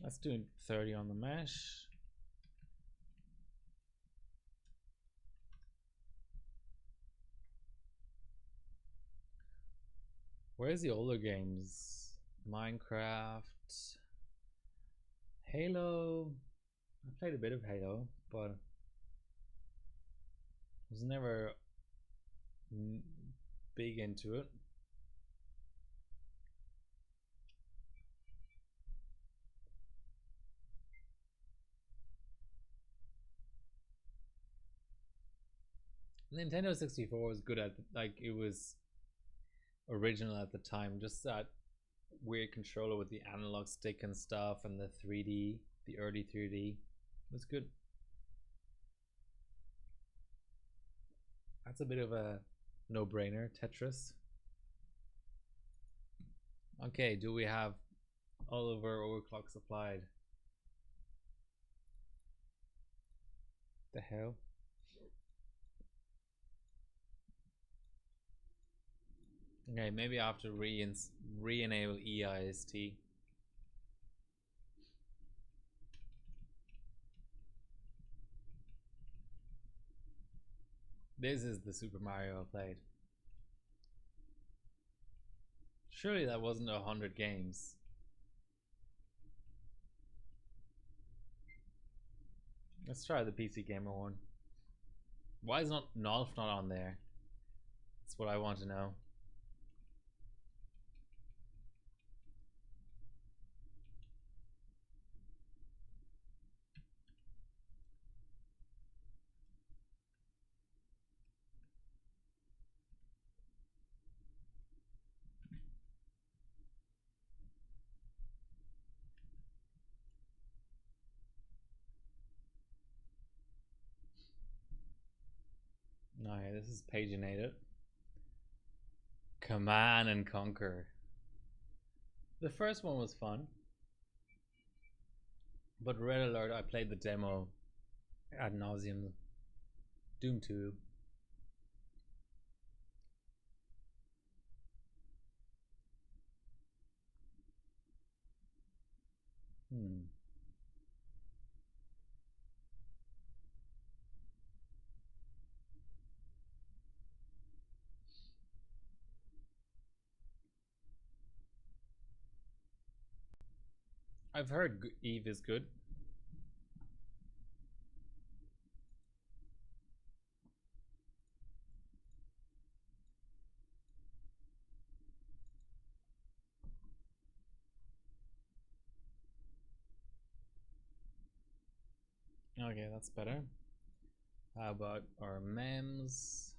Speaker 1: Let's do 30 on the mesh. Where's the older games? Minecraft, Halo. I played a bit of Halo, but was never big into it. Nintendo 64 was good at, like, it was original at the time. Just that weird controller with the analog stick and stuff, and the 3D, the early 3D was good. That's a bit of a no-brainer, Tetris. Okay, do we have all of our overclocks applied? The hell? Okay, maybe I have to re-enable EIST. This is the Super Mario I played. Surely that wasn't 100 games. Let's try the PC Gamer one. Why is not Nolf not on there? That's what I want to know. No, this is paginated. Command and Conquer. The first one was fun. But Red Alert, I played the demo ad nauseum. Doom 2. I've heard Eve is good. Okay, that's better. How about our mems?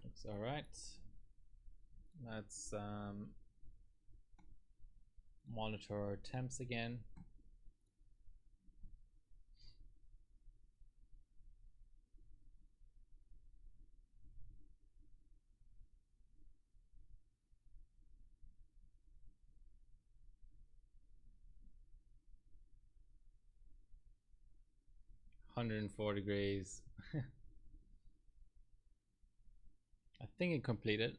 Speaker 1: Looks alright. Let's monitor our temps again. $104. I think it completed.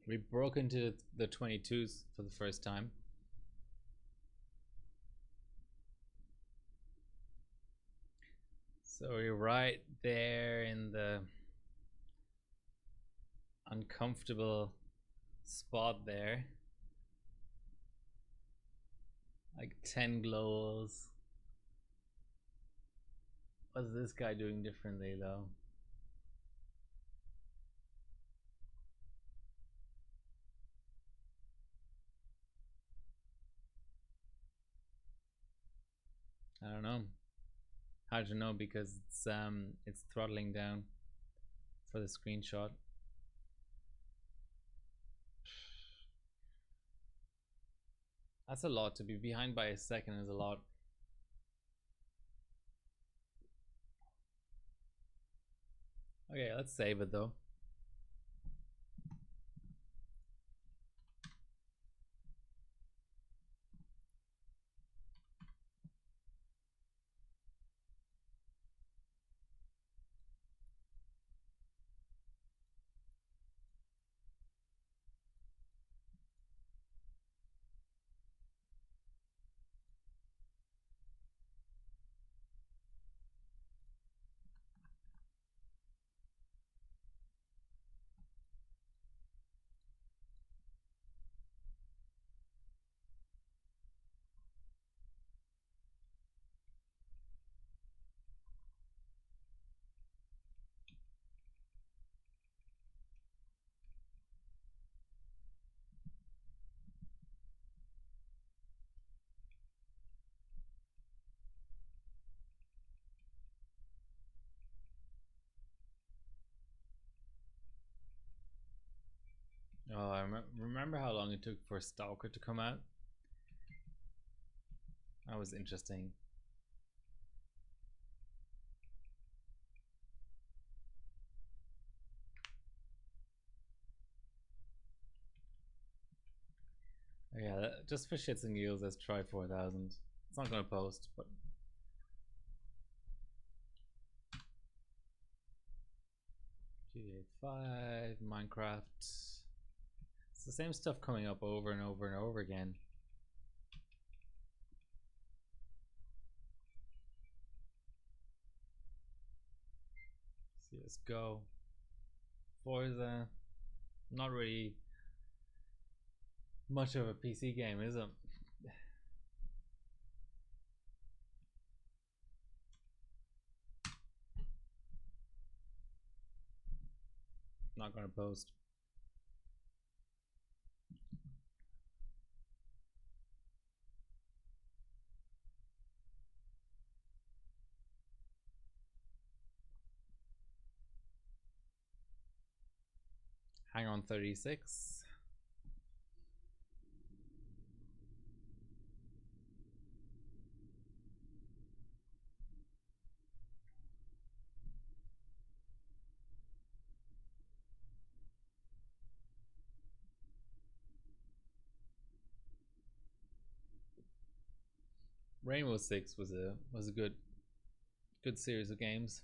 Speaker 1: We broke into the 22s for the first time. So we're right there in the uncomfortable spot there. Like 10 glows. What's this guy doing differently though? I don't know. Hard to know because it's throttling down for the screenshot. That's a lot. To be behind by a second is a lot. Okay, let's save it though. Remember how long it took for Stalker to come out? That was interesting. Yeah, just for shits and giggles, let's try 4,000. It's not gonna post, but GTA 5, Minecraft. It's the same stuff coming up over and over and over again. CSGO, Forza. Not really much of a PC game, is it? Not gonna post. Hang on 36. Rainbow Six was a good series of games.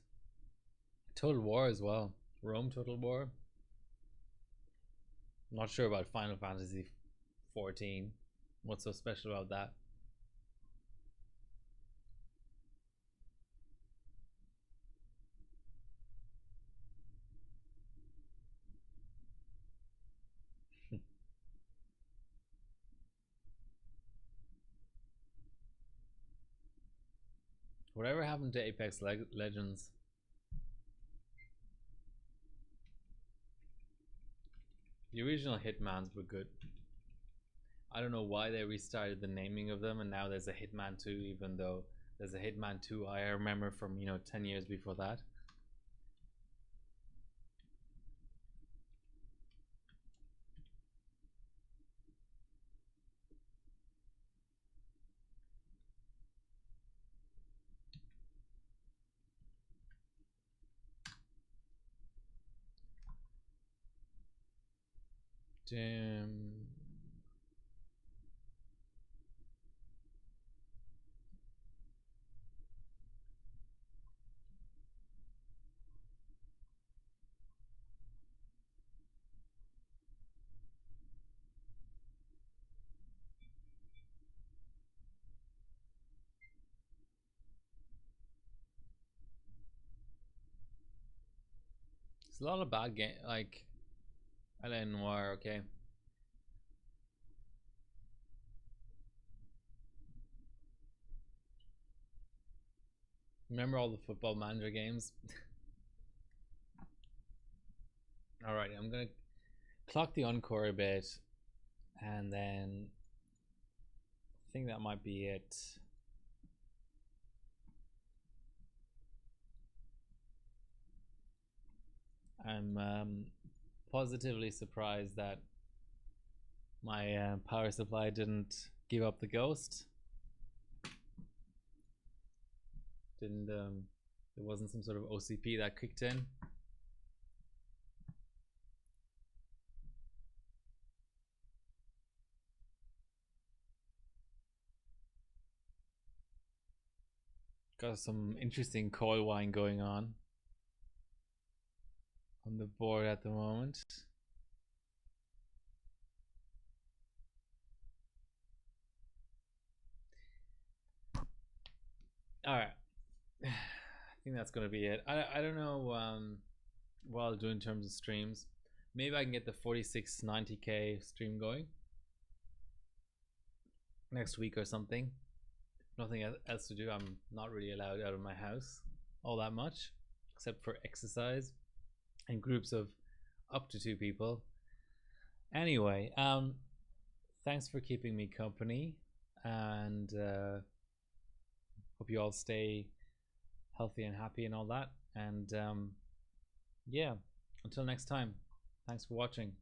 Speaker 1: Total War as well. Rome Total War. I'm not sure about Final Fantasy 14. What's so special about that? Whatever happened to Apex Legends? The original Hitmans were good. I don't know why they restarted the naming of them, and now there's a Hitman 2, even though there's a Hitman 2 I remember from 10 years before that. Damn. There's a lot of bad game like LA Noir, okay. Remember all the Football Manager games? Alright, I'm gonna clock the encore a bit, and then I think that might be it. I'm positively surprised that my power supply didn't give up the ghost. Didn't there wasn't some sort of OCP that kicked in. Got some interesting coil wine going on the board at the moment. All right, I think that's gonna be it. I don't know what I'll do in terms of streams. Maybe I can get the 4690K stream going next week or something. Nothing else to do. I'm not really allowed out of my house all that much, except for exercise in groups of up to 2 people. Anyway, thanks for keeping me company, and hope you all stay healthy and happy and all that. And yeah, until next time, thanks for watching.